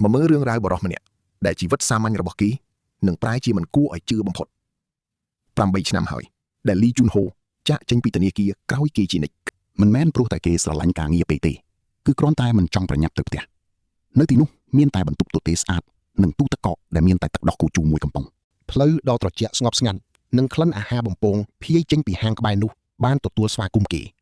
มาเมื่อเรื่องราวบรอมเนี่ยได้ชีวิตสามัญระบบกี้หนึ่งปลายจีมันกู้ไอจื้อบำพดปรำใบชนำหอยได้ลีจุนโฮจะเจงปีตเนียกีเก้าอีกีจีนิกมันแม่นปลุกแต่เกสหลังกางเงียไปตีคือกรอนตายมันจ้องประหยัดตึกเตียเนื้อตีนุเมียนตายบรรทุกตัวเตสอาดหนึ่งตู้ตะเกาะได้เมียนตายตักดอกกูจูมวยกำปองเพลย์ดอตรเจาะสงบสงันหนึ่งคลันอาหารบ่มโปงพี่เจงปีหางกบายนุบ้านตัวสวากุมเก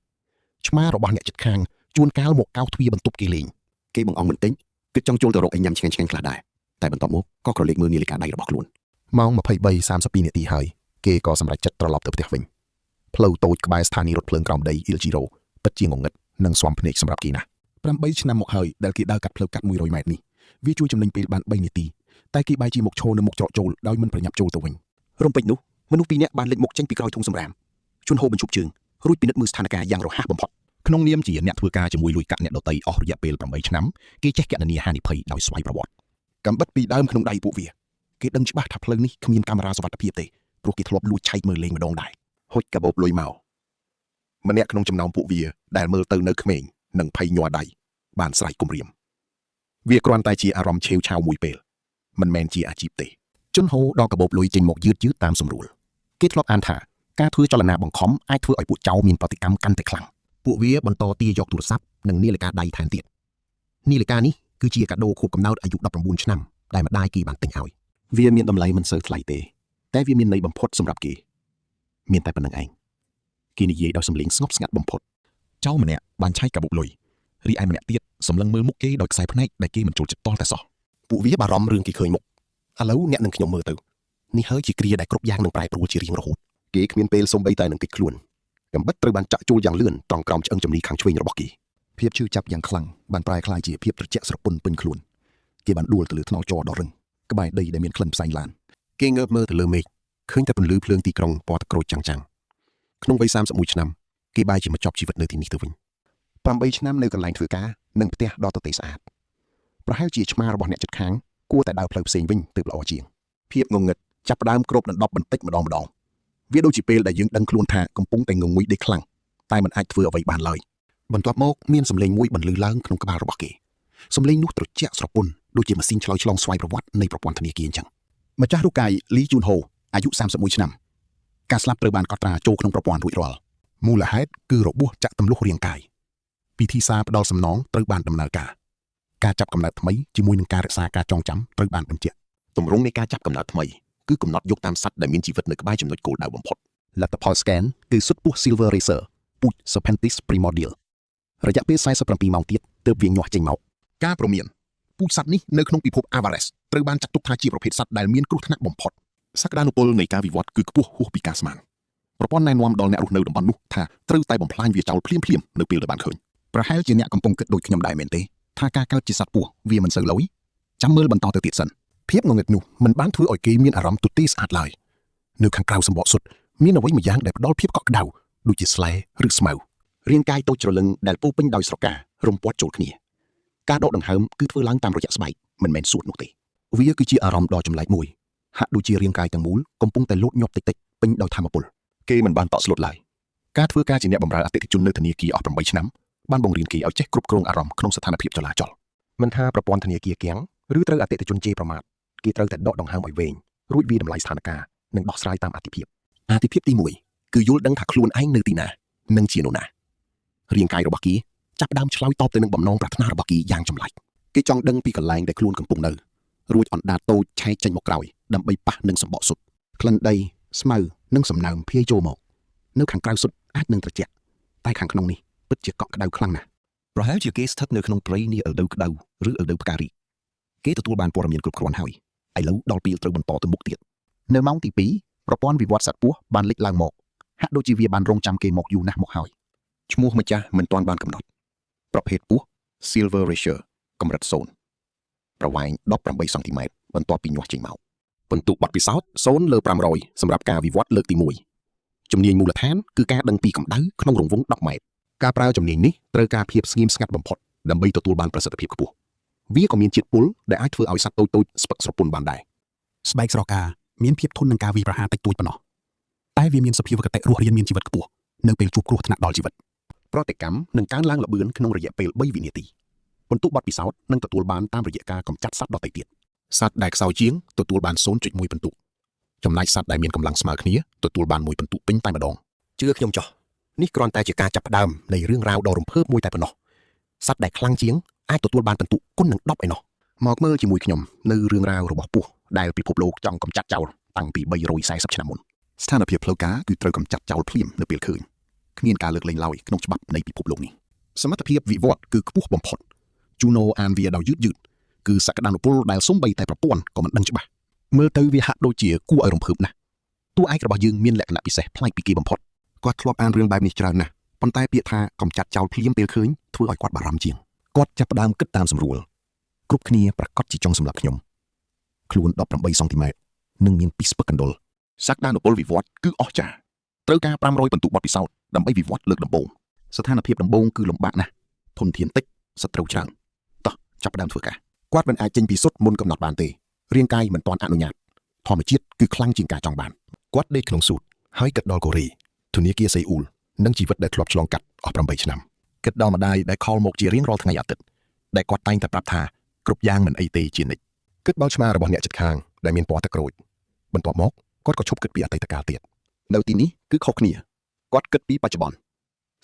ชมาเราบ้านเนี่ยจัดคางจวนก้าวหมกก้าวทวีบรรทุกเกลิงเกบังอองเหมือนติ้งคือจ้องโจลตรกไอ้ยำเชงกลาได้แต่บรรทบมุกก็กระเล็กมือนิลิกาได้ระบอกล้วนมองมาเพย์ใบ30 ปีเนี่ยตีหายเกก็สำหรับจัดตลอดเติบเติบวิ่งเพลย์โตกบายสถานีรถเพลิงกรองได้อิลจิโร่ปัจเจียงงดนังสวมพเนกสำหรับกีนะปรำใบชนะหมกหอยเดลกีดาวกัดเพลย์กัดมวยรอยแมตนี่วิจูจำเริญปีบันใบเนี่ยตีแต่กีใบจีหมกโชว์ในหมกเจาะโจลโดยมันประหยัดโจลตัววิ่งรวมไปนุมนุษย์ปีนี้บานเล็กหมกเจงปีกรอยทุ่งสำรามชวนโฮบรรจุจึงรุ่ยปีนัดมือสถานการณ์อย่างเราห้าบ่มพอดขนมเนียมจีเนี่ยทัวร์กาจะมวยลุยกัดเนี่ยเราไต่ออกระยะเปลประมาณฉน้ำเกย์แจ็คแกนันนี่ฮานิเพย์โดยสวายประวัติกำบัดปีดาวขนมได้ปูเวียเกย์ดังชิบะทับเพลิงนี่ขมิ้นกามราสวัสดิ์เพียบเตะโปรเกย์ทลบลุยใช้มือเลงมาดองได้หดกระบบลุยเมามันเนี่ยขนมจำนองปูเวียได้มือเตอร์เนื้อเขมงหนึ่งเพย์ยัวได้บานใส่กุมเรียมเวียกรอนไตจีอารมณ์เชลชาวมวยเปลมันแมนจีอาจีบเตะจนโฮดอกกระบบลุยจิงหมกยืดตามสมรูลเกย์ทลบอันถ่าการทัวร์จลนาบังคอมไอทัวร์ไอปุเจ้ามีนปฏิกรรมกันแต่ครั้งปุเวียบนโตตียกโทรศัพท์หนึ่งนี่เลยการใดแทนเตียนนี่เลยการนี้คือเจียกระโดขบกำเนิดอายุดับประมูลชนำได้มาได้กี่บานติงเอาเวียมีนดำไหลมันเสือไหลเตะแต่เวียมีนในบำพดสำหรับกีมีนแต่เป็นหนึ่งเองกีนี่เย่ดาวสำเลียงสงบสงัดบำพดเจ้ามันเนี่ยบานใช้กับบุกลุยรีไอมันเนี่ยเตี้ยสำลังมือมุกเก้โดยใส่พนักได้กีมันจูดจัดต้อนแต่สอปุเวียบารอมเรื่องกีเคยมุกอะแล้วเนี่ยหนึ่งขยมมือตื่นนี่เฮ้ยจีเกลียได้กรบยางหนึ่งปลายปลูจีเรียงระหุดเก๋มีนเปลสมใบตายหนึ่งติดขลุ่นกำบัดตระบันจะจูอย่างเลื่อนตรองกรอมเชิงจำนีขังช่วยระบอกกีเพียบชื่อจับอย่างคลังบานปลายคลายจีเพียบตระเจาะสระปนเป็นขลุ่นเกี่ยบันดูลตะลือทนอจอดอรึงกบายได้มีนคลันไซลานเก่งเงือบมือตะลือเมฆเคยแต่เป็นลือเพลิงตีกรองปอตะโกรจังขนมใบ30 ชนำกี่ใบจีมาจอบชีวิตในที่นี้ตัววิ่งปรำใบชนำในกันไหลถือกาหนึ่งเตะดอตเตสอาดประให้จีชมาระบอกเนี่ยจัดค้างกู้แต่ดาวเพลิงเสียงวิ่งตืบละอเจียงเพียบงงเงิดจับดามกรบนันดอกบันติกมาดองเวียดโดจิเปลได้ยึงดังคลุนแทกำปุ้งแต่งงงุยได้คลั่งตายมันอาจเฟื่อไว้บานเลยบนตัวโมกเมียนสำเร็งมวยบรรลือล้างขนมกระบาระบอกเกสำเร็งนุตรเจาะสระปนโดยจีมาซินฉลอยฉลองสวายประวัติในประวัติธนีเกียนจังมาจ้าลูกไก่ลีจูนโฮอายุ30 ชนำการสลับเตอร์บานกอตราโจขนมประวัติรุ่ยรอลมูลเหตุคือระบุจากตำลุกเรียงกายปีที่ซาประดอลสำนองเตอร์บานดำเนินการจับกำเนิดทำไมจีมวยหนึ่งการรักษาการจองจำเตอร์บานเป็นเจ้าตรงรงในการจับกำเนิดทำไมคือกำหนดยกตามสัตว์ได้มีชีวิตในกระบายจำนวนโกลดาวบ่มพดและตพอสแกนคือสุดปุ๊ซิลเวอร์เรเซอร์ปุ๊สเปนติสพรีมอร์เดียลระยะเปไซส์ปีเมาเตียดเติบเวียงหน่วยเจงเมาการประเมียนปุ๊สัตว์นี้ในขนมปีพบอาวาเรสตระบานจัดตุกทาจีประเภทสัตว์ได้มีนกรุธนักบ่มพดสักดานุปลในการวิวัฒน์คือกระปุกหัวปีกาสมันประป้อนในนวมดอลเนรุเนอร์ดำบันนุท่าตรึไตบ่มพลายเวียเจ้าเพลียมในปีละบานเคยประให้จีเนียกำปงเกิดโดยขยำได้เมนเตท่าการเกิดจิตสัตว์ปัวเวียมันเสือลอยจำเมื่อบรรทอเตติดสันเพียบงงเงิดนูมันบ้านถืออ่อยเกมีนอารมณ์ตุตีสอาดเลยเนื้อขังกราวสมบูรณ์สุดมีนเอาไว้มาย่างได้ดอลเพียบเกาะกระดาวดูจิตสไลหรือสมาเรียงกายโตจรลึงได้ปูปิ้งดอยสระการมปวดโจลขณีการโดดดังเฮิมคือเพื่อล้างตามระยะสบายมันแมนสูดนุติวิยคือจีอารมณ์ดอยจำไหลมวยหัดดูจีเรียงกายต่างมูลกำปุงแต่ลดยบติดปิ้งดอยธรรมปุลเกมันบ้านต่อสลดไหลการเพื่อการจีเนียบำราอติจุนเนื้อธนีกีออกประมาณฉน้ำบ้านบงเรียนกีเอาเจ๊กรุบกรงอารมณ์ขนมสถานเพียบจลาจลมันท่าประปอนธนีกีเกียงหรือเตอร์อติจุนเจประมาทกีเตอร์แต่ดอกดังเฮิมไอเวงรุ่ยวีดำไหลสถานการหนึ่งดอกสไลตามอติเพียบตีมวยคือยุลดังถักคลูนไอ้เนื้อตีนาหนึ่งเชียโนนาเรียงกายระบักีจับดามฉลอยตอบแต่หนึ่งบ่มน้องปรารถนาระบักียางจำไหลกีจองดังปีกันแรงได้คลูนกำปุงเนอรุ่ยอ่อนดาโตใช้ใจหมกเกลาดำใบปะหนึ่งสมบ่สุดคลันได้สมาร์หนึ่งสำนามพี่โจหมกเนื้อขังกลาวสุดอาจหนึ่งตระเจาะใต้ขังขนมนี้ปิดเจียเกาะกระดาวคลั่งนะเพราะแล้วเจียเกสทัดเนื้อขนมปรีนี่ดาวกระดาวหรือดาวปการีเกตตัวบานปรมีนกรุบกรอนหอยไอ้แล้วดอลปีตระบนต่อตัวมุกเตียดเนื้อเมาตีปีประปอนวิวัฒน์สัตว์ปัวบานเล็กลางหมกฮัดโดจีเวียบานรงจำเกมหมกอยู่นะหมกหอยชั่วโมงมันจะเหมือนตอนบานกำหนดประเภทปัวซิลเวอร์เรเชอร์กำรัดโซนประวายดอกประมาณ2 เซนติเมตรบนตัวปีนหัวจิงเมาบรรทุกบัตรปีซอสโซนเลอปรามรอยสำหรับการวิวัฒน์เลือกตีมวยจำเนียนมูลฐานคือการดังปีกำดังขนมหลงวงดอกไม้การเปล่าจำเนียนนี้เตอการเพียบสงิมสงัดบ่มพดดำใบตัวบานประสิทธิภาพกระปุกวิก็มีจิตปุลได้อาจฝึกเอาสัตว์ตัวสปักสระปุนบานได้สบายสระกามีนเพียบทุนนังกาวีประหารติดตัวปนอแต่วิมีนสพีวกเตะรัวเรียนมีนชีวิตกระปุกเนื่องเป็นจูบกลัวถนัดดอลชีวิตเพราะแต่กรรมหนึ่งการล้างระเบือนขนมระยะเปลใบวินิตี បន្ទុកបទពិសោធន៍នឹងទទួលបានតាមរយៈការកម្ចាត់សត្វដទៃទៀតសត្វដែលខ្សោយជាងទទួលបាន 0.1 បន្ទុកចំណែកសត្វដែលមានកម្លាំងស្មើគ្នាទទួលបាន 1 បន្ទុកពេញតែម្ដងជឿខ្ញុំចុះនេះគ្រាន់តែជាការចាប់ផ្ដើមនៃរឿងរ៉ាវដ៏រំភើបមួយតែប៉ុណ្ណោះសត្វដែលខ្លាំងជាងអាចទទួលបានបន្ទុកគុណនឹង10ឯណោះមកមើលជាមួយខ្ញុំនៅរឿងរ៉ាវរបស់ពស់ដែលពិភពលោកចង់កម្ចាត់ចោលតាំងពី340ឆ្នាំមុនស្ថានភាពផ្លូវការគឺត្រូវកម្ចាត់ចោលភ្លាមនៅពេលឃើញគ្មានការលើកលែងឡើយក្នុងច្បាប់នៃពិភពលោកនេះសមត្ថភាពវិវត្តគឺខ្ពស់បំផុតជូណូអានវាដោយយឺតគឺសក្តានុពលដែលសូម្បីតែប្រព័ន្ធក៏មិនដឹងច្បាស់មើលទៅវាហាក់ដូចជាគួរឲ្យរំភើបណាស់តួឯករបស់យើងមានលក្ខណៈពិសេសប្លែកពីគេបំផុតគាត់ធ្លាប់អានរឿងបែបនេះច្រើនណាស់ប៉ុន្តែពាក្យថាកម្ចាត់ចោលភ្លាមពេលឃើញធ្វើឲ្យគាត់បារម្ភជាងគាត់ចាប់ផ្ដើមគិតតាមស្រួលគ្រប់គ្នាប្រកាសជាចង់សម្រាប់ខ្ញុំខ្លួន18សង់ទីម៉ែត្រនិងមានពីស្ពឹកកណ្ដុរសក្តានុពលវិវត្តគឺអស្ចារ្យត្រូវការ500បន្ទុកបទពិសោធន៍ដើម្បីវិវត្តលើកដំបូងស្ថានភាពដំបូងគឺលំបាកណាស់ធនធានតិចសត្រូវច្រើនតោះចាប់ផ្ដើមធ្វើការគាត់មិនអាចចេញពីសុទ្ធមុនកំណត់បានទេរាងកាយមិនទាន់អនុញ្ញាតធម្មជាតិគឺខ្លាំងជាងការចង់បានគាត់ដេកក្នុងស៊ូតហើយគិតដល់កូរ៉េធនាគារសេអ៊ូលនិងជីវិតដែលធ្លាប់ឆ្លងកាត់អស់8ឆ្នាំគិតដល់ម្ដាយដែលខលមកជារៀងរាល់ថ្ងៃអាទិត្យដែលគាត់តែងតែប្រាប់ថាគ្រប់យ៉ាងមិនអីទេជានិច្ចគិតដល់ឆ្មារបស់អ្នកជិតខាងដែលមានពណ៌ទឹកក្រូចបន្ទាប់មកគាត់ក៏ឈប់គិតពីអតីតកាលទៀតនៅទីនេះគឺខុសគ្នាគាត់គិតពីបច្ចុប្បន្ន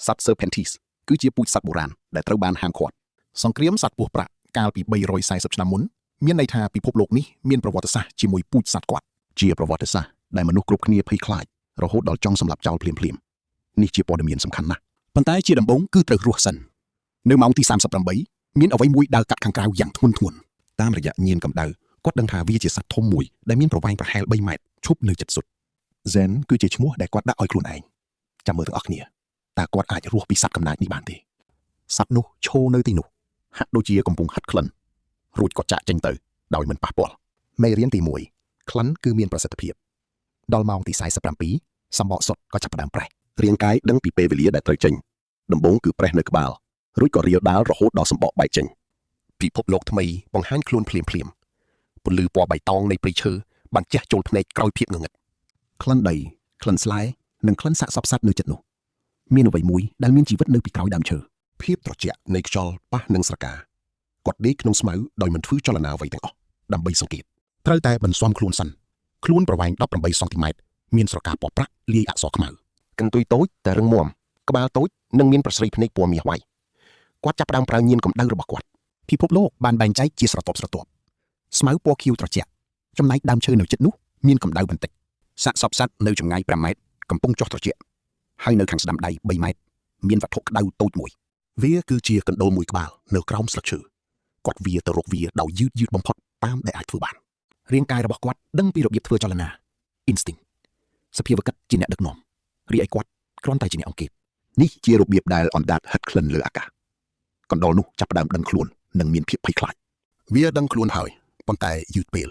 សត្វ Serpentis គឺជាពូជសត្វបុរាណដែលត្រូវបានហាមឃាត់សង្គ្រាមសត្វពស់ប្រាក់កាលពី340ឆ្នាំមុនមានន័យថាពិភពលោកនេះមានប្រវត្តិសាស្ត្រជាមួយពូជសត្វគាត់ជាប្រវត្តិសាស្ត្រដែលមនុស្សគ្រប់គ្នាភ័យខ្លាចរហូតដល់ចង់សម្លាប់ចោលភ្លាមនេះជាព័ត៌មានសំខាន់ណាស់ប៉ុន្តែជាដំបូងគឺត្រូវរស់សិននៅម៉ោងទី38មានអ្វីមួយដើរកាត់ខាងក្រៅយ៉ាងធ្ងន់តាមរយៈញៀនកម្ដៅគាត់ដឹងថាវាជាសត្វធំមួយដែលមានប្រវែងប្រហែល3ម៉ែត្រឈប់នៅជិតសុទ្ធ Zen គឺជាឈ្មោះដែលគាត់ដាក់ឲ្យខ្លួនឯងចាំមើលទាំងអស់គ្នាតើគាត់អាចរស់ពីសត្វកំណាចនេះបានទេសត្វនោះឈរនៅទីនោះហាក់ដូចជាកំពុងហិតក្លិនរួចគាត់ចាក់ចេញទៅដោយមិនប៉ះពាល់មេរៀនទី1ក្លិនគឺមានប្រសិទ្ធភាពដល់ម៉ោងទី47សម្បកសុទ្ធក៏ចាប់ផ្ដើមប្រេះរាងកាយដឹងពីពេលវេលាដែលត្រូវចេញដំបូងគឺប្រេះនៅក្បាលរួចក៏រាលដាលរហូតដល់សម្បកបែកចេញពិភពលោកថ្មីបង្ហាញខ្លួនភ្លាមពន្លឺពណ៌បៃតងនៃព្រៃឈើបានជះចូលភ្នែកក្រោយភាពងងឹតក្លិនដីក្លិនស្លែនិងក្លិនសាកសពសត្វនៅចិត្តនោះមានអ្វីមួយដែលមានជីវិតនៅពីក្រោយដើមឈើភាពត្រជាក់នៃខ្យល់ប៉ះនឹងស្រកាគាត់ដេកក្នុងស្មៅដោយមិនធ្វើចលនាអ្វីទាំងអស់ដើម្បីសង្កេតត្រូវតែបន្ស៊ាំខ្លួនសិនខ្លួនប្រវែង18សង់ទីម៉ែត្រមានស្រកាពណ៌ប្រាក់លាយអក្សរខ្មៅកន្ទុយតូចតែរឹងមាំក្បាលតូចនិងមានប្រស្រីភ្នែកពណ៌មាសវាយគាត់ចាប់ផ្ដើមប្រើញៀនកម្ដៅរបស់គាត់ពិភពលោកបានបែងចែកជាស្រទាប់ស្មៅពណ៌ខៀវត្រជាក់ចំណែកដើមឈើនៅជិតនោះមានកម្ដៅបន្តិចសាកសពសត្វនៅចម្ងាយ5ម៉ែត្រកំពុងចុះត្រជាក់ហើយនៅខាងស្ដាំដៃ3ម៉ែត្រមានវត្ថុក្ដៅតូចមួយវាគឺជាកណ្ដូលមួយក្បាលនៅក្រោមស្លឹកឈើគាត់វាទៅរកវាដោយយឺតបំផុតតាមដែលអាចធ្វើបានរាងកាយរបស់គាត់ដឹងពីរបៀបធ្វើចលនា instinct សភាវកិច្ចជាអ្នកដឹកនាំរីឯគាត់គ្រាន់តែជាអ្នកអង្កេតនេះជារបៀបដែលអណ្ដាតហិតក្លិនលើអាកាសកណ្ដុរនោះចាប់ផ្ដើមដឹងខ្លួននិងមានភាពភ័យខ្លាចវាដឹងខ្លួនហើយប៉ុន្តែយឺតពេល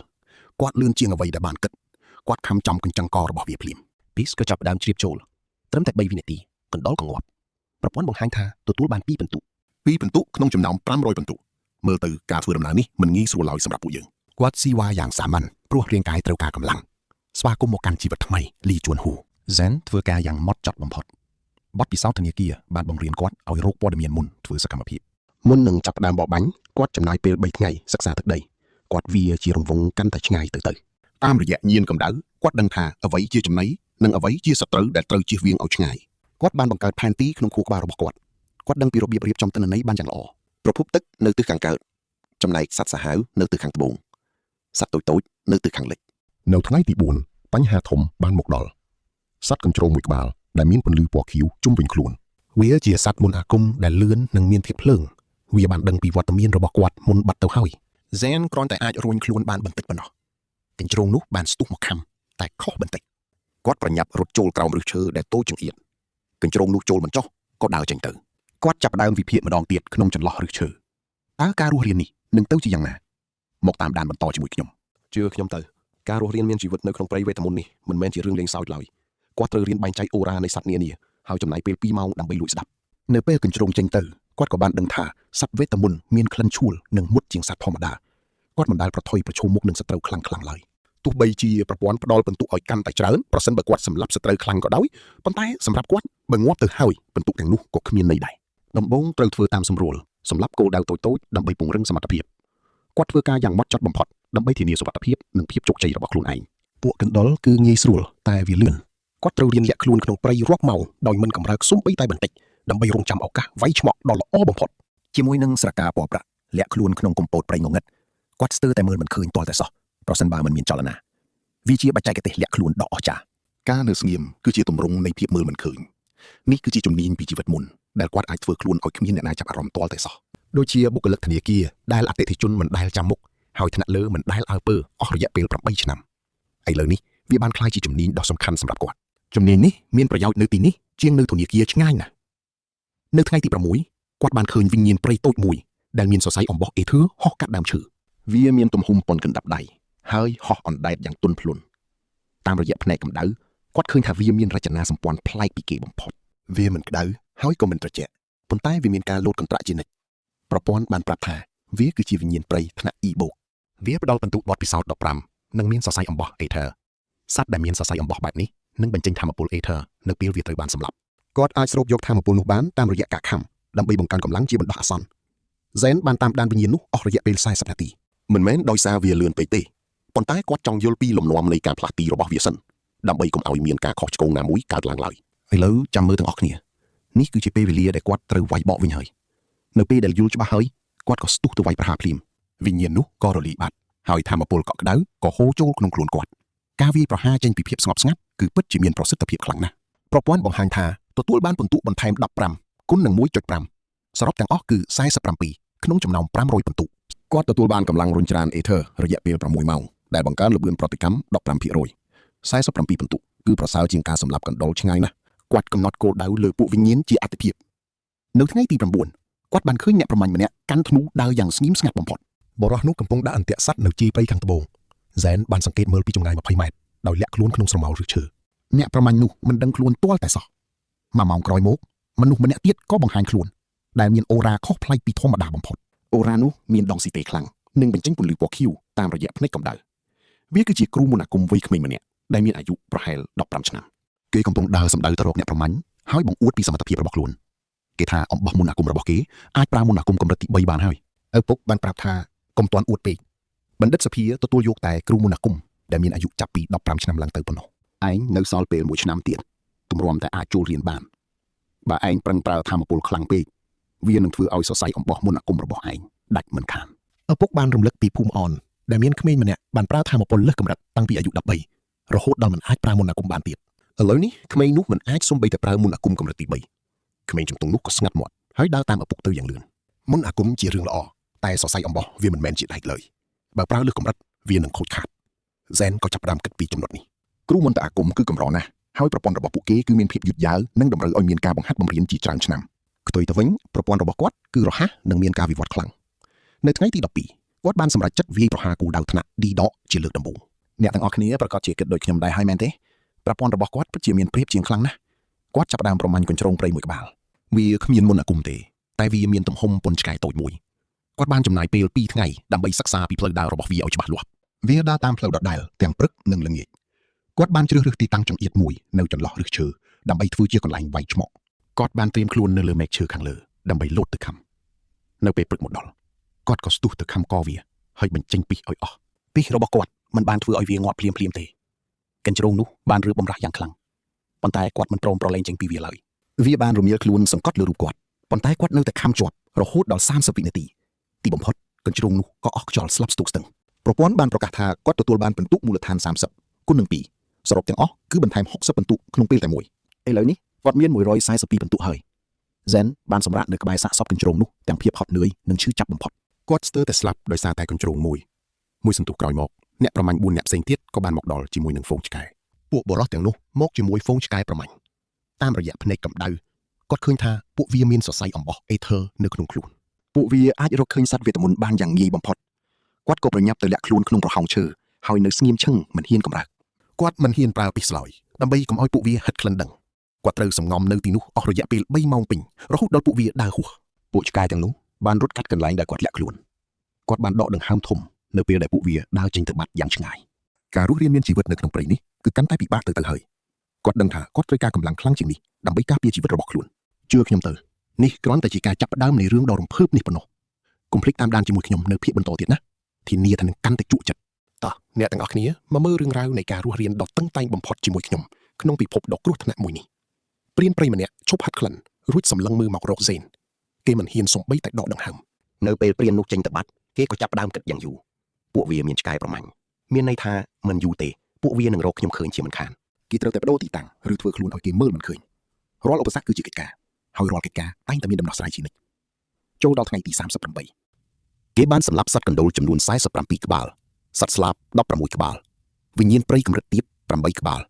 គាត់លឿនជាងអ្វីដែលបានគិតគាត់ខំចំកញ្ចឹងករបស់វាភ្លាមពីសក៏ចាប់ផ្ដើមជ្រាបចូលត្រឹមតែ3វិនាទីកណ្ដុរក៏ងាប់ប្រព័ន្ធបង្ហាញថាទទួលបាន2បន្ទុកក្នុងចំណោម500បន្ទុកមើលទៅការធ្វើដំណើរនេះមិនងាយស្រួលឡើយសម្រាប់ពួកយើងគាត់ស៊ីវ៉ាយ៉ាងសាមញ្ញព្រោះរាងកាយត្រូវការកម្លាំងស្វាគមន៍មកកាន់ជីវិតថ្មីលីជួនហ៊ូ Zen ធ្វើការយ៉ាងម៉ត់ចត់បំផុតបទពិសោធន៍ធនាគារបានបង្រៀនគាត់ឲ្យរកព័ត៌មានមុនធ្វើសកម្មភាពមុននឹងចាប់ផ្ដើមបបបាញ់គាត់ចំណាយពេល3ថ្ងៃសិក្សាទឹកដីគាត់វាជារង្វង់កាន់តែឆ្ងាយទៅតាមរយៈញៀនកម្ដៅគាត់ដឹងថាអ្វីជាចំណីនិងអ្វីជាសត្រូវដែលត្រូវជៀសវាងឲ្យឆ្ងាយគាត់បានបង្កើតផែនទីក្នុងខួរក្បាលរបស់គាត់ដឹងពីរបៀបរៀបចំទិន្នន័យបានយ៉ាងល្អប្រភពទឹកនៅទិសខាងកើតចំណែកសត្វសាហាវនៅទិសខាងត្បូងសត្វតូចនៅទិសខាងលិចនៅថ្ងៃទី4បញ្ហាធំបានមកដល់សត្វកញ្ជ្រោងមួយក្បាលដែលមានពន្លឺពណ៌ខៀវជុំវិញខ្លួនវាជាសត្វមុនអាគមដែលលឿននិងមានភាពភ្លើងវាបានដឹងពីវត្តមានរបស់គាត់មុនបាត់ទៅហើយ Zen គ្រាន់តែអាចរួញខ្លួនបានបន្តិចប៉ុណ្ណោះកញ្ជ្រោងនោះបានស្ទុះមកខំតែខុសបន្តិចគាត់ប្រញាប់រត់ចូលក្រោមឫសឈើដែលតូចចង្អៀតកញ្ជ្រោងនោះចូលមិនចុះក៏ដើរចេញទៅគាត់ចាប់ផ្ដើមវិភាគម្ដងទៀតក្នុងចន្លោះឫសឈើតើការរស់រាននេះនឹងទៅជាយ៉ាងណាមកតាមដានបន្តជាមួយខ្ញុំជឿខ្ញុំទៅការរស់រានមានជីវិតនៅក្នុងព្រៃវេទមន្តនេះមិនមែនជារឿងលេងសើចឡើយគាត់ត្រូវរៀនបែងចែកអូរ៉ានៃសត្វនានាហើយចំណាយពេល2ម៉ោងដើម្បីលួចស្ដាប់នៅពេលកញ្ជ្រោងចេញទៅគាត់ក៏បានដឹងថាសត្វវេទមន្តមានក្លិនឆួលនិងមុតជាងសត្វធម្មតាគាត់មិនដែលប្រថុយប្រឈមមុខនឹងសត្រូវខ្លាំងឡើយទោះបីជាប្រព័ន្ធផ្ដល់បន្ទុកឲ្យកាន់តែច្រើនប្រសិនបើគាត់សម្លាប់សត្រូវខ្លាំងក៏ដោយប៉ុន្តែសម្រាប់គាត់បើងាប់ទៅហើយបន្ទុកទាំងនោះក៏គ្មានន័យដែរដំបូងត្រូវធ្វើតាមសម្រួល សម្រាប់គោលដៅតូចៗដើម្បីពង្រឹងសមត្ថភាពគាត់ធ្វើការយ៉ាងម៉ត់ចត់បំផុតដើម្បីធានាសុវត្ថិភាពនិងភាពជោគជ័យរបស់ខ្លួនឯងពួកកណ្ដុរគឺងាយស្រួលតែវាលឿនគាត់ត្រូវរៀនលាក់ខ្លួនក្នុងព្រៃរាប់ម៉ោងដោយមិនកម្រើកសូម្បីតែបន្តិចដើម្បីរងចាំឱកាសវាយឆ្មក់ដ៏ល្អបំផុតជាមួយនឹងស្រកាពណ៌ប្រាក់លាក់ខ្លួនក្នុងកំពតព្រៃងងឹតគាត់ស្ទើរតែមើលមិនឃើញទាល់តែសោះប្រសិនបើមិនមានចលនាវាជាបច្ចេកទេសលាក់ខ្លួនដ៏អស្ចារ្យការនៅស្ងៀមគឺជាទម្រង់នៃភាពមើលមិនឃើញនេះគឺជាជំនាញពីជីវិតមុនដែលគាត់អាចធ្វើខ្លួនឲ្យគ្មានអ្នកណាចាប់អារម្មណ៍ទាល់តែសោះដូចជាបុគ្គលិកធនាគារដែលអតិថិជនមិនដែលចាំមុខហើយថ្នាក់លើមិនដែលអើពើអស់រយៈពេល8ឆ្នាំឥឡូវនេះវាបានក្លាយជាជំនាញដ៏សំខាន់សម្រាប់គាត់ជំនាញនេះមានប្រយោជន៍នៅទីនេះជាងនៅធនាគារឆ្ងាយណាស់នៅថ្ងៃទី6គាត់បានឃើញវិញ្ញាណព្រៃតូចមួយដែលមានសរសៃអំបោះអេធឺហោះកាត់ដើមឈើវាមានទំហំប៉ុនកណ្ដាប់ដៃហើយហោះអណ្ដែតយ៉ាងទន់ភ្លន់តាមរយៈភ្នែកកម្ដៅគាត់ឃើញថាវាមានរចនាសម្ព័ន្ធប្លែកពីគេបំផុតវាមិនក្ដៅហើយក៏មិនត្រជាក់ប៉ុន្តែវាមានការលោតកន្ត្រាក់ជានិច្ចប្រព័ន្ធបានប្រាប់ថាវាគឺជាវិញ្ញាណព្រៃថ្នាក់ E-book វាផ្ដល់បន្ទុកបទពិសោធន៍15និងមានសរសៃអំបោះ Aether សត្វដែលមានសរសៃអំបោះបែបនេះនឹងបញ្ចេញថាមពល Aether នៅពេលវាត្រូវបានសម្លាប់គាត់អាចស្រូបយកថាមពលនោះបានតាមរយៈការខំដើម្បីបង្កើនកម្លាំងជាបណ្ដោះអាសន្ន Zen បានតាមដានវិញ្ញាណនោះអស់រយៈពេល40នាទីមិនមែនដោយសារវាលឿនពេកទេប៉ុន្តែគាត់ចង់យល់ពីលំនាំនៃការផ្លាស់ទីរបស់វាសិនដើម្បីកុំឲ្យមានការខុសឆ្គងណាមួយកើតឡើងឡើយឥឡូវចាំមើលទាំងអស់គ្នានេះគឺជាពេលវេលាដែលគាត់ត្រូវវាយបកវិញហើយនៅពេលដែលយល់ច្បាស់ហើយគាត់ក៏ស្ទុះទៅវាយប្រហារភ្លាមវិញ្ញាណនោះក៏រលាយបាត់ហើយថាមពលកក់ក្ដៅក៏ហូរចូលក្នុងខ្លួនគាត់ការវាយប្រហារចេញពីភាពស្ងប់ស្ងាត់គឺពិតជាមានប្រសិទ្ធភាពខ្លាំងណាស់ប្រព័ន្ធបង្ហាញថាទទួលបានពិន្ទុបន្ថែម15គុណនឹង 1.5 សរុបទាំងអស់គឺ47ក្នុងចំណោម500ពិន្ទុគាត់ទទួលបានកម្លាំងរុញច្រាន Aether រយៈពេល6ម៉ោងដែលបង្កើនល្បឿនប្រតិកម្ម 15% 47ពិន្ទុគឺប្រសើរជាងការសម្លាប់កណ្ដុរឆ្ងាយណាស់គាត់កំណត់គោលដៅលើពួកវិញ្ញាណជាអតិភិបនៅថ្ងៃទី9គាត់បានឃើញអ្នកប្រមាញ់ម្នាក់កាន់ធ្នូដើរយ៉ាងស្ងៀមស្ងាត់បំផុតបរិះនោះកំពុងដាក់អន្ទាក់សัตว์នៅជីព្រៃខាងត្បូង Zen បានសង្កេតមើលពីចម្ងាយ20ម៉ែត្រដោយលាក់ខ្លួនក្នុងស្រមោលឬឈើអ្នកប្រមាញ់នោះមិនដឹងខ្លួនទាល់តែសោះមួយម៉ោងក្រោយមកមនុស្សម្នាក់ទៀតក៏បង្ហាញខ្លួនដែលមានអូរ៉ាខុសប្លែកពីធម្មតាបំផុតអូរ៉ានោះមានដងស៊ីតេខ្លាំងនិងបញ្ចេញពន្លឺពណ៌ខៀវតាមរយៈភ្នែកកម្ដៅវាគឺជាគ្រូមន្តអាគមវ័យក្មេងម្នាក់ដែលមានអាយុប្រហែល15ឆ្នាំគេកំពុងដើរសម្ដៅទៅរកអ្នកប្រមាញ់ហើយបង្អួតពីសមត្ថភាពរបស់ខ្លួនគេថាអំបោះមន្តអាគមរបស់គេអាចប្រើមន្តអាគមកម្រិតទី3បានហើយឪពុកបានប្រាប់ថាកុំទាន់អួតពេកបណ្ឌិតសភាទទួលយកតែគ្រូមន្តអាគមដែលមានអាយុចាប់ពី15ឆ្នាំឡើងទៅប៉ុណ្ណោះឯងនៅសល់ពេល1ឆ្នាំទៀតទម្រាំតែអាចចូលរៀនបានបើឯងប្រឹងប្រើធម៌ពលខ្លាំងពេកវានឹងធ្វើឲ្យសរសៃអំបោះមន្តអាគមរបស់ឯងដាច់មិនខានឪពុកបានរំលឹកពីភូមិអនដែលមានក្មេងម្នាក់បានប្រើធម៌ពលលើសកម្រិតតាំងពីអាយុ13រហូតដល់មិនអាចប្រើមន្តអាគមបានទៀតឥឡូវនេះក្មេងនោះមិនអាចសូម្បីតែប្រើមន្តអាគមកម្រិតទី3ក្មេងជំទង់នោះក៏ស្ងាត់មាត់ហើយដើរតាមឪពុកទៅយ៉ាងលឿនមន្តអាគមជារឿងល្អតែសរសៃអំបោះវាមិនមែនជាដែកឡើយបើប្រើលើសកម្រិតវានឹងខូចខាត Zen ក៏ចាប់ផ្ដើមគិតពីចំណុចនេះគ្រូមន្តអាគមគឺកម្រណាស់ហើយប្រព័ន្ធរបស់ពួកគេគឺមានភាពយឺតយ៉ាវនិងតម្រូវឲ្យមានការបង្ហាត់បង្រៀនជាច្រើនឆ្នាំផ្ទុយទៅវិញប្រព័ន្ធរបស់គាត់គឺរហ័សនិងមានការវិវត្តខ្លាំងនៅថ្ងៃទី12គាត់បានសម្រេចចិត្តវាយប្រហារគោលដៅថ្នាក់ D-Dog ជាលើកដំបូងអ្នកទាំងអស់គ្នាប្រកាសជាគិតដូចខ្ញុំដែរហើយមែនទេប្រព័ន្ធរបស់គាត់ពិតជាមានប្រៀបជាងខ្លាំងណាស់គាត់ចាប់ផ្ដើមប្រមាញ់កញ្ជ្រោងព្រៃមួយក្បាលវាគ្មានមន្តអាគមទេតែវាមានទំហំប៉ុនឆ្កែតូចមួយគាត់បានចំណាយពេល2ថ្ងៃដើម្បីសិក្សាពីផ្លូវដើររបស់វាឲ្យច្បាស់លាស់វាដើរតាមផ្លូវដដែលទាំងព្រឹកនិងល្ងាចគាត់បានជ្រើសរើសទីតាំងចង្អៀតមួយនៅចន្លោះឫសឈើដើម្បីធ្វើជាកន្លែងវាយឆ្មក់គាត់បានត្រៀមខ្លួននៅលើមែកឈើខាងលើដើម្បីលោតទៅខំនៅពេលព្រឹកមកដល់គាត់ក៏ស្ទុះទៅខំកវាហើយបញ្ចេញពិសឲ្យអស់ពិសរបស់គាត់មិនបានធ្វើឲ្យវាងាប់ភ្លាមទេកញ្ជ្រោងនោះបានរើបំរាស់យ៉ាងខ្លាំងប៉ុន្តែគាត់មិនព្រមប្រឡែងចេញពីវាឡើយវាបានរមៀលខ្លួនសង្កត់លើរូបគាត់ប៉ុន្តែគាត់នៅតែខំជាប់រហូតដល់30វិនាទីទីបំផុតកញ្ជ្រោងនោះក៏អស់ខ្យល់ស្លាប់ស្ទុះស្ទឹងប្រព័ន្ធបានប្រកាសថាគាត់ទទួលបានពិន្ទុមូលដ្ឋាន30គុណនឹង2សរុបទាំងអស់គឺបន្ថែម60ពិន្ទុក្នុងពេលតែមួយឥឡូវនេះគាត់មាន142ពិន្ទុហើយ Zen បានសម្រាកនៅក្បែរសាកសពកញ្ជ្រោងនោះទាំងភាពហត់នឿយនិងឈឺចាប់បំផុតគាត់ស្ទើរតែស្លាប់ដោយសារតែកញ្ជ្រោងមួយសន្ទុះក្រោយមកអ្នកប្រមាញ់4អ្នកផ្សេងទៀតក៏បានមកដល់ជាមួយនឹងហ្វូងឆ្កែពួកបរិសុទ្ធទាំងនោះមកជាមួយហ្វូងឆ្កែប្រមាញ់តាមរយៈភ្នែកកម្ដៅគាត់ឃើញថាពួកវាមានសរសៃអំបោះ Aether នៅក្នុងខ្លួនពួកវាអាចរកឃើញសត្វវេទមន្តបានយ៉ាងងាយបំផុតគាត់ក៏ប្រញាប់ទៅលាក់ខ្លួនក្នុងប្រហោងឈើហើយនៅស្ងៀមឈឹងមិនហ៊ានកម្រើកគាត់មិនហ៊ានប្រើពីស្លោយដើម្បីកុំឲ្យពួកវាហិតក្លិនដឹងគាត់ត្រូវសំងំនៅទីនោះអស់រយៈពេល3ម៉ោងពេញរហូតដល់ពួកវាដើរហួសពួកឆ្កែទាំងនោះបានរត់កាត់កន្លែងដែលគាត់លាក់ខ្លួនគាត់បានដកដង្ហើមធំនៅពេលដែលពួកវាដើរចេញទៅបាត់យ៉ាងឆ្ងាយការរស់រានមានជីវិតនៅក្នុងព្រៃនេះគឺកាន់តែពិបាកទៅហើយគាត់ដឹងថាគាត់ត្រូវការកម្លាំងខ្លាំងជាងនេះដើម្បីការពារជីវិតរបស់ខ្លួនជឿខ្ញុំទៅ នេះគ្រាន់តែជាការចាប់ផ្ដើមនៃរឿងដ៏រំភើបនេះប៉ុណ្ណោះកុំភ្លេចតាមដានជាមួយខ្ញុំនៅភាគបន្តទៀតណាធានាថានឹងកាន់តែជក់ចិត្តតោះអ្នកទាំងអស់គ្នាមកមើលរឿងរ៉ាវនៃការរស់រានដ៏តឹងតែងបំផុតជាមួយខ្ញុំក្នុងពិភពដ៏គ្រោះថ្នាក់មួយនេះព្រានព្រៃម្នាក់ឈប់ហាត់ក្លិនរួចសម្លឹងមើលមករកសេនគេមិនហ៊ានសំបីតែដកដង្ហើមនៅពេលព្រាននោះចេញទៅបាត់គេក៏ចាប់ផ្ដើមគិតយ៉ាងយូរពួកវាមានឆ្កែប្រមាញ់មានន័យថាមិនយូរទេពួកវានឹងរកខ្ញុំឃើញជាមិនខានគេត្រូវតែបដូរទីតាំងឬធ្វើខ្លួនឲ្យគេមើលមិនឃើញរាល់ឧបសគ្គគឺជាកិច្ចការហើយរាល់កិច្ចការតែងតែមានដំណោះស្រាយជានិច្ចចូលដល់ថ្ងៃទី38គេបានសម្លាប់សត្វកណ្ដូលចំនួន47ក្បាលសត្វស្លាប16ក្បាលវិញ្ញាណព្រៃកម្រិតទាប8ក្បា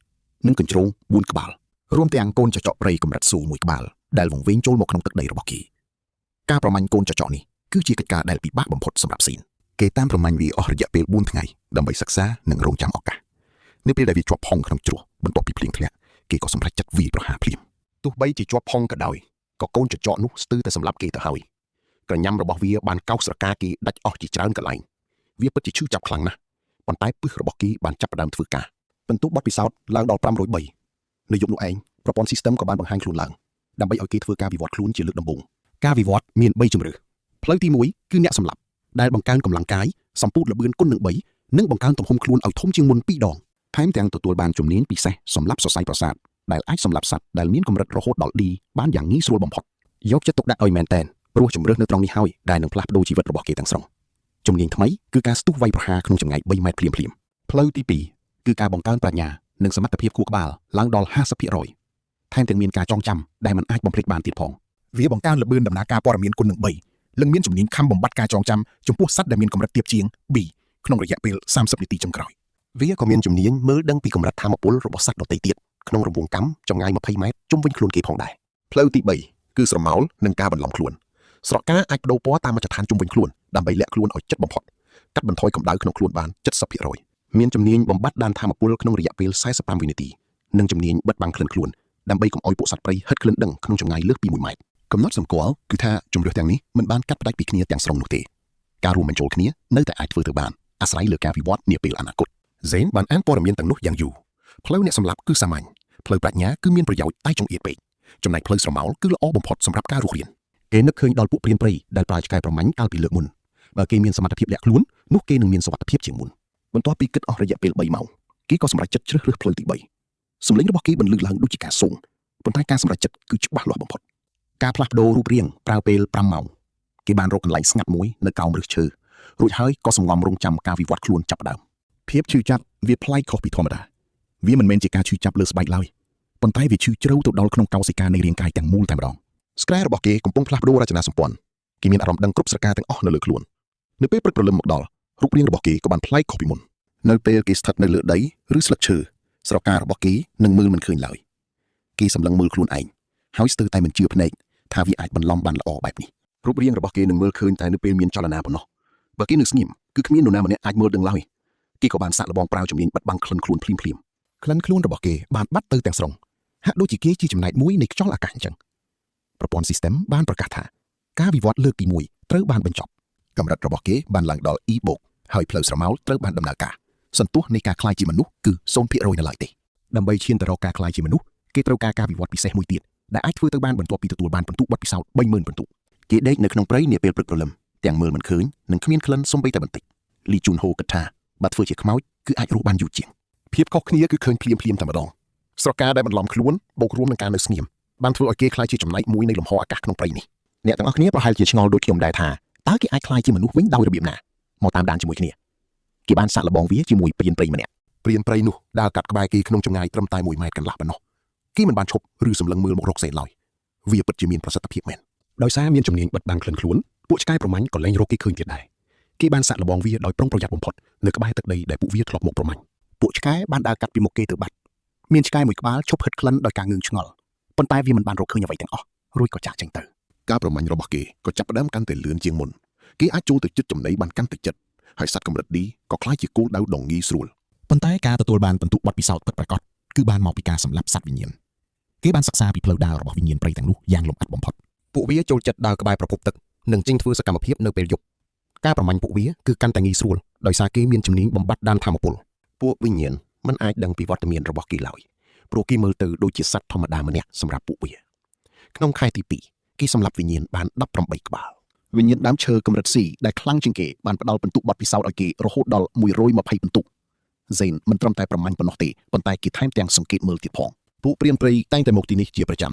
លនិងកញ្ជ្រោង4ក្បាលរួមទាំងកូនចចកព្រៃកម្រិតស៊ូ1ក្បាលដែលវង្វេងចូលមកក្នុងទឹកដីរបស់គេការប្រមាញ់កូនចចកនេះគឺជាកិច្ចការដែលពិបាកបំផុតសម្រាប់ស៊ីនគេតាមប្រមាញ់វាអស់រយៈពេល4ថ្ងៃដើម្បីសិក្សានិងរងចាំឱកាសនៅពេលដែលវាជាប់ផុងក្នុងជ្រោះបន្ទាប់ពីភ្លៀងធ្លាក់គេក៏សម្រេចចិត្តវាយប្រហារភ្លាមទោះបីជាជាប់ផុងក៏ដោយក៏កូនចចកនោះស្ទើរតែសម្លាប់គេទៅហើយក្រញ៉ាំរបស់វាបានកោសស្រកាគេដាច់អស់ជាច្រើនកន្លែងវាពិតជាឈឺចាប់ខ្លាំងណាស់ប៉ុន្តែពឹសរបស់គេបានចាប់ផ្ដើមធ្វើការបន្ទុកបទពិសោធន៍ឡើងដល់503នៅយប់នោះឯងប្រព័ន្ធ system ក៏បានបង្ហាញខ្លួនឡើងដើម្បីឲ្យគេធ្វើការវិវត្តខ្លួនជាលើកដំបូងការវិវត្តមាន3ជម្រើសផ្លូវទី1គឺអ្នកសម្លាប់ដែលបង្កើនកម្លាំងកាយសម្ពុតល្បឿនគុណនឹង3និងបង្កើនទំហំខ្លួនឲ្យធំជាងមុន2ដងថែមទាំងទទួលបានជំនាញពិសេសសម្រាប់សរសៃប្រសាទដែលអាចសម្លាប់សត្វដែលមានកម្រិតរហូតដល់ D បានយ៉ាងងាយស្រួលបំផុតយកចិត្តទុកដាក់ឲ្យមែនតែនព្រោះជម្រើសនៅត្រង់នេះហើយដែលនឹងផ្លាស់ប្ដូរជីវិតរបស់គេទាំងស្រុងជំនាញថ្មីគឺការស្ទុះវាយប្រហារក្នុងចម្ងាយ3ម៉ែត្រភ្លាមៗផ្លូវទី2គឺការបង្កើនប្រាជ្ញានិងសមត្ថភាពខួរក្បាលឡើងដល់ 50% ថែមទាំងមានការចងចាំដែលមិនអាចបំភ្លេចបានទៀតផងវាបង្កើនល្បឿនដំណើរការព័ត៌មានគុណនឹង3និងមានជំនាញខំបំបត្តិការចងចាំចំពោះសត្វដែលមានកម្រិតទាបជាង B ក្នុងរយៈពេល30នាទីចុងក្រោយវាក៏មានជំនាញមើលដឹងពីកម្រិតថាមពលរបស់សត្វដទៃទៀតក្នុងរង្វង់កាំចម្ងាយ20ម៉ែត្រជុំវិញខ្លួនគេផងដែរផ្លូវទី3គឺស្រមោលនិងការបន្លំខ្លួនស្រកាអាចបដូរពណ៌តាមមជ្ឈដ្ឋានជុំវិញខ្លួនដើម្បីលាក់ខ្លួនឲ្យជិតបំផុតកាត់បន្ថយកម្ដៅក្នុងខ្លួនបាន 70% មានជំនាញបំបត្តិដានថាមពលក្នុងរយៈពេល45វិនាទីនិងជំនាញបិទបាំងក្លិនខ្លួនដើម្បីកុំឲ្យពួកសត្វព្រៃហិតក្លិនដឹងក្នុងចម្ងាយលើសពី1ម៉ែត្រកំណត់សម្គាល់គឺថាជំរឿសទាំងនេះមិនបានកាត់ផ្ដាច់ពីគ្នាទាំងស្រុងនោះទេការរួមបញ្ចូលគ្នានៅតែអាចធ្វើទៅបានអាស្រ័យលើការវិវត្តនាពេលអនាគត Zane បានអានព័ត៌មានទាំងនោះយ៉ាងយូរផ្លូវអ្នកសម្លាប់គឺសាមញ្ញផ្លូវប្រាជ្ញាគឺមានប្រយោជន៍តែចង្អៀតពេកចំណែកផ្លូវស្រមោលគឺល្អបំផុតសម្រាប់ការរស់រានគេនឹកឃើញដល់ពួកព្រានព្រៃដែលប្រើឆ្កែប្រមាញ់កាលពីលើកមុនបើគេមានសមត្ថភាពលាក់ខ្លួននោះគេនឹងមានសុវត្ថិភាពជាងមុនបន្ទាប់ពីគិតអស់រយៈពេល3ម៉ោងគេក៏សម្រេចចិត្តជ្រើសរើសផ្លូវទី3សម្លេងរបស់គេបន្លឺឡើងដូចជាការសូងប៉ុន្តែការសម្រេចចិត្តគឺច្បាស់លាស់បំផុតការផ្លាស់ប្ដូររូបរាងប្រើពេល5ម៉ោងគេបានរកកន្លែងស្ងាត់មួយនៅកោមឫសឈើរួចហើយក៏សម្ងំរងចាំការវិវត្តខ្លួនចាប់ផ្ដើមភាពឈឺចាប់វាប្លែកខុសពីធម្មតាវាមិនមែនជាការឈឺចាប់លើស្បែកឡើយប៉ុន្តែវាឈឺជ្រៅទៅដល់ក្នុងកោសិកានៃរាងកាយទាំងមូលតែម្ដងស្ក្រែរបស់គេកំពុងផ្លាស់ប្ដូររចនាសម្ព័ន្ធគេមានអារម្មណ៍ដឹងគ្រប់ស្រកាទាំងអស់នៅលើខ្លួននៅពេលព្រឹកព្រលឹមមកដល់រូបរាងរបស់គេក៏បានប្លែកខុសពីមុននៅពេលគេស្ថិតនៅលើដីឬស្លឹកឈើស្រការបស់គេនឹងមើលមិនឃើញឡើយគេសម្លឹងមើលខ្លួនឯងហើយស្ទើរតែមិនជឿភ្នែកថាវាអាចបន្លំបានល្អបែបនេះរូបរាងរបស់គេនឹងមើលឃើញតែនៅពេលមានចលនាប៉ុណ្ណោះបើគេនៅស្ងៀមគឺគ្មាននរណាម្នាក់អាចមើលដឹងឡើយគេក៏បានសាក់លបងប្រាវជំនាញបិទបាំងក្លិនខ្លួនភ្លាមក្លិនខ្លួនរបស់គេបានបាត់ទៅទាំងស្រុងហាក់ដូចជាគេជាចំណែកមួយនៃខ្យល់អាកាសអញ្ចឹងប្រព័ន្ធ system បានប្រកាសថាការវិវត្តលើកទី1ត្រូវបានបញ្ចប់កម្រិតរបស់គេបានឡើងដល់ E+ ហើយផ្លូវស្រមោលត្រូវបានដំណើរការសន្ទុះនៃការក្លាយជាមនុស្សគឺ 0% នៅឡើយទេដើម្បីឈានទៅរកការក្លាយជាមនុស្សគេត្រូវការវិវត្តពិសេសមួយទៀតដែលអាចធ្វើទៅបានបន្ទាប់ពីទទួលបានពិន្ទុបទពិសោធន៍ 30,000 ពិន្ទុគេដេកនៅក្នុងព្រៃនាពេលព្រឹកព្រលឹមទាំងមើលមិនឃើញនិងគ្មានក្លិនសូម្បីតែបន្តិចលីជូនហូគិតថាបើធ្វើជាខ្មោចគឺអាចរស់បានយូរជាងភាពខុសគ្នាគឺឃើញភ្លាមតែម្ដងស្រកាដែលបន្លំខ្លួនបូករួមនឹងការនៅស្ងៀមបានធ្វើឲ្យគេក្លាយជាចំណែកមួយនៃលំហអាកាសក្នុងព្រៃនេះអ្នកទាំងអស់គ្នាប្រហែលជាឆ្ងល់ដូចខ្ញុំដែរថាតើគេអាចក្លាយជាមនុស្សវិញដោយរបៀបណាមកតាមដានជាមួយគ្នាគេបានសាក់លបងវាជាមួយព្រានព្រៃម្នាក់ព្រានព្រៃនោះដើរកាត់ក្បែរគេក្នុងចម្ងាយត្រឹមតែ1ម៉ែត្រកន្លះប៉ុណ្ណោះគេមិនបានឈប់ឬសម្លឹងមើលមករកសេនឡើយវាពិតជាមានប្រសិទ្ធភាពមែនដោយសារមានជំនាញបិទបាំងក្លិនខ្លួនពួកឆ្កែប្រមាញ់ក៏លែងរកគេឃើញទៀតដែរគេបានសាក់លបងវាដោយប្រុងប្រយ័ត្នបំផុតនៅក្បែរទឹកដីដែលពួកវាធ្លាប់មកប្រមាញ់ពួកឆ្កែបានដើរកាត់ពីមុខគេទៅបាត់មានឆ្កែមួយក្បាលឈប់ហិតក្លិនដោយការងឿងឆ្ងល់ប៉ុន្តែវាមិនបានរកឃើញអ្វីទាំងអស់រួចក៏ចាក់ចេញទៅការប្រមាញ់របស់គេក៏ចាប់ផ្ដើមកាន់តែលឿនជាងមុនគេអាចចូលទៅជិតចំណីបានកាន់តែជិតហើយសត្វកម្រិត D ក៏ក្លាយជាគោលដៅដ៏ងាយស្រួលប៉ុន្តែការទទួលបានពិន្ទុបទពិសោធន៍ពិតប្រាកដគឺបានមកពីការសម្លាប់សត្វវិញ្ញាណគេបានសិក្សាពីផ្លូវដើររបស់វិញ្ញាណព្រៃទាំងនោះយ៉ាងលម្អិតបំផុតពួកវាចូលចិត្តដើរក្បែរប្រភពទឹកនិងចេញធ្វើសកម្មភាពនៅពេលយប់ការប្រមាញ់ពួកវាគឺកាន់តែងាយស្រួលដោយសារគេមានជំនាញបំបត្តិដានថាមពលពួកវិញ្ញាណមិនអាចដឹងពីវត្តមានរបស់គេឡើយព្រោះគេមើលទៅដូចជាសត្វធម្មតាម្នាក់សម្រាប់ពួកវាក្នុងខែទី គេសម្លាប់វិញ្ញាណបាន18ក្បាលវិញ្ញាណដើមឈើកម្រិត C ដែលខ្លាំងជាងគេបានផ្ដល់បន្ទុកបទពិសោធន៍ឲ្យគេរហូតដល់120បន្ទុក Zane មិនត្រឹមតែប្រមាញ់ប៉ុណ្ណោះទេប៉ុន្តែគេថែមទាំងសង្កេតមើលទៀតផងពួកព្រានព្រៃតែងតែមកទីនេះជាប្រចា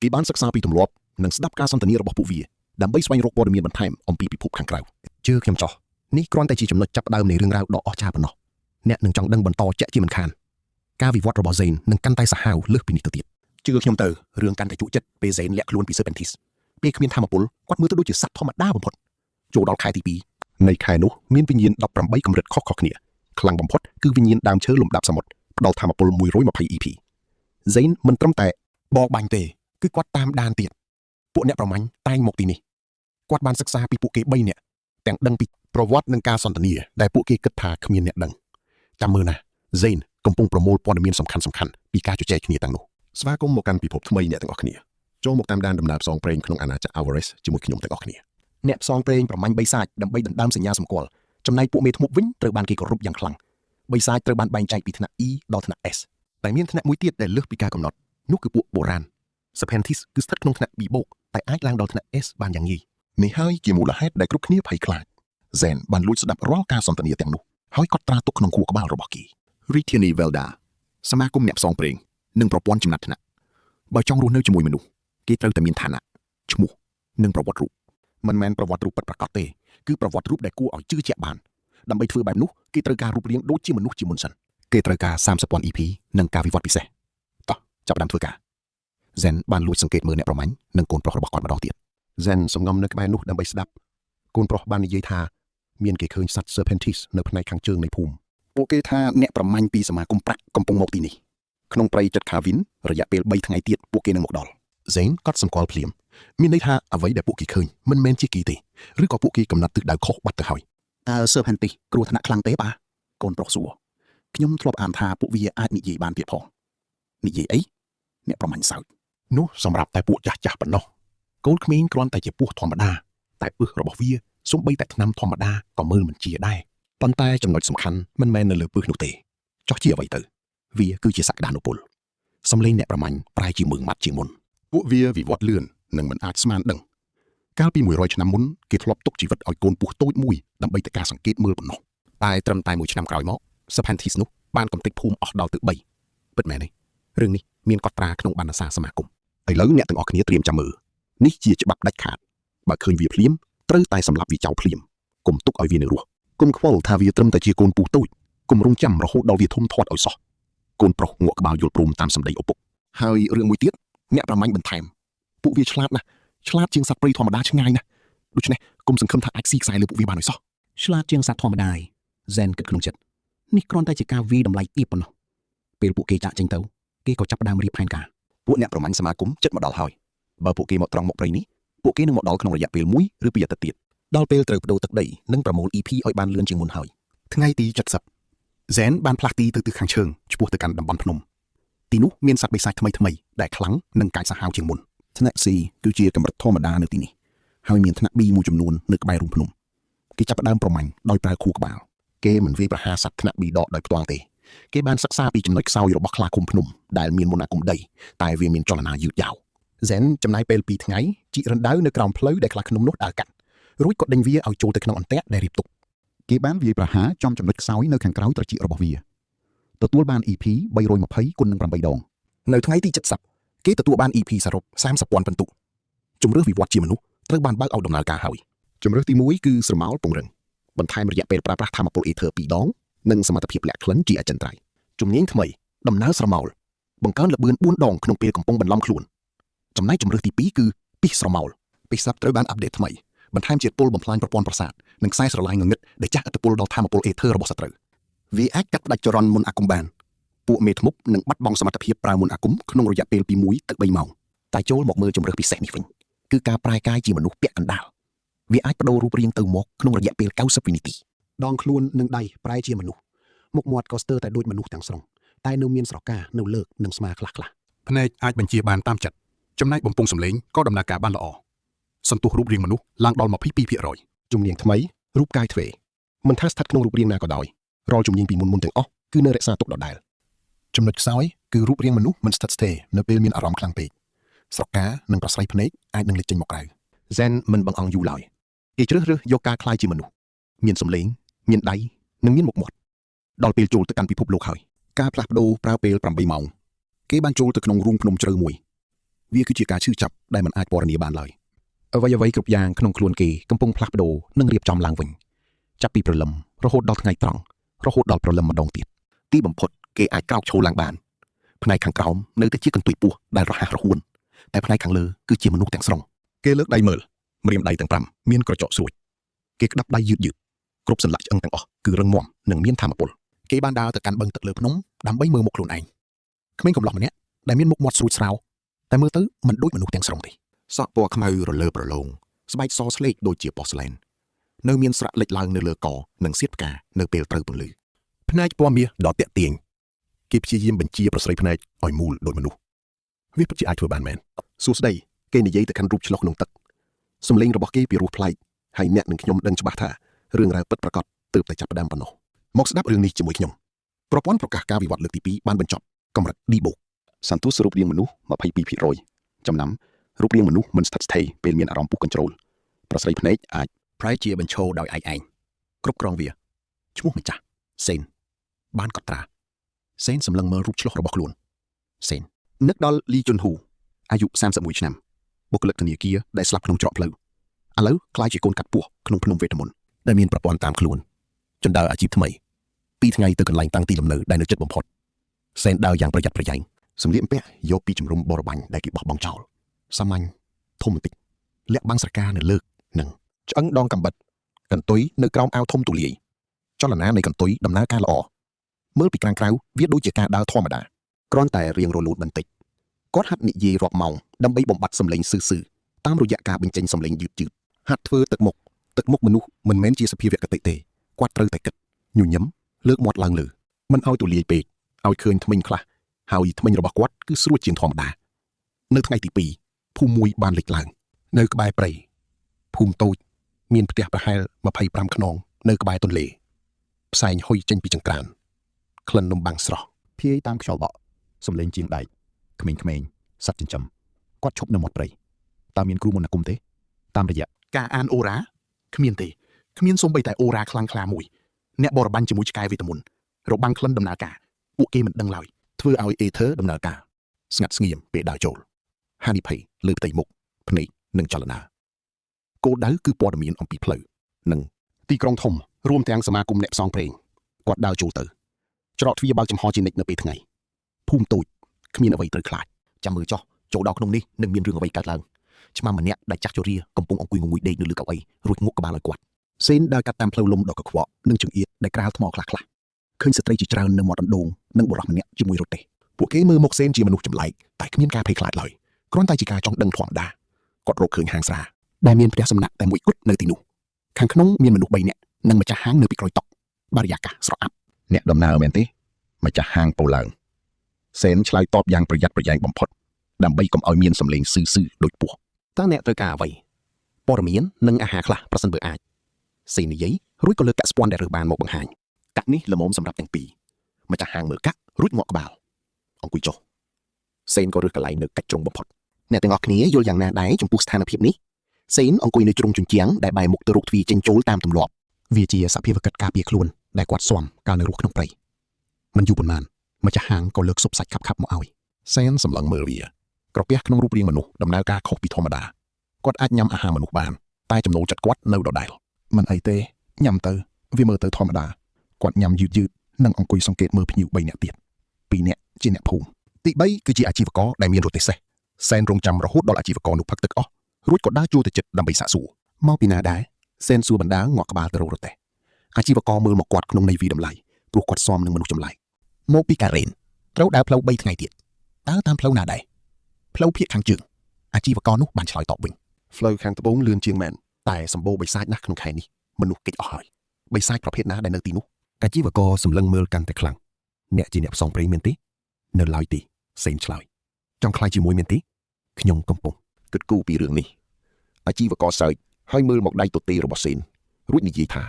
ំគេបានសិក្សាពីទម្លាប់និងស្ដាប់ការសន្ទនារបស់ពួកវាដើម្បីស្វែងរកព័ត៌មានបន្ថែមអំពីពិភពខាងក្រៅជឿខ្ញុំចោះនេះគ្រាន់តែជាចំណុចចាប់ផ្ដើមនៃរឿងរ៉ាវដ៏អស្ចារ្យប៉ុណ្ណោះអ្នកនឹងចង់ដឹងបន្តជាក់ជាមិនខានការវិវត្តរបស់ Zane នឹងកាន់តែសាហាវលើសពីនេះទៅទៀតជឿខ្ញុំទៅរឿងកាន់តែជក់ចិត្តពេល Zane លាក់ខ្លួនពី Serpentis ពេលគ្មានធម្មពលគាត់មើលទៅដូចជាសត្វធម្មតាបំផុតចូលដល់ខែទី2នៃខែនោះមានវិញ្ញាណ18កម្រិតខុសៗគ្នាខ្លាំងបំផុតគឺវិញ្ញាណដើមឈើលំដាប់សមុទ្រផ្ដល់ធម្មពល120 EP Zane មិនត្រឹមតែបកបាញ់ទេគឺគាត់តាមដានទៀតពួកអ្នកប្រមាញ់តែងមកទីនេះគាត់បានសិក្សាពីពួកគេ3នាក់ទាំងដឹងពីប្រវត្តិនិងការសន្ទនាដែលពួកគេគិតថាគ្មានអ្នកដឹងចាំមើលណា Zane កំពុងប្រមូលព័ត៌មានសំខាន់ៗពីការជជែកគ្នាទាំងនោះស្វាគមន៍មកកាន់ពិភពថ្មីអ្នកទាំងអស់គ្នាចូលមកតាមដានដំណើរផ្សងព្រេងក្នុងអាណាចក្រ Alvarez ជាមួយខ្ញុំទាំងអស់គ្នាអ្នកផ្សងព្រេងប្រមាញ់បិសាចដើម្បីដណ្ដើមសញ្ញាសម្គាល់ចំណែកពួកមេធ្មប់វិញត្រូវបានគេគោរពយ៉ាងខ្លាំងបិសាចត្រូវបានបែងចែកពីថ្នាក់ E ដល់ថ្នាក់ S តែមានថ្នាក់មួយទៀតដែលលើសពីការកំណត់នោះគឺពួកបុរាណ Serpentis គឺស្ថិតក្នុងថ្នាក់ B បូកតែអាចឡើងដល់ថ្នាក់ S បានយ៉ាងងាយនេះហើយជាមូលហេតុដែលគ្រប់គ្នាភ័យខ្លាច Zane បានលួចស្ដាប់រាល់ការសន្ទនាទាំងនោះហើយកត់ត្រាទុកក្នុងខួរក្បាលរបស់គេ Ritiani Velda សមាគមអ្នកផ្សងព្រេងនិងប្រព័ន្ធចំណាត់ថ្នាក់បើចង់រស់នៅជាមួយមនុស្សគេត្រូវតែមានឋានៈឈ្មោះនិងប្រវត្តិរូបមិនមែនប្រវត្តិរូបពិតប្រាកដទេគឺប្រវត្តិរូបដែលគួរឲ្យជឿជាក់បានដើម្បីធ្វើបែបនោះគេត្រូវការរូបរាងដូចជាមនុស្សជាមុនសិនគេត្រូវការ30,000 EP និងការវិវត្តពិសេសតោះចាប់ផ្ដើមធ្វើការ Zane បានលួចសង្កេតមើលអ្នកប្រមាញ់និងកូនប្រុសរបស់គាត់ម្ដងទៀត Zane សំងំនៅក្បែរនោះដើម្បីស្ដាប់កូនប្រុសបាននិយាយថាមានគេឃើញសត្វ Serpentis នៅផ្នែកខាងជើងនៃភូមិពួកគេថាអ្នកប្រមាញ់ពីសមាគមប្រាក់កំពុងមកទីនេះក្នុងព្រៃចិត្ត Kavin រយៈពេល3ថ្ងៃទៀតពួកគេនឹងមកដល់ Zane ក៏សម្គាល់ភ្លាមមានន័យថាអ្វីដែលពួកគេឃើញមិនមែនជាគេទេឬក៏ពួកគេកំណត់ទិសដៅខុសបាត់ទៅហើយតើ Serpentis គ្រោះថ្នាក់ខ្លាំងទេបាទកូនប្រុសសួរខ្ញុំធ្លាប់អានថាពួកវាអាចនិយាយបានទៀតផងនិយាយអីអ្នកប្រមាញ់សើចនោះសម្រាប់តែពួកចាស់ប៉ុណ្ណោះកូនក្មេងគ្រាន់តែជាពស់ធម្មតាតែពឹសរបស់វាសូម្បីតែថ្នាំធម្មតាក៏មើលមិនជាដែរប៉ុន្តែចំណុចសំខាន់មិនមែននៅលើពឹសនោះទេចោះជាអ្វីទៅវាគឺជាសក្តានុពលសំឡេងអ្នកប្រមាញ់ប្រែជាមើងម៉ាត់ជាងមុនពួកវាវិវត្តលឿននិងមិនអាចស្មានដឹងកាលពី100ឆ្នាំមុនគេធ្លាប់ទុកជីវិតឲ្យកូនពស់តូចមួយដើម្បីតែការសង្កេតមើលប៉ុណ្ណោះតែត្រឹមតែ1ឆ្នាំក្រោយមក Serpentis នោះបានកំទេចភូមិអស់ដល់ទៅ3ពិតមែនទេរឿងនេះមានកត់ត្រាក្នុងបណ្ណសារសមាគមឥឡូវអ្នកទាំងអស់គ្នាត្រៀមចាំមើលនេះជាច្បាប់ដាច់ខាតបើឃើញវាភ្លាមត្រូវតែសម្លាប់វាចោលភ្លាមកុំទុកឲ្យវានៅរស់កុំខ្វល់ថាវាត្រឹមតែជាកូនពស់តូចកុំរងចាំរហូតដល់វាធំធាត់ឲ្យសោះកូនប្រុសងក់ក្បាលយល់ព្រមតាមសម្ដីឪពុកហើយរឿងមួយទៀតអ្នកប្រមាញ់បន្ថែមពួកវាឆ្លាតណាស់ឆ្លាតជាងសត្វព្រៃធម្មតាឆ្ងាយណាស់ដូច្នេះកុំសង្ឃឹមថាអាចស៊ីខ្សែលើពួកវាបានឲ្យសោះឆ្លាតជាងសត្វធម្មតា Zane គិតក្នុងចិត្តនេះគ្រាន់តែជាការវាយតម្លៃទាបប៉ុណ្ណោះពេលពួកគេចាក់ចេញទៅគេក៏ចាប់ផ្ដើមរៀបផែនការពួកអ្នកប្រមាញ់សមាគមចិត្តមកដល់ហើយបើពួកគេមកត្រង់មកព្រៃនេះពួកគេនឹងមកដល់ក្នុងរយៈពេល1ឬ2អាទិត្យទៀតដល់ពេលត្រូវបដូរទឹកដីនិងប្រមូល EP ឲ្យបានលឿនជាងមុនហើយថ្ងៃទី70 Zane បានផ្លាស់ទីទៅទិសខាងជើងឆ្ពោះទៅកាន់តំបន់ភ្នំទីនោះមានសត្វបិសាចថ្មីដែលខ្លាំងនិងកាចសាហាវជាងមុនថ្នាក់ C គឺជាកម្រិតធម្មតានៅទីនេះហើយមានថ្នាក់ B មួយចំនួននៅក្បែររូងភ្នំគេចាប់ផ្ដើមប្រមាញ់ដោយប្រើខួរក្បាលគេមិនវាយប្រហារសត្វថ្នាក់ B ដកដោយផ្ទាល់ទេគេបានសិក្សាពីចំណុចខ្សោយរបស់ខ្លាឃុំភ្នំដែលមានមន្តអាគមដីតែវាមានចលនាយឺតយ៉ាវ Zane ចំណាយពេល2ថ្ងៃជីករណ្ដៅនៅក្រោមផ្លូវដែលខ្លាឃ្នុំនោះដើរកាត់រួចក៏ដេញវាឲ្យចូលទៅក្នុងអន្ទាក់ដែលរៀបទុកគេបានវាយប្រហារចំចំណុចខ្សោយនៅខាងក្រោយត្រចៀករបស់វាទទួលបាន EP 320គុណនឹង8ដងនៅថ្ងៃទី70គេទទួលបាន EP សរុប 30,000 ពិន្ទុជំរឿសវិវត្តជាមនុស្សត្រូវបានបើកឲ្យដំណើរការហើយជំរឿសទី1គឺស្រមោលពង្រឹងបន្ថែមរយៈពេលប្រើប្រាស់ថាមពលអេធើ2ដងនិងសមត្ថភាពលាក់ក្លិនជាអចិន្ត្រៃយ៍ជំនាញថ្មីដំណើរស្រមោលបង្កើនល្បឿន4ដងក្នុងពេលកំពុងបន្លំខ្លួនចំណែកជំរឿសទី2គឺពិសស្រមោលពិសស្រាប់ត្រូវបានអាប់ដេតថ្មីបន្ថែមជាតិពុលបំផ្លាញប្រព័ន្ធប្រសាទនិងខ្សែស្រឡាយងងឹតដែលចាស់ឥទ្ធិពលដល់ថាមពលអេធើរបស់សត្រូវវាអាចកាត់ផ្ដាច់ចរន្តមន្តអាគមបានពួកមេធ្មប់នឹងបាត់បង់សមត្ថភាពប្រើមន្តអាគមក្នុងរយៈពេលពី1ទៅ3ម៉ោងតែចូលមកមើលជំរឿសពិសេសនេះវិញគឺការប្រែកាយជាមនុស្សពាក់កណ្ដាលវាអាចបដូររូបរាងទៅមកក្នុងរយៈពេល90វិនាទីដងខ្លួននិងដៃប្រែជាមនុស្សមុខមាត់ក៏ស្ទើរតែដូចមនុស្សទាំងស្រុងតែនៅមានស្រកានៅលើកនិងស្មាខ្លះៗភ្នែកអាចបញ្ជាបានតាមចិត្តចំណែកបំពង់សម្លេងក៏ដំណើរការបានល្អសន្ទុះរូបរាងមនុស្សឡើងដល់ 22% ជំនាញថ្មីរូបកាយទ្វេមិនថាស្ថិតក្នុងរូបរាងណាក៏ដោយរាល់ជំនាញពីមុនទាំងអស់គឺនៅរក្សាទុកដដែលចំណុចខ្សោយគឺរូបរាងមនុស្សមិនស្ថិតស្ថេរនៅពេលមានអារម្មណ៍ខ្លាំងពេក ស្រកានិងប្រស្រ័យភ្នែកអាចនឹងលេចចេញមកក្រៅ Zen មិនបង្អង់យូរឡើយគេជ្រើសរើសយកការខ្លាយជាមនុស្សមានសម្លេងមានដៃនិងមានមុខមាត់ដល់ពេលចូលទៅកាន់ពិភពលោកហើយការផ្លាស់ប្ដូរប្រើពេល8ម៉ោងគេបានចូលទៅក្នុងរូងភ្នំជ្រៅមួយវាគឺជាការឈឺចាប់ដែលមិនអាចពណ៌នាបានឡើយអ្វីៗគ្រប់យ៉ាងក្នុងខ្លួនគេកំពុងផ្លាស់ប្ដូរនិងរៀបចំឡើងវិញចាប់ពីព្រលឹមរហូតដល់ថ្ងៃត្រង់រហូតដល់ព្រលឹមម្ដងទៀតទីបំផុតគេអាចក្រោកឈរឡើងបានផ្នែកខាងក្រោមនៅតែជាកន្ទុយពោះដែលរហ័សរហួនតែផ្នែកខាងលើគឺជាមនុស្សទាំងស្រុងគេលើកដៃមើលម្រាមដៃទាំង5មានក្រចកស្រួចគេក្តាប់ដៃយឺតគ្រប់សន្លាក់ឆ្អឹងទាំងអស់គឺរឹងមាំនិងមានថាមពលគេបានដើរទៅកាន់បឹងទឹកលើភ្នំដើម្បីមើលមុខខ្លួនឯងក្មេងកំឡោះម្នាក់ដែលមានមុខមាត់ស្រួចស្រាវតែមើលទៅមិនដូចមនុស្សទាំងស្រុងទេសក់ពណ៌ខ្មៅរលើប្រឡងស្បែកសស្លេកដូចជាប៉ូស្លែននៅមានស្រៈលេចឡើងនៅលើកនិងសៀតផ្កានៅពេលត្រូវពន្លឺភ្នែកពណ៌មាសដ៏ទាក់ទាញគេព្យាយាមបញ្ជាប្រស្រីភ្នែកឲ្យមូលដូចមនុស្សវាពិតជាអាចធ្វើបានមែនសួស្ដីគេនិយាយទៅកាន់រូបឆ្លុះក្នុងទឹកសំឡេងរបស់គេពីរោះប្លែកហើយអ្នកនិងខ្ញុំដឹងច្បាស់ថារឿងរ៉ាវពិតប្រាកដទើបតែចាប់ផ្ដើមប៉ុណ្ណោះមកស្ដាប់រឿងនេះជាមួយខ្ញុំប្រព័ន្ធប្រកាសការវិវត្តលើកទី2បានបញ្ចប់កម្រិត D+ សន្ទុះរូបរាងមនុស្ស 22% ចំណាំរូបរាងមនុស្សមិនស្ថិតស្ថេរពេលមានអារម្មណ៍ពុះកញ្ជ្រោលប្រស្រីភ្នែកអាចប្រែជាបញ្ឈរដោយឯងគ្រប់គ្រងវាឈ្មោះម្ចាស់សេនបានកត់ត្រាសេនសម្លឹងមើលរូបឆ្លុះរបស់ខ្លួនសេននឹកដល់លីជុនហ៊ូអាយុ31ឆ្នាំបុគ្គលិកធនាគារដែលស្លាប់ក្នុងច្រកផ្លូវឥឡូវក្លាយជាកូនកាត់ពោះក្នុងភ្នំវេទមន្តដែលមានប្រព័ន្ធតាមខ្លួនចណ្ដើរអាជីពថ្មី2ថ្ងៃទៅកន្លែងតាំងទីលំនៅដែលនៅជិតបំផុតសេនដើរយ៉ាងប្រយ័ត្នប្រយែងសម្លៀកបំពាក់យកពីជំរំបរបាញ់ដែលគេបោះបង់ចោលសាមញ្ញធំបន្តិចលាក់បាំងស្រកានៅលើកនិងឆ្អឹងដងកាំបិតកន្ទុយនៅក្រោមអាវធំទូលាយចលនានៃកន្ទុយដំណើរការល្អមើលពីខាងក្រៅវាដូចជាការដើរធម្មតាគ្រាន់តែរៀងរលូនបន្តិចគាត់ហាត់និយាយរាប់ម៉ោងដើម្បីបំបត្តិសម្លេងស៊ឺៗតាមរយៈការបញ្ចេញសម្លេងយឺតៗហាត់ធ្វើទឹកមុខមនុស្សមិនមែនជាសភាវគតិទេគាត់ត្រូវតែគិតញញឹមលើកមាត់ឡើងលើមិនឲ្យទូលាយពេកឲ្យឃើញធ្មេញខ្លះហើយធ្មេញរបស់គាត់គឺស្រួចជាងធម្មតានៅថ្ងៃទី2ភូមិមួយបានលេចឡើងនៅក្បែរព្រៃភូមិតូចមានផ្ទះប្រហែល25ខ្នងនៅក្បែរទន្លេផ្សែងហុយចេញពីចង្ក្រានក្លិននំបាំងស្រស់ភាយតាមខ្យល់បក់សំឡេងជាងដែកក្មេងៗសត្វចិញ្ចឹមគាត់ឈប់នៅមាត់ព្រៃតើមានគ្រូមន្តអាគមទេតាមរយៈការអានអូរ៉ាគ្មានទេគ្មានសូម្បីតែអូរ៉ាខ្លាំងខ្លាមួយអ្នកបរបាញ់ជាមួយឆ្កែវេទមន្តរបាំងក្លិនដំណើរការពួកគេមិនដឹងឡើយធ្វើឲ្យអេធើដំណើរការស្ងាត់ស្ងៀមពេលដើរចូលហានិភ័យលើផ្ទៃមុខភ្នែកនិងចលនាគោលដៅគឺព័ត៌មានអំពីផ្លូវនិងទីក្រុងធំរួមទាំងសមាគមអ្នកផ្សងព្រេងគាត់ដើរចូលទៅច្រកទ្វារបើកចំហជានិច្ចនៅពេលថ្ងៃភូមិតូចគ្មានអ្វីត្រូវខ្លាចចាំមើលចុះចូលដល់ក្នុងនេះនឹងមានរឿងអ្វីកើតឡើងឆ្មាំម្នាក់ដែលចាស់ជរាកំពុងអង្គុយងងុយដេកនៅលើកៅអីរួចងក់ក្បាលឲ្យគាត់សេនដើរកាត់តាមផ្លូវលំដ៏កខ្វក់និងចង្អៀតដែលក្រាលថ្មខ្លះឃើញស្ត្រីជាច្រើននៅមាត់អណ្ដូងនិងបុរសម្នាក់ជាមួយរទេះពួកគេមើលមុខសេនជាមនុស្សចម្លែកតែគ្មានការភ័យខ្លាចឡើយគ្រាន់តែជាការចង់ដឹងធម្មតាគាត់រកឃើញហាងស្រាដែលមានផ្ទះសំណាក់តែមួយគត់នៅទីនោះខាងក្នុងមានមនុស្ស3នាក់និងម្ចាស់ហាងនៅពីក្រោយតុបរិយាកាសស្រអាប់អ្នកដំណើរមែនទេម្ចាស់ហាងពោលឡើងសេនឆ្លើយតបយ៉ាងប្រយ័ត្នប្រយែងបំផុតដើម្បីកុំឲ្យមានសម្លេងស៊ឺៗដូចពស់តើអ្នកត្រូវការអ្វីព័ត៌មាននិងអាហារខ្លះប្រសិនបើអាចសេននិយាយរួចក៏លើកកាក់ស្ពាន់ដែលរើសបានមកបង្ហាញកាក់នេះល្មមសម្រាប់ទាំងពីរម្ចាស់ហាងមើលកាក់រួចងក់ក្បាលអង្គុយចុះសេនក៏រើសកន្លែងនៅកាច់ជ្រុងបំផុតអ្នកទាំងអស់គ្នាយល់យ៉ាងណាដែរចំពោះស្ថានភាពនេះសេនអង្គុយនៅជ្រុងជញ្ជាំងដែលបែរមុខទៅរកទ្វារចេញចូលតាមទម្លាប់វាជាសភាវកិច្ចការពារខ្លួនដែលគាត់ស៊ាំកាលនៅរស់ក្នុងព្រៃមិនយូរប៉ុន្មានម្ចាស់ហាងក៏លើកស៊ុបសាច់ខាប់ៗមកឲ្យសេនសម្លឹងមើលវាក្រពះក្នុងរូបរាងមនុស្សដំណើរការខុសពីធម្មតាគាត់អាចញ៉ាំអាហារមនុស្សបានតែចំណូលចិត្តគាត់នៅដដែលមិនអីទេញ៉ាំទៅវាមើលទៅធម្មតាគាត់ញ៉ាំយឺតនិងអង្គុយសង្កេតមើលភ្ញៀវ3នាក់ទៀត2នាក់ជាអ្នកភូមិទី3គឺជាអាជីវករដែលមានរទេះសេះសេនរងចាំរហូតដល់អាជីវករនោះផឹកទឹកអស់រួចក៏ដើរចូលទៅជិតដើម្បីសាកសួរមកពីណាដែរសេនសួរបណ្ដាងក់ក្បាលទៅរករទេះអាជីវករមើលមកគាត់ក្នុងន័យវិតម្លៃព្រោះគាត់ស៊ាំនឹងមនុស្សចម្លែកមកពីការ៉េនត្រូវដើរផ្លូវ3ថ្ងៃទៀតតើតាមផ្លូវណាដែរផ្លូវភាគខាងជើងអាជីវករនោះបានឆ្លើយតបវិញផ្លូវខាងត្បូងលឿនជាងមែនតែសម្បូរបិសាចណាស់ក្នុងខែនេះមនុស្សគេចអស់ហើយបិសាចប្រភេទណាដែលនៅទីនោះអាជីវករសម្លឹងមើលកាន់តែខ្លាំងអ្នកជាអ្នកផ្សងព្រេងមានទេនៅឡើយទេសេនឆ្លើយចង់ខ្លាចជាមួយមានទេខ្ញុំកំពុងគិតគូរពីរឿងនេះអាជីវករសើចហើយមើលមកដៃទទេរបស់សេនរួចនិយាយថា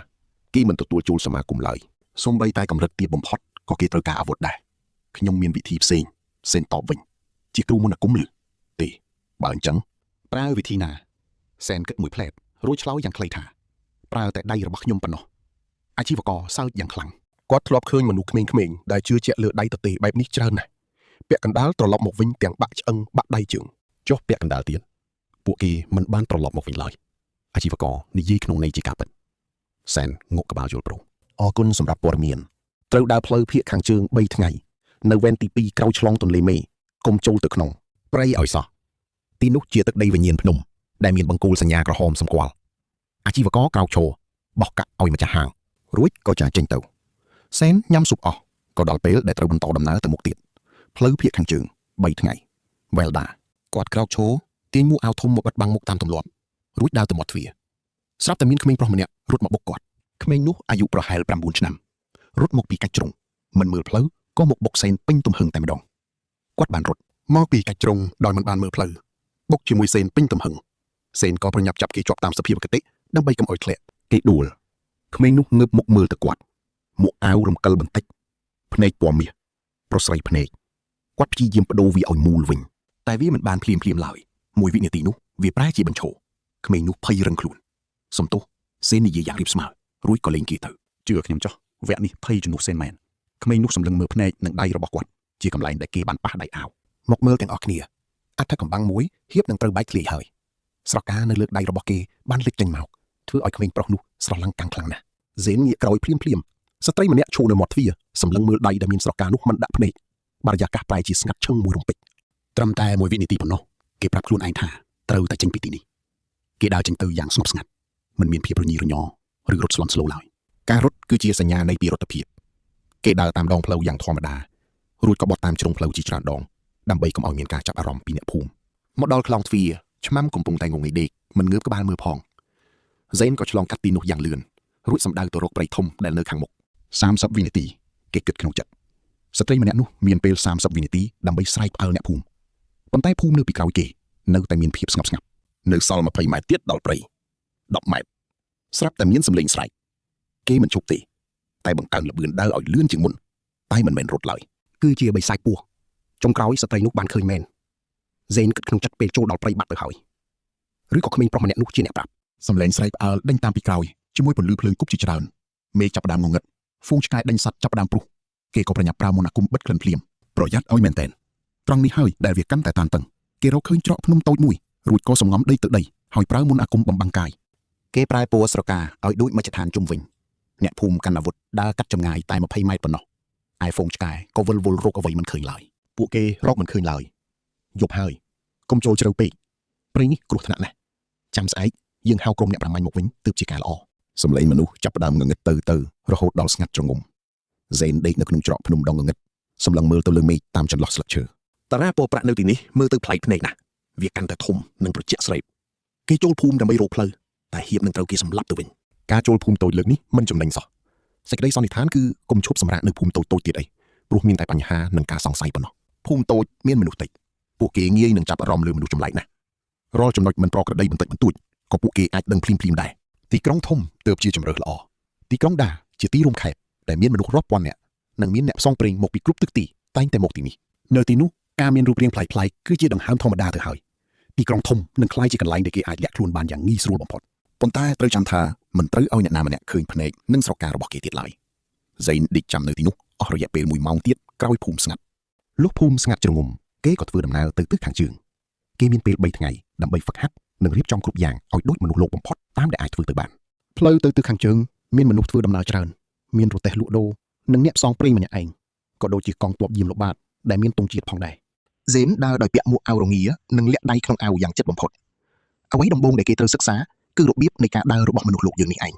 គេមិនទទួលចូលសមាគមឡើយសូម្បីតែកម្រិតទាបបំផុតក៏គេត្រូវការអាវុធដែរខ្ញុំមានវិធីផ្សេងសេនតបវិញជាគ្រូមន្តអាគមឬទេ បើអញ្ចឹងប្រើវិធីណាសែនគិតមួយផ្លែតរួចឆ្លើយយ៉ាងខ្លីថាប្រើតែដៃរបស់ខ្ញុំប៉ុណ្ណោះអាជីវករសើចយ៉ាងខ្លាំងគាត់ធ្លាប់ឃើញមនុស្សក្មេងៗដែលជឿជាក់លើដៃទទេបែបនេះច្រើនណាស់ពាក់កណ្ដាលត្រឡប់មកវិញទាំងបាក់ឆ្អឹងបាក់ដៃជើងចុះពាក់កណ្ដាលទៀតពួកគេមិនបានត្រឡប់មកវិញឡើយអាជីវករនិយាយក្នុងន័យជាការពិតសែនងក់ក្បាលយល់ព្រមអរគុណសម្រាប់ព័ត៌មានត្រូវដើរផ្លូវភាគខាងជើង3ថ្ងៃនៅវេនទី2ក្រោយឆ្លងទន្លេមេកុំចូលទៅក្នុងព្រៃឲ្យសោះទីនោះជាទឹកដីវិញ្ញាណភ្នំដែលមានបង្គោលសញ្ញាក្រហមសម្គាល់អាជីវករក្រោកឈរបោះកាក់ឲ្យម្ចាស់ហាងរួចក៏ចាចេញទៅសែនញ៉ាំស៊ុបអស់ក៏ដល់ពេលដែលត្រូវបន្តដំណើរទៅមុខទៀតផ្លូវភាគខាងជើង3ថ្ងៃវែលដាគាត់ក្រោកឈរទាញមួកអាវធំមកបិទបាំងមុខតាមទម្លាប់រួចដើរទៅមាត់ទ្វារស្រាប់តែមានក្មេងប្រុសម្នាក់រត់មកបុកគាត់ក្មេងនោះអាយុប្រហែល9ឆ្នាំរត់មកពីកាច់ជ្រុងមិនមើលផ្លូវក៏មកបុកសែនពេញទំហឹងតែម្ដងគាត់បានរត់មកពីកាច់ជ្រុងដោយមិនបានមើលផ្លូវបុកជាមួយសែនពេញទំហឹងសែនក៏ប្រញាប់ចាប់គេជាប់តាមសភាពគតិដើម្បីកុំឲ្យធ្លាក់គេដួលក្មេងនោះងើបមុខមើលទៅគាត់មួកអាវរំកិលបន្តិចភ្នែកពណ៌មាសប្រស្រីភ្នែកគាត់ព្យាយាមបដូរវាឲ្យមូលវិញតែវាមិនបានភ្លាមឡើយមួយវិនាទីនោះវាប្រែជាបញ្ឈរក្មេងនោះភ័យរឹងខ្លួនសំទោសសេននិយាយយ៉ាងរៀបស្មើរួចក៏លេងគេទៅជឿខ្ញុំចុះវគ្គនេះភ័យជំនួសសេនមែនក្មេងនោះសម្លឹងមើលភ្នែកនិងដៃរបស់គាត់ជាកន្លែងដែលគេបានប៉ះដៃអាវមកមើលទាំងអស់គ្នាអត្ថកំបាំងមួយហៀបនឹងត្រូវបែកធ្លាយហើយស្រកានៅលើកដៃរបស់គេបានលេចចេញមកធ្វើឲ្យក្មេងប្រុសនោះស្រឡំកាំងខ្លាំងណាស់សេនងាកក្រោយភ្លាមស្ត្រីម្នាក់ឈរនៅមាត់ទ្វារសម្លឹងមើលដៃដែលមានស្រកានោះមិនដាក់ភ្នែកបរិយាកាសប្រែជាស្ងាត់ឈឹងមួយរំពេចត្រឹមតែមួយវិនាទីប៉ុណ្ណោះគេប្រាប់ខ្លួនឯងថាត្រូវតែចេញពីទីនេះគេដើរចេញទៅយ៉ាងស្ងប់ស្ងាត់មិនមានភាពរញ៉េរញ៉ឬរត់ស្លន់ស្លោឡើងការរត់គឺជាសញ្ញានៃពីរដ្ឋភាពគេដើរតាមដងផ្លូវយ៉ាងធម្មតារួចក៏បត់តាមជ្រុងផ្លូវជាច្រើនដងដើម្បីកុំឲ្យមានការចាប់អារម្មណ៍ពីអ្នកភូមិមកដល់ខ្លោងទ្វារឆ្មាំកំពុងតែងងុយដេកមិនងើបក្បាលមើលផងសេនក៏ឆ្លងកាត់ទីនោះយ៉ាងលឿនរួចសម្ដៅទៅរកព្រៃធំដែលនៅខាងមុខ30វិនាទីគេគិតក្នុងចិត្តស្ត្រីម្នាក់នោះមានពេល30វិនាទីដើម្បីស្រែកផ្អើលអ្នកភូមិប៉ុន្តែភូមិនៅពីក្រោយគេនៅតែមានភាពស្ងប់ស្ងាត់នៅសល់20ម៉ែត្រទៀតដល់ព្រៃ10ម៉ែត្រស្រាប់តែមានសំឡេងស្រែកគេមិនឈប់ទេតែបង្កើនល្បឿនដើរឲ្យលឿនជាងមុនតែមិនមែនរត់ឡើយគឺជាបិសាចពស់ចុងក្រោយស្ត្រីនោះបានឃើញមែនសេនគិតក្នុងចិត្តពេលចូលដល់ព្រៃបាត់ទៅហើយឬក៏ក្មេងប្រុសម្នាក់នោះជាអ្នកប្រាប់សំឡេងស្រែកផ្អើលដេញតាមពីក្រោយជាមួយពន្លឺភ្លើងគប់ជាច្រើនមេឃចាប់ផ្ដើមងងឹតហ្វូងឆ្កែដេញសัตว์ចាប់ផ្ដើមព្រុសគេក៏ប្រញាប់ប្រើមន្តអាគមបិទក្លិនភ្លាមប្រយ័ត្នឲ្យមែនតែនត្រង់នេះហើយដែលវាកាន់តែតានតឹងគេរកឃើញច្រកភ្នំតូចមួយរួចក៏សំងំដីទៅដីហើយប្រើមន្តអាគមបំបាំងកាយគេប្រែពណ៌ស្រកាឲ្យដូចមជ្ឈដ្ឋានជុំវិញអ្នកភូមិកាន់អាវុធដើរកាត់ចម្ងាយតែ20ម៉ែត្រប៉ុណ្ណោះឯហ្វូងឆ្កែក៏វិលវល់រកអ្វីមិនឃើញឡើយពួកគេរកមិនឃើញឡើយយប់ហើយកុំចូលជ្រៅពេកព្រៃនេះគ្រោះថ្នាក់ណាស់ចាំស្អែកយើងហៅក្រុមអ្នកប្រមាញ់មកវិញទើបជាការល្អសំឡេងមនុស្សចាប់ផ្ដើមងងឹតទៅរហូតដល់ស្ងាត់ជ្រងំសេនដេកនៅក្នុងច្រកភ្នំដងងងឹតសម្លឹងមើលទៅលើមេឃតាមចន្លោះស្លឹកឈើតារាពណ៌ប្រាក់នៅទីនេះមើលទៅប្លែកភ្នែកណាស់វាកាន់តែធំនិងត្រជាក់ស្រេបគេចូលភូមិដើម្បីរកផ្លូវតែហៀបនឹងត្រូវគេសម្លាប់ទៅវិញការចូលភូមិតូចលើកនេះមិនចំណេញសោះសេចក្តីសន្និដ្ឋានគឺកុំឈប់សម្រាកនៅភូមិតូចទៀតអីព្រោះមានតែបញ្ហានិងការសង្ស័យប៉ុណ្ណោះភូមិតូចមានមនុស្សតិចពួកគេងាយនឹងចាប់អារម្មណ៍លើមនុស្សចម្លែកណាស់រាល់ចំណុចមិនប្រក្រតីបន្តិចបន្តួចក៏ពួកគេអាចដឹងភ្លាមដែរទីក្រុងធំទើបជាជម្រើសល្អទីក្រុងដាជាទីរួមខេត្តដែលមានមនុស្សរាប់ពាន់នាក់និងមានអ្នកផ្សងព្រេងមកពីគ្រប់ទិសទីតែងតែមកទីនេះនៅទីនោះការមានរូបរាងប្លែកៗគឺជាដង្ហើមធម្មតាទៅហើយទីក្រុងធំនឹងក្លាយជាកន្លែងដែលគេអាចលាក់ខ្លួនបានយ៉ាងងាយស្រួលបំផុតប៉ុន្តែត្រូវចាំថាមិនត្រូវឲ្យអ្នកណាម្នាក់ឃើញភ្នែកនិងស្រការបស់គេទៀតឡើយសេនដេកចាំនៅទីនោះអស់រយៈពេល1ម៉ោងទៀតក្រោយភូមិស្ងាត់លុះភូមិស្ងាត់ជ្រងំគេក៏ធ្វើដំណើរទៅទិសខាងជើងគេមានពេល3ថ្ងៃដើម្បីហ្វឹកហាត់និងរៀបចំគ្រប់យ៉ាងឲ្យដូចមនុស្សលោកបំផុតតាមដែលអាចធ្វើទៅបានផ្លូវទៅទិសខាងជើងមានមនុស្សធ្វើដំណើរច្រើនមានរទេះលក់ដូរនិងអ្នកផ្សងព្រេងម្នាក់ឯងក៏ដូចជាកងទ័ពយាមលោកបាទដែលមានទង់ជាតិផងដែរសេនដើរដោយពាក់មួកអាវរងានិងលាក់ដៃក្នុងអាវយ៉ាងជិតបំផុតអ្វីដំបូងដែលគេត្រូវសិក្សាគឺរបៀបនៃការដើររបស់មនុស្សលោកយើងនេះឯង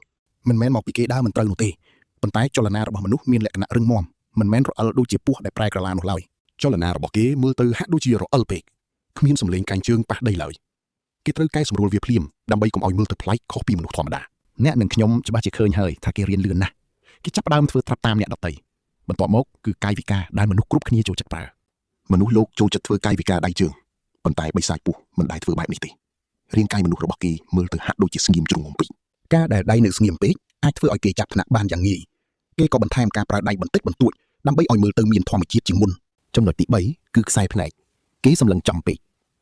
មិនមែនមកពីគេដើរមិនត្រូវនោះទេប៉ុន្តែចលនារបស់មនុស្សមានលក្ខណៈរឹងមាំមិនមែនរអិលដូចជាពស់ដែលប្រែក្រឡានោះឡើយចលនារបស់គេមើលទៅហាក់ដូចជារអិលពេកគ្មានសំឡេងកាញ់ជើងប៉ះដីឡើយគេត្រូវកែសម្រួលវាភ្លាមដើម្បីកុំឲ្យមើលទៅប្លែកខុសពីមនុស្សធម្មតាអ្នកនិងខ្ញុំច្បាស់ជាឃើញហើយថាគេរៀនលឿនណាស់គេចាប់ផ្ដើមធ្វើត្រាប់តាមអ្នកដទៃបន្ទាប់មកគឺកាយវិការដែលមនុស្សគ្រប់គ្នាចូលចិត្តប្រើមនុស្សលោកចូលចិត្តធ្វើកាយវិការដៃជើងប៉ុន្តែបិសាចពស់មិនដែលធ្វើបែបនេះទេរាងកាយមនុស្សរបស់គេមើលទៅហាក់ដូចជាស្ងៀមជ្រុងងំពេកការដែលដៃនៅស្ងៀមពេកអាចធ្វើឲ្យគេចាប់ថ្នាក់បានយ៉ាងងាយគេក៏បន្ថែមការប្រើដៃបន្តិចបន្តួចដើម្បីឲ្យមើលទៅមានធម្មជាតិជាងមុនចំណុចទី3គឺខ្សែភ្នែកគេសម្លឹងចំពេក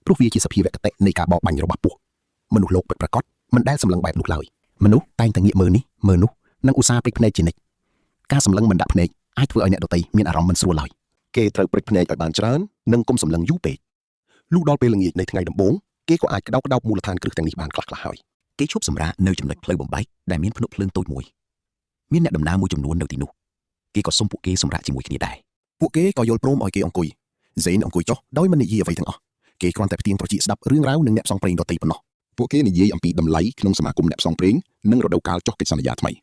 ព្រោះវាជាសភាវគតិនៃការបោកបាញ់របស់ពួកមនុស្សលោកពិតប្រាកដមិនដែលសម្លឹងបែបនោះឡើយមនុស្សតែងតែងាកមើលនេះមើលនោះនិងឧស្សាហ៍ព្រិចភ្នែកជានិច្ចការសម្លឹងមិនដាក់ភ្នែកអាចធ្វើឲ្យអ្នកដទៃមានអារម្មណ៍មិនស្រួលឡើយគេត្រូវព្រិចភ្នែកឲ្យបានច្រើននិងកុំសម្លឹងយូរពេកលុះដល់ពេលល្ងាចនៃថ្ងៃដំបូងគេក៏អាចក្តោបក្តោបមូលដ្ឋានគ្រឹះទាំងនេះបានខ្លះៗហើយគេឈប់សម្រាកនៅចំណុចផ្លូវបំបែកដែលមានភ្នក់ភ្លើងតូចមួយមានអ្នកដំណើរមួយចំនួននៅទីនោះគេក៏សុំពួកគេសម្រាកជាមួយគ្នាដែរពួកគេក៏យល់ព្រមឲ្យគេអង្គុយហ្សេនអង្គុយចុះដោយមិននិយាយអ្វីទាំងអស់គេគ្រាន់តែផ្ទៀងត្រចៀកស្ដាប់រឿងរ៉ាវនឹងអ្នកផ្សងព្រេងដទៃប៉ុណ្ណោះពួកគេនិយាយអំពីតម្លៃក្នុងសមាគមអ្នកផ្សងព្រេងនិងរដូវកាលចុះកិច្ចសន្យាថ្មី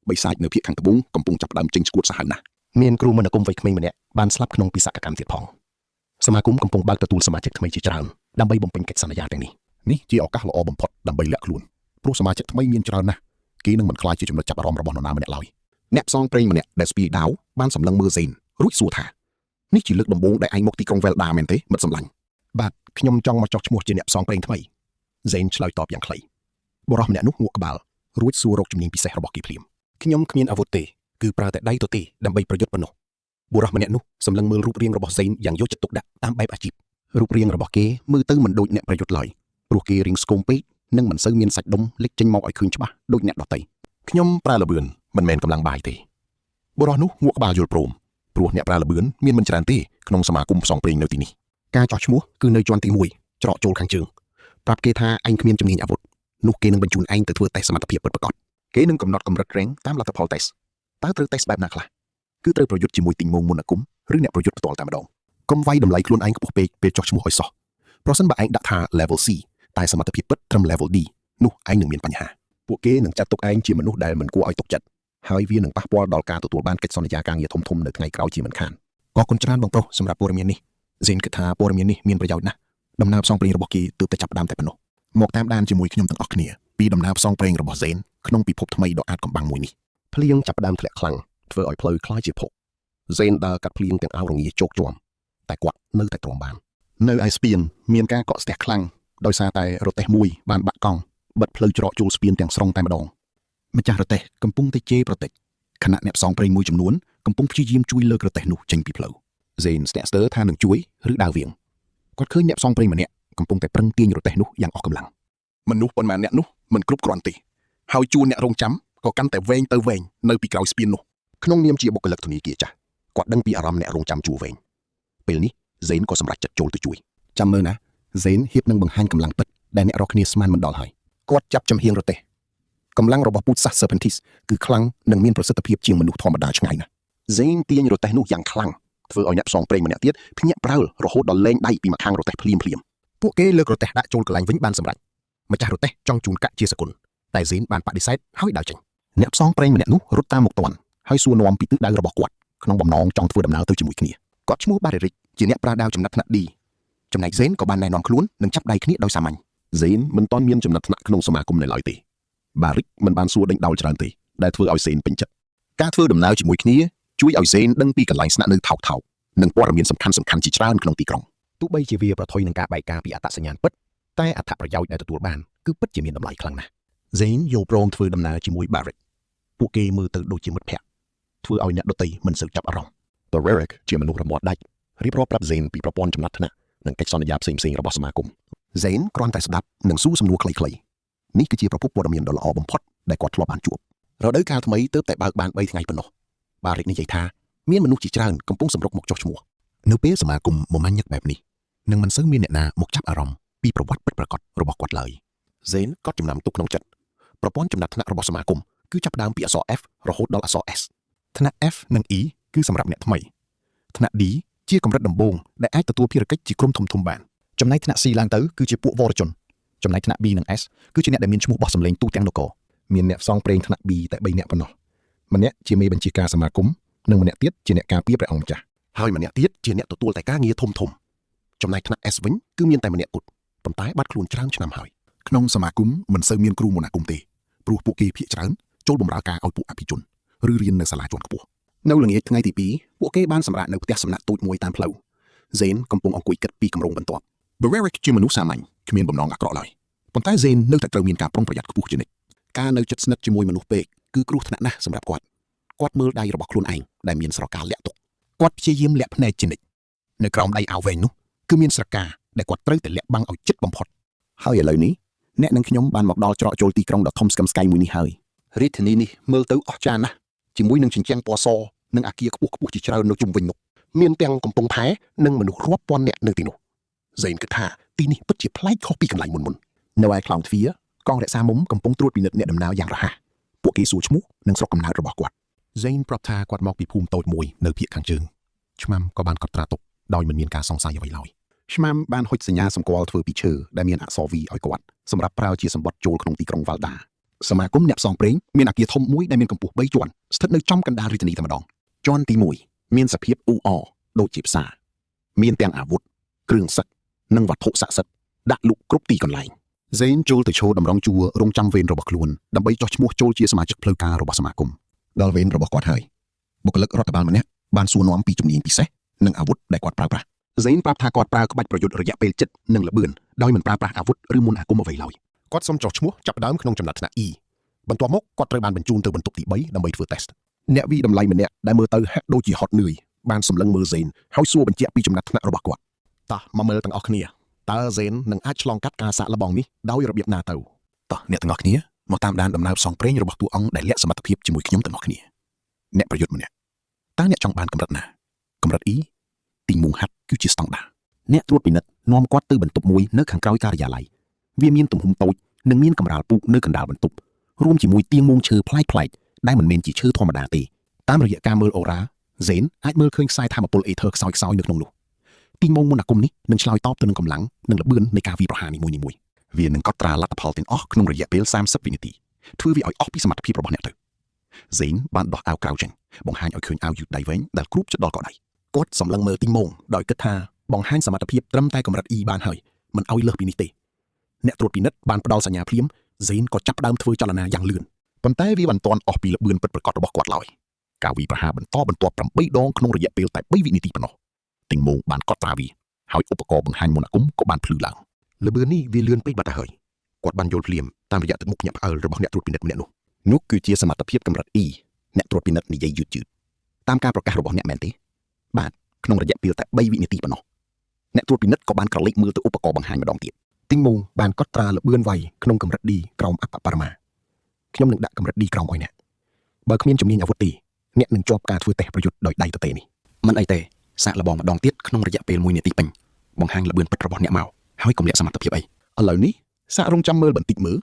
បិសាចនៅភាគខាងត្បូងកំពុងចាប់ផ្ដើមចេញស្គួតសាហាវណាស់មានគ្រូមន្តអាគមវ័យក្មេងម្នាក់បានស្លាប់ក្នុងពិសកកម្មទៀតផងសមាគមកំពុងបើកទទួលសមាជិកថ្មីជាច្រើនដើម្បីបំពេញកិច្ចសន្យាទាំងនេះជាឱកាសល្អបំផុតដើម្បីលាក់ខ្លួនព្រោះសមាជិកថ្មីមានច្រើនណាស់គេនឹងមិនខ្លាចជាចំណុចចាប់អារម្មណ៍របស់នរណាម្នាក់ឡើយអ្នកផ្សងព្រេងម្នាក់ដែលស្ពីដាវបានសម្លឹងមើលហ្សេនរួចសួរថានេះជាលើកដំបូងដែលឯងមកទីក្រុងវែលដាមែនទេមិត្តសម្លាញ់បាទខ្ញុំចង់មកចុះឈ្មោះជាអ្នកផ្សងព្រេងថ្មីហ្សេនឆ្លើយតបយ៉ាងខ្លីបុរសម្នាក់នោះងក់ក្បាលរួចសួររកជំនាញពិសេសរបស់គេភ្លាមខ្ញុំគ្មានអាវុធទេគឺប្រើតែដៃទទេដើម្បីប្រយុទ្ធប៉ុណ្ណោះបុរសម្នាក់នោះសម្លឹងមើលរូបរាងរបស់ហ្សេនយ៉ាងយកចិត្តទុកដាក់តាមបែបអាជីពរូបរាងរបស់គេមើលទៅមិនដូចអ្នកប្រយុទ្ធឡើយព្រោះគេរាងស្គមពេកនិងមិនសូវមានសាច់ដុំលេចចេញមកឲ្យឃើញច្បាស់ដូចអ្នកដទៃខ្ញុំប្រើល្បឿនមិនមែនកម្លាំងបាយទេបុរសនោះងក់ក្បាលយល់ព្រមព្រោះអ្នកប្រើល្បឿនមានមិនច្រើនទេក្នុងសមាគមផ្សងព្រេងនៅទីនេះការចោះឈ្មោះគឺនៅជាន់ទី1ច្រកចូលខាងជើងប្រាប់គេថាឯងគ្មានជំនាញអាវុធនោះគេនឹងបញ្ជូនឯងទៅធ្វើតេស្តសមត្ថភាពពិតប្រាកដគេនឹងកំណត់កម្រិតក្រែងតាមលទ្ធផលតេស្តតើត្រូវតេស្តបែបណាខ្លះគឺត្រូវប្រយុទ្ធជាមួយទីងមងមន្តអាគមឬអ្នកប្រយុទ្ធផ្ទាល់តែម្ដងកុំវាយតម្លៃខ្លួនឯងខ្ពស់ពេកពេលចោះឈ្មោះឲ្យសោះប្រសិនបើឯងដាក់ថា level C តែសមត្ថភាពពិតត្រឹម level D នោះឯងនឹងមានបញ្ហាពួកគេនឹងចាត់ទុកឯងជាមនុស្សដែលមិនគួរឲ្យទុកចិត្តហើយវានឹងប៉ះពាល់ដល់ការទទួលបានកិច្ចសន្យាការងារធំៗនៅថ្ងៃក្រោយជាមិនខានអរគុណច្រើនបងប្រុសសម្រាប់ព័ត៌មាននេះហ្សេនគិតថាព័ត៌មាននេះមានប្រយោជន៍ណាស់ដំណើរផ្សងព្រេងរបស់គេទើបតែចាប់ផ្ដើមតែប៉ុណ្ណោះមកតាមដានជាមួយខ្ញុំទាំងអស់គ្នាពីដំណើរផ្សងព្រេងរបស់ហ្សេនក្នុងពិភពថ្មីដ៏អាចកំបាំងមួយនេះភ្លៀងចាប់ផ្ដើមធ្លាក់ខ្លាំងធ្វើឲ្យផ្លូវคล้ายជាភក់ហ្សេនដើរកាត់ភ្លៀងទាំងអោរងាជោគជាំតែគាត់នៅតែទ្រាំបាននៅឯស្ពានមានការកក់ស្ទះខ្លាំងដោយសារតែរទេះមួយបានបាក់កង់បិទផ្លូវច្រកចូលស្ពានទាំងស្រុងតែម្ដងម្ចាស់រទេះកំពុងតែជេរប្រតិចខណៈអ្នកផ្សងព្រេងមួយចំនួនកំពុងព្យាយាមជួយលើករទេះនោះចេញពីផ្លូវហ្សេនស្ទាក់ស្ទើរថានឹងជួយឬដើរវៀងគាត់ឃើញអ្នកផ្សងព្រេងម្នាក់កំពុងតែប្រឹងទាញរទេះនោះយ៉ាងអស់កម្លាំងមនុស្សប៉ុន្មានអ្នកនោះមិនគ្រប់គ្រាន់ទេហើយជួរអ្នករងចាំក៏កាន់តែវែងទៅវែងនៅពីក្រោយស្ពាននោះក្នុងនាមជាបុគ្គលិកធនាគារចាស់គាត់ដឹងពីអារម្មណ៍អ្នករងចាំជួរវែងពេលនេះហ្សេនក៏សម្រេចចិត្តចូលទៅជួយចាំមើលណាហ្សេនហ៊ាននឹងបង្ហាញកម្លាំងពិតដែលអ្នករកគ្នាស្មានមិនដល់ហើយគាត់ចាប់ចំហៀងរទេះកម្លាំងរបស់ពូជសាស Serpentis គឺខ្លាំងនិងមានប្រសិទ្ធភាពជាងមនុស្សធម្មតាឆ្ងាយណាស់ហ្សេនទាញរទេះនោះយ៉ាងខ្លាំងធ្វើឲ្យអ្នកផ្សងព្រេងម្នាក់ទៀតភ្ញាក់ប្រើលរហូតដល់លែងដៃពីម្ខាងរទេះភ្លាមពួកគេលើករទេះដាក់ចូលកន្លែងវិញបានសម្រេចម្ចាស់រទេះចង់ជូនកាក់ជាសគុណតែហ្សេនបានបដិសេធហើយដើរចេញអ្នកផ្សងព្រេងម្នាក់នោះរត់តាមមកទាន់ហើយសួរនាំពីទិសដៅរបស់គាត់ក្នុងបំណងចង់ធ្វើដំណើរទៅជាមួយគ្នាគាត់ឈ្មោះបារីរិកជាអ្នកប្រើដាវចំណាត់ថ្នាក់ D ចំណែកហ្សេនក៏បានណែនាំខ្លួននឹងចាប់ដៃគ្នាដោយសាមញ្ញហ្សេនមិនទាន់មានចំណាត់ថ្នាក់ក្នុងសមាគមនៅឡើយទេបារីកមិនបានសួរដេញដោលច្រើនទេដែលធ្វើឲ្យហ្សេនពេញចិត្តការធ្វើដំណើរជាមួយគ្នាជួយឲ្យហ្សេនដឹងពីកន្លែងស្នាក់នៅថោកនិងព័ត៌មានសំខាន់ជាច្រើនក្នុងទីក្រុងទោះបីជាវាប្រថុយនឹងការបែកការពីអត្តសញ្ញាណពិតតែអត្ថប្រយោជន៍ដែលទទួលបានគឺពិតជាមានតម្លៃខ្លាំងណាស់ហ្សេនយល់ព្រមធ្វើដំណើរជាមួយបារីកពួកគេមើលទៅដូចជាមិត្តភក្តិធ្វើឲ្យអ្នកដទៃមិនសូវចាប់អារម្មណ៍បារីកជាមនុស្សរមាត់ដាច់រៀបរាប់ប្រាប់ហ្សេនពីប្រព័ន្ធចំណាត់ថ្នាក់និងកិច្ចសន្យាផ្សេងៗរបស់សមាគមហ្សេនគ្រាន់តែស្ដាប់និងសួរសំណួរខ្លីៗនេះគឺជាប្រភពព័ត៌មានដ៏ល្អបំផុតដែលគាត់ធ្លាប់បានជួបរដូវកាលថ្មីទើបតែបើកបាន3ថ្ងៃប៉ុណ្ណោះបារីកនិយាយថាមានមនុស្សជាច្រើនកំពុងសម្រុកមកចុះឈ្មោះនៅពេលសមាគមមមាញឹកបែបនេះនឹងមិនសូវមានអ្នកណាមកចាប់អារម្មណ៍ពីប្រវត្តិពិតប្រាកដរបស់គាត់ឡើយហ្សេនក៏ចំណាំទុកក្នុងចិត្តប្រព័ន្ធចំណាត់ថ្នាក់របស់សមាគមគឺចាប់ផ្ដើមពីអក្សរ F រហូតដល់អក្សរ S ថ្នាក់ F និង E គឺសម្រាប់អ្នកថ្មីថ្នាក់ D ជាកម្រិតដំបូងដែលអាចទទួលភារកិច្ចជាក្រុមធំបានចំណែកថ្នាក់ C ឡើងទៅគឺជាពួកវរជនចំណែកថ្នាក់ B និង S គឺជាអ្នកដែលមានឈ្មោះបោះសម្លេងទូទាំងនគរមានអ្នកផ្សងព្រេងថ្នាក់ B តែ3នាក់ប៉ុណ្ណោះម្នាក់ជាមេបញ្ជាការសមាគមនិងម្នាក់ទៀតជាអ្នកការពារព្រះអង្គម្ចាស់ហើយម្នាក់ទៀតជាអ្នកទទួលតែការងារធំចំណែកថ្នាក់ S វិញគឺមានតែម្នាក់គត់ប៉ុន្តែបាត់ខ្លួនច្រើនឆ្នាំហើយក្នុងសមាគមមិនសូវមានគ្រូមន្តអាគមទេព្រោះពួកគេភាគច្រើនចូលបម្រើការឲ្យពួកអភិជនឬរៀននៅសាលាជាន់ខ្ពស់នៅល្ងាចថ្ងៃទី2ពួកគេបានសម្រាកនៅផ្ទះសំណាក់ទូចមួយតាមផ្លូវហ្សេនកំពុងអង្គុយគិតពីគម្រោងបន្ទាប់ Beric ជាមនុស្សសាមញ្ញគ្មានបំណងអាក្រក់ឡើយប៉ុន្តែហ្សេននៅតែត្រូវមានការប្រុងប្រយ័ត្នខ្ពស់ជានិច្ចការនៅជិតស្និទ្ធជាមួយមនុស្សពេកគឺគ្រោះថ្នាក់ណាស់សម្រាប់គាត់មើលដៃរបស់ខ្លួនឯងដែលមានស្រកាលាក់ទុកគាត់ព្យាយាមលាក់ភ្នែកជានិច្ចនៅក្រោមដៃអាវវែងនោះគឺមានស្រកា ដែលគាត់ត្រូវតែលាក់បាំងឲ្យចិត្តបំផុតហើយឥឡូវនេះអ្នកនឹងខ្ញុំបានមកដល់ច្រកចូលទីក្រុងដ៏ធំស្កឹមស្កៃមួយនេះហើយរាជធានីនេះមើលទៅអស្ចារ្យណាស់ជាមួយនឹងជញ្ជាំងពណ៌សនិងអគារខ្ពស់ៗជាច្រើននៅជុំវិញនោះមានទាំងកំពង់ផែនិងមនុស្សរាប់ពាន់នាក់នៅទីនោះហ្សេនគិតថាទីនេះពិតជាប្លែកខុសពីកន្លែងមុននៅឯខ្លោងទ្វារកងរក្សាមុំកំពុងត្រួតពិនិត្យអ្នកដំណើរយ៉ាងរហ័សពួកគេសួរឈ្មោះនិងស្រុកកំណើតរបស់គាត់ហ្សេនប្រាប់ថាគាត់មកពីភូមិតូចមួយនៅភាគខាងជើងឆ្មាំក៏បានកត់ត្រាទុកដោយមិនមានការសង្ស័យអ្វីឡើយឆ្មាំបានហុចសញ្ញាសម្គាល់ធ្វើពីឈើដែលមានអក្សរ V ឲ្យគាត់សម្រាប់ប្រើជាសម្បត្តិចូលក្នុងទីក្រុងវ៉ាល់ដាសមាគមអ្នកផ្សងព្រេងមានអគារធំមួយដែលមានកម្ពស់3ជាន់ស្ថិតនៅចំកណ្ដាលរាជធានីតែម្ដងជាន់ទី1មានសភាពអ៊ូអរដូចជាផ្សារមានទាំងអាវុធគ្រឿងសឹកនិងវត្ថុស័ក្តិសិទ្ធិដាក់លក់គ្រប់ទីកន្លែងហ្សេនចូលទៅឈរតម្រង់ជួររងចាំវេនរបស់ខ្លួនដើម្បីចោះឈ្មោះចូលជាសមាជិកផ្លូវការរបស់សមាគមដល់វេនរបស់គាត់ហើយបុគ្គលិករដ្ឋបាលម្នាក់បានសួរនាំពីជំនាញពិសេសនិងអាវុធដែលគាត់ប្រើប្រាស់ហ្សេនប្រាប់ថាគាត់ប្រើក្បាច់ប្រយុទ្ធរយៈពេលជិតនិងល្បឿនដោយមិនប្រើប្រាស់អាវុធឬមន្តអាគមអ្វីឡើយគាត់សុំចោះឈ្មោះចាប់ដើមក្នុងចំណាត់ថ្នាក់ E បន្ទាប់មកគាត់ត្រូវបានបញ្ជូនទៅបន្ទប់ទី3ដើម្បីធ្វើ test អ្នកវិតម្លៃម្នាក់ដែលមើលទៅហាក់ដូចជាហត់នឿយបានសម្លឹងមើលហ្សេនហើយសួរបញ្ជាក់ពីចំណាត់ថ្នាក់របស់គាត់តោះមកមើលទាំងអស់គ្នាតើហ្សេននឹងអាចឆ្លងកាត់ការសាកល្បងនេះដោយរបៀបណាទៅតោះអ្នកទាំងអស់គ្នាមកតាមដានដំណើរផ្សងព្រេងរបស់តួអង្គដែលលាក់សមត្ថភាពជាមួយខ្ញុំទាំងអស់គ្នាអ្នកប្រយុទ្ធម្នាក់តើអ្នកចង់បានកម្រិតណាកម្រិត E ទីមុងហាត់គឺជាស្តង់ដារអ្នកត្រួតពិនិត្យនាំគាត់ទៅបន្ទប់មួយនៅខាងក្រោយការិយាល័យវាមានទំហំតូចនិងមានកម្រាលពូកនៅកណ្ដាលបន្ទប់រួមជាមួយទៀងមុងឈើប្លែកៗដែលមិនមែនជាឈើធម្មតាទេតាមរយៈការមើលអូរ៉ាហ្សេនអាចមើលឃើញខ្សែថាមពលអេធើខ្សោយៗនៅក្នុងនោះទីមុងមន្តអាគមនេះនឹងឆ្លើយតបទៅនឹងកម្លាំងនិងល្បឿននៃការវាយប្រហារនីមួយៗវានឹងកត់ត្រាលទ្ធផលទាំងអស់ក្នុងរយៈពេល30វិនាទីធ្វើវាឲ្យអស់ពីសមត្ថភាពរបស់អ្នកទៅហ្សេនបានដោះអាវក្រៅចេញបង្ហាញឲ្យឃើញអាវយឺតដៃវែងដែលគ្រូបជិតដល់កដៃគាត់សម្លឹងមើលទីមុងដោយគិតថាបង្ហាញសមត្ថភាពត្រឹមតែកម្រិត E បានហើយមិនឲ្យលើសពីនេះទេអ្នកត្រួតពិនិត្យបានផ្ដល់សញ្ញាភ្លាមហ្សេនក៏ចាប់ផ្ដើមធ្វើចលនាយ៉ាងលឿនប៉ុន្តែវាមិនទាន់អស់ពីល្បឿនពិតប្រាកដរបស់គាត់ឡើយការវាយប្រហារបន្តបន្ទាប់8ដងក្នុងរយៈពេលតែ3វិនាទីប៉ុណ្ណោះទីមុងបានកត់ត្រាវាហើយឧបករណ៍បង្ហាញមន្តអាគមក៏បានភ្លឺឡើងល្បឿននេះវាលឿនពេកបាត់ទៅហើយគាត់បានយល់ភ្លាមតាមរយៈទឹកមុខញាក់ផ្អើលរបស់អ្នកត្រួតពិនិត្យម្នាក់នោះគឺជាសមត្ថភាពកម្រិត E អ្នកត្រួតពិនិត្យនិយាយយឺតតាមការប្រកាសរបស់អ្នកមែនទេបាទក្នុងរយៈពេលតែ3វិនាទីប៉ុណ្ណោះអ្នកត្រួតពិនិត្យក៏បានក្រឡេកមើលទៅឧបករណ៍បង្ហាញម្ដងទៀតទីមុងបានកត់ត្រាល្បឿនវាយក្នុងកម្រិត D ក្រោមអបបរមាខ្ញុំនឹងដាក់កម្រិត D ក្រោមឲ្យអ្នកបើគ្មានជំនាញអាវុធទេអ្នកនឹងជាប់ការធ្វើតេស្តប្រយុទ្ធដោយដៃទទេនេះមិនអីទេសាកល្បងម្ដងទៀតក្នុងរយៈពេល1នាទីពេញបង្ហាញល្បឿនពិតរបស់អ្នកមកហើយកុំលាក់សមត្ថភាពអីឥឡូវនេះសាករងចាំមើលបន្តិចមើល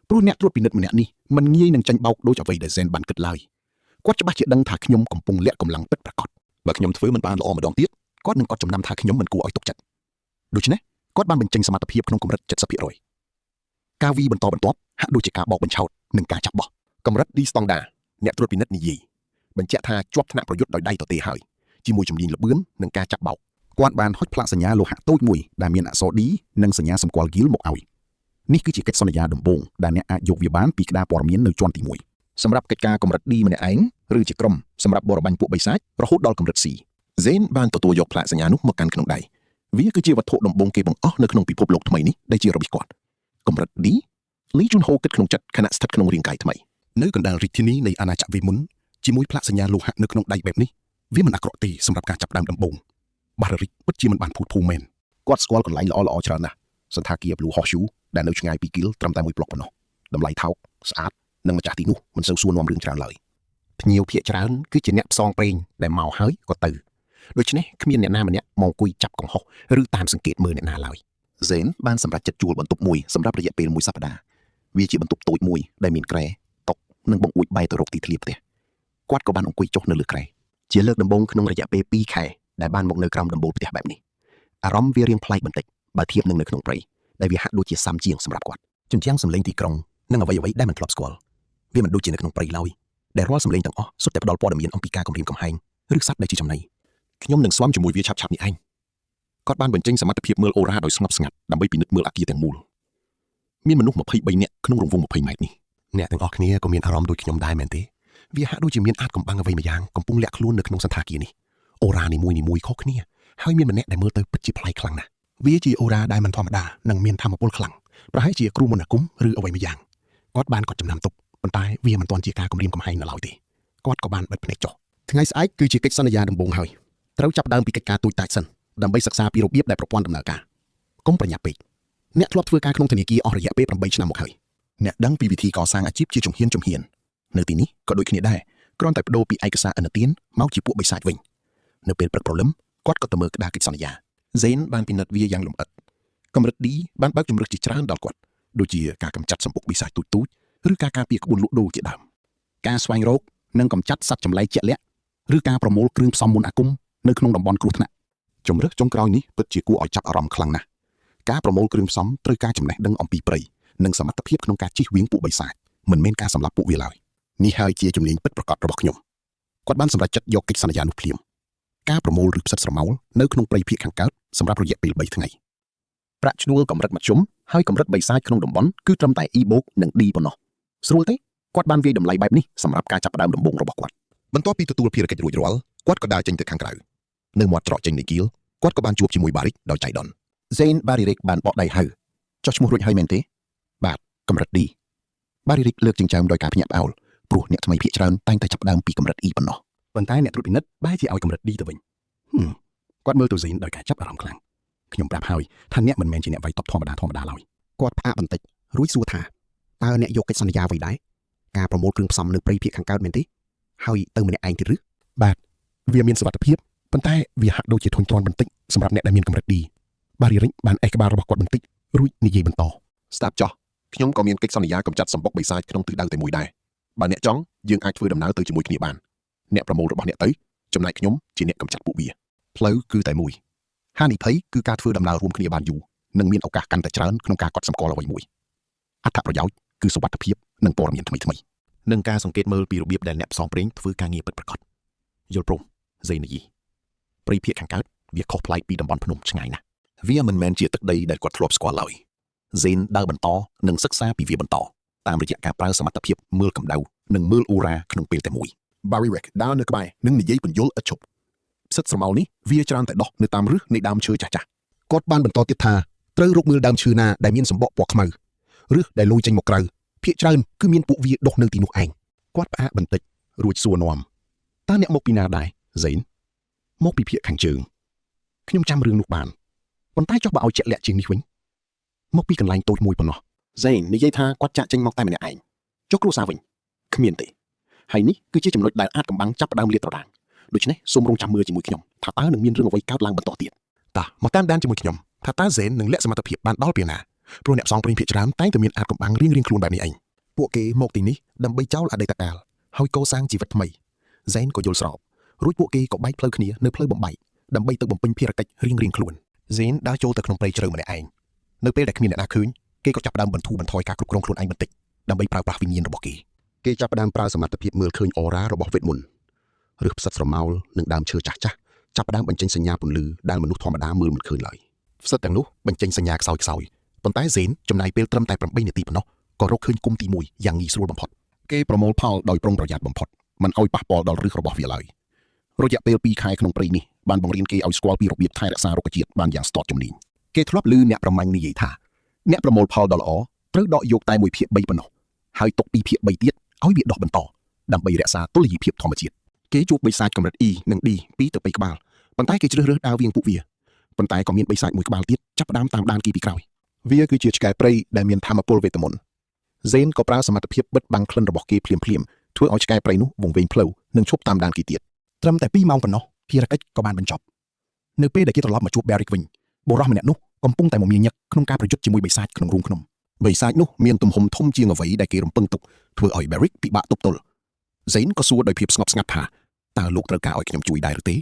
ព្រោះអ្នកត្រួតពិនិត្យម្នាក់នេះមិនងាយនឹងចាញ់បោកដូចអ្វីដែលហ្សេនបានគិតឡើយគាត់ច្បាស់ជាដឹងថាខ្ញុំកំពុងលាក់កម្លាំងពិតប្រាកដបើខ្ញុំធ្វើមិនបានល្អម្ដងទៀតគាត់នឹងកត់ចំណាំថាខ្ញុំមិនគួរឲ្យទុកចិត្តដូច្នេះគាត់បានបញ្ចេញសមត្ថភាពក្នុងកម្រិត 70% ការវាយបន្តបន្ទាប់ហាក់ដូចជាការបោកបញ្ឆោតនិងការចាប់បោះកម្រិត D ស្តង់ដារអ្នកត្រួតពិនិត្យនិយាយបញ្ជាក់ថាជាប់ថ្នាក់ប្រយុទ្ធដោយដៃទទេហើយជាមួយជំនាញល្បឿននិងការចាប់បោកគាត់បានហុចផ្លាកសញ្ញាលោហៈតូចមួយដែលមានអក្សរ D និងសញ្ញាសម្គាល់ហ្គីលមកឲ្យនេះគឺជាកិច្ចសន្យាដំបូងដែលអ្នកអាចយកវាបានពីក្តារព័ត៌មាននៅជាន់ទី1សម្រាប់កិច្ចការកម្រិត D ម្នាក់ឯងឬជាក្រុមសម្រាប់បរិបាញ់ពួកបិសាចរហូតដល់កម្រិត C ហ្សេនបានទទួលយកផ្លាកសញ្ញានោះមកកាន់ក្នុងដៃវាគឺជាវត្ថុដំបូងគេបង្អស់នៅក្នុងពិភពលោកថ្មីនេះដែលជារបស់គាត់កម្រិត D លីជូនហូគិតក្នុងចិត្តខណៈស្ថិតក្នុងរាងកាយថ្មីនៅកណ្ដាលរាជធានីនៃអាណាចក្រវេមុនជាមួយផ្លាកសញ្ញាលោហៈនៅក្នុងដៃបែបនេះវាមិនអាក្រក់ទេសម្រាប់ការចាប់ផ្ដើមដំបូងបាររិកពិតជាមិនបានភូតភូមិមែនគាត់ស្គាល់កន្លែងល្អៗច្រើនណាស់សន្តាគារ Blue Horseshoe ដែលនៅឆ្ងាយពីគីលត្រឹមតែ1ប្លុកប៉ុណ្ណោះតម្លៃថោកស្អាតនិងម្ចាស់ទីនោះមិនសូវសួរនាំរឿងច្រើនឡើយភ្ញៀវភាគច្រើនគឺជាអ្នកផ្សងព្រេងដែលមកហើយក៏ទៅដូច្នេះគ្មានអ្នកណាម្នាក់មកអង្គុយចាប់កំហុសឬតាមសង្កេតមើលអ្នកណាឡើយហ្សេនបានសម្រេចចិត្តជួលបន្ទប់មួយសម្រាប់រយៈពេល1សប្តាហ៍វាជាបន្ទប់តូចមួយដែលមានគ្រែតុនិងបង្អួចបែរទៅរកទីធ្លាផ្ទះគាត់ក៏បានអង្គុយចុះនៅលើគ្រែជាលើកដំបូងក្នុងរយៈពេល2ខែដែលបានមកនៅក្រោមដំបូលផ្ទះបែបនេះអារម្មណ៍វារៀងប្លែកបន្តិចបើធៀបនឹងនៅក្នុងព្រៃដែលវាហាក់ដូចជាសាំជាងសម្រាប់គាត់ជញ្ជាំងសម្លេងទីក្រុងនិងអ្វីៗដែលមិនធ្លាប់ស្គាល់វាមិនដូចជានៅក្នុងព្រៃឡើយដែលរាល់សម្លេងទាំងអស់សុទ្ធតែផ្ដល់ព័ត៌មានអំពីការគំរាមកំហែងឬសត្វដែលជាចំណីខ្ញុំនឹងស្វាមជាមួយវាឆាប់ៗនេះឯងគាត់បានបញ្ចេញសមត្ថភាពមើលអូរ៉ាដោយស្ងប់ស្ងាត់ដើម្បីពិនិត្យមើលអគារទាំងមូលមានមនុស្ស23នាក់ក្នុងរង្វង់20ម៉ែត្រនេះអ្នកទាំងអស់គ្នាក៏មានអារម្មណ៍ដូចខ្ញុំដែរមែនទេវាហាក់ដូចជាមានអាចកំបាំងអ្វីមួយយ៉ាងកំពុងលាក់ខ្លួននៅក្នុងសន្តាគារនេះអូរ៉ានីមួយៗខុសគ្នាហើយមានម្នាក់ដែលមើលទៅពិតជាប្លែកខ្លាំងណាស់វាជាអូរ៉ាដែលមិនធម្មតានិងមានថាមពលខ្លាំងប្រហែលជាគ្រូមន្តអាគមឬអ្វីមួយយ៉ាងគាត់បានកត់ចំណាំទុកប៉ុន្តែវាមិនទាន់ជាការគំរាមកំហែងនៅឡើយទេគាត់ក៏បានបិទភ្នែកចុះថ្ងៃស្អែកគឺជាកិច្ចសន្យាដំបូងហើយត្រូវចាប់ដើមពីកិច្ចការទូចតាចសិនដើម្បីសិក្សាពីរបៀបដែលប្រព័ន្ធដំណើរការ កុំប្រញាប់ពេកអ្នកធ្លាប់ធ្វើការក្នុងធនាគារអស់រយៈពេល8ឆ្នាំមកហើយអ្នកដឹងពីវិធីកសាងអាជីពជាជំហាននៅទីនេះក៏ដូចគ្នាដែរគ្រាន់តែបដូរពីឯកសារឥណទានមកជាពួកបិសាចវិញនៅពេលព្រឹកព្រលឹមគាត់ក៏ទៅមើលក្តារកិច្ចសន្យាហ្សេនបានពិនិត្យវាយ៉ាងលម្អិតកម្រិត D បានបើកជំរើសជាច្រើនដល់គាត់ដូចជាការកម្ចាត់សម្បុកបិសាចទូចឬការការពារក្បួនលក់ដូរជាដើមការស្វែងរកនិងកម្ចាត់សត្វចម្លែកជាក់លាក់ឬការប្រមូលគ្រឿងផ្សំមន្តអាគមនៅក្នុងតំបន់គ្រោះថ្នាក់ជំរើសចុងក្រោយនេះពិតជាគួរឲ្យចាប់អារម្មណ៍ខ្លាំងណាស់ការប្រមូលគ្រឿងផ្សំត្រូវការចំណេះដឹងអំពីព្រៃនិងសមត្ថភាពក្នុងការជិះវៀងពួកបិសាចមិនមែនការសម្លាប់ពួកវាឡើយនេះហើយជាជំនាញពិតប្រាកដរបស់ខ្ញុំគាត់បានសម្រេចចិត្តយកកិច្ចសន្យានោះភ្លាមការប្រមូលឬផ្សិតស្រមោលនៅក្នុងព្រៃភាគខាងកើតសម្រាប់រយៈពេល3ថ្ងៃប្រាក់ឈ្នួលកម្រិតមធ្យមហើយកម្រិតបិសាចក្នុងតំបន់គឺត្រឹមតែ E បូកនិង D ប៉ុណ្ណោះស្រួលទេគាត់បានវាយតម្លៃបែបនេះសម្រាប់ការចាប់ផ្ដើមដំបូងរបស់គាត់បន្ទាប់ពីទទួលភារកិច្ចរួចរាល់គាត់ក៏ដើរចេញទៅខាងក្រៅនៅមាត់ច្រកចេញនៃគៀលគាត់ក៏បានជួបជាមួយបារីកដោយចៃដន្យហ្សេនបារីរិកបានបកដៃហៅចុះឈ្មោះរួចហើយមែនទេបាទកម្រិត D បារីរិកលើកចិញ្ចើមដោយការភ្ញាក់ផ្អើលព្រោះអ្នកថ្មីភាគច្រើនតែងតែចាប់ផ្ដើមពីកម្រិត E ប៉ុណ្ណោះប៉ុន្តែអ្នកត្រួតពិនិត្យបែរជាឲ្យកម្រិត D ទៅវិញគាត់មើលទៅហ្សេនដោយការចាប់អារម្មណ៍ខ្លាំងខ្ញុំប្រាប់ហើយថាអ្នកមិនមែនជាអ្នកវាយតប់ធម្មតាឡើយគាត់ផ្អាកបន្តិចរួចសួរថាតើអ្នកយកកិច្ចសន្យាអ្វីដែរការប្រមូលគ្រឿងផ្សំនៅព្រៃភាគខាងកើតមែនទេហើយទៅម្នាក់ឯងទៀតឬបាទវាមានសុវត្ថិភាពប៉ុន្តែវាហាក់ដូចជាធុញទ្រាន់បន្តិចសម្រាប់អ្នកដែលមានកម្រិត D បារីរិកបានអេះក្បាលរបស់គាត់បន្តិចរួចនិយាយបន្តស្ដាប់ចោះខ្ញុំក៏មានកិច្ចសន្យាកម្ចាត់សម្បុកបិសាចក្នុងទិសដៅតែមួយដែរបើអ្នកចង់យើងអាចធ្វើដំណើរទៅជាមួយគ្នាបានអ្នកប្រមូលរបស់អ្នកទៅចំណែកខ្ញុំជាអ្នកកម្ចាត់ពួកវាផ្លូវគឺតែមួយហានិភ័យគឺការធ្វើដំណើររួមគ្នាបានយូរនិងមានឱកាសកាន់តែច្រើនក្នុងការកត់សម្គាល់អ្វីមួយអត្ថប្រយោជន៍គឺសុវត្ថិភាពនិងព័ត៌មានថ្មីនិងការសង្កេតមើលពីរបៀបដែលអ្នកផ្សងព្រេងធ្វើការងារពិតប្រាកដយល់ព្រមហ្សេនីយីព្រៃភាគខាងកើតវាខុសប្លែកពីតំបន់ភ្នំឆ្ងាយណាស់វាមិនមែនជាទឹកដីដែលគាត់ធ្លាប់ស្គាល់ឡើយហ្សេនដើរបន្តនិងសិក្សាពីវាបន្តតាមរយៈការប្រើសមត្ថភាពមើលកម្ដៅនិងមើលអូរ៉ាក្នុងពេលតែមួយ Barry Rick ដើរនៅក្បែរនិងនិយាយបញ្យល់ឥតឈប់ផ្សិតស្រមោលនេះវាច្រើនតែដុះនៅតាមឫសនៃដើមឈើចាស់ៗគាត់បានបន្តទៀតថាត្រូវរកមើលដើមឈើណាដែលមានសម្បកពណ៌ខ្មៅឬដែលលយចេញមកក្រៅភាគច្រើនគឺមានពួកវាដុះនៅទីនោះឯងគាត់ផ្អាកបន្តិចរួចសួរនាំតើអ្នកមកពីណាដែរហ្សេនមកពីភាគខាងជើងខ្ញុំចាំរឿងនោះបានប៉ុន្តែចុះបើឲ្យជាក់លាក់ជាងនេះវិញមកពីកន្លែងតូចមួយប៉ុណ្ណោះហ្សេននិយាយថាគាត់ចាក់ចេញមកតែម្នាក់ឯងចុះគ្រួសារវិញគ្មានទេហើយនេះគឺជាចំណុចដែលអាចកំបាំងចាប់ផ្ដើមលាតត្រដាងដូច្នេះសូមរងចាំមើលជាមួយខ្ញុំថាតើនឹងមានរឿងអ្វីកើតឡើងបន្តទៀតតើមកតាមដានជាមួយខ្ញុំថាតើហ្សេននឹងលាក់សមត្ថភាពបានដល់ពេលណាព្រោះអ្នកផ្សងព្រេងភាគច្រើនតែងតែមានអាចកំបាំងរៀងខ្លួនបែបនេះឯងពួកគេមកទីនេះដើម្បីចោលអតីតកាលហើយកសាងជីវិតថ្មីហ្សេនក៏យល់ស្របរួចពួកគេក៏បែកផ្លូវគ្នានៅផ្លូវបំបែកដើម្បីទៅបំពេញភារកិច្ចរៀងខ្លួនហ្សេនដើរចូលទៅក្នុងព្រៃជ្រៅម្នាក់ឯងនៅពេលដែលគ្មានអ្នកណាឃើញគេក៏ចាប់ផ្ដើមបន្ធូរបន្ថយការគ្រប់គ្រងខ្លួនឯងបន្តិចដើម្បីប្រើប្រាស់វិញ្ញាណរបស់គេចាប់ផ្ដើមប្រើសមត្ថភាពមើលឃើញអរ៉ារបស់វេទមន្តឬផ្សិតស្រមោលនិងដើមឈើចាស់ចាប់ផ្ដើមបញ្ចេញសញ្ញាពន្លឺដែលមនុស្សធម្មតាមើលមិនឃើញឡើយផ្សិតទាំងនោះបញ្ចេញសញ្ញាខ្សោយប៉ុន្តែហ្សេនចំណាយពេលត្រឹមតែ8នាទីប៉ុណ្ណោះក៏រកឃើញគុម្ពទី1យ៉ាងងាយស្រួលបំផុតគេប្រមូលផលដោយប្រុងប្រយ័ត្នបំផុតមិនឲ្យប៉ះពាល់ដល់ឫសរបស់វាឡើយរយៈពេល2ខែក្នុងព្រៃនេះបានបង្រៀនគេឲ្យស្គាល់ពីរបៀបថែរក្សារុក្ខជាតិបានយ៉ាងស្ទាត់ជំនាញគេធ្លាប់ឮអ្នកប្រមាញ់និយាយថាអ្នកប្រមូលផលដ៏ល្អត្រូវដកយកតែ1ភាគ3ប៉ុណ្ណោះហើយទុក2ភាគ3ទៀតឲ្យវាដុះបន្តដើម្បីរក្សាតុល្យភាពធម្មជាតិគេជួបបិសាចកម្រិត E និង D 2 ទៅ 3 ក្បាលប៉ុន្តែគេជ្រើសរើសដើរវាងពួកវាប៉ុន្តែក៏មានបិសាចមួយក្បាលទៀតចាប់ផ្ដើមតាមដានគេពីក្រោយវាគឺជាឆ្កែព្រៃដែលមានថាមពលវេទមន្តហ្សេនក៏ប្រើសមត្ថភាពបិទបាំងក្លិនរបស់គេភ្លាមធ្វើឲ្យឆ្កែព្រៃនោះវង្វេងផ្លូវនិងឈប់តាមដានគេទៀតត្រឹមតែ2ម៉ោងប៉ុណ្ណោះភារកិច្ចក៏បានបញ្ចប់នៅពេលដែលគេត្រឡប់មកជួប Barrick វិញបុរសម្នាក់នោះកំពុងតែមមាញឹកក្នុងការប្រយុទ្ធជាមួយបិសាចក្នុងរូងភ្នំបិសាចនោះមានទំហំធំជាងអ្វីដែលគេរំពឹងទុកធ្វើឲ្យ Barrick ពិបាកទប់ទល់ហ្សេនក៏សួរដោយភាពស្ងប់ស្ងាត់ថាតើលោកត្រូវការឲ្យខ្ញុំជួយដែរឬទេ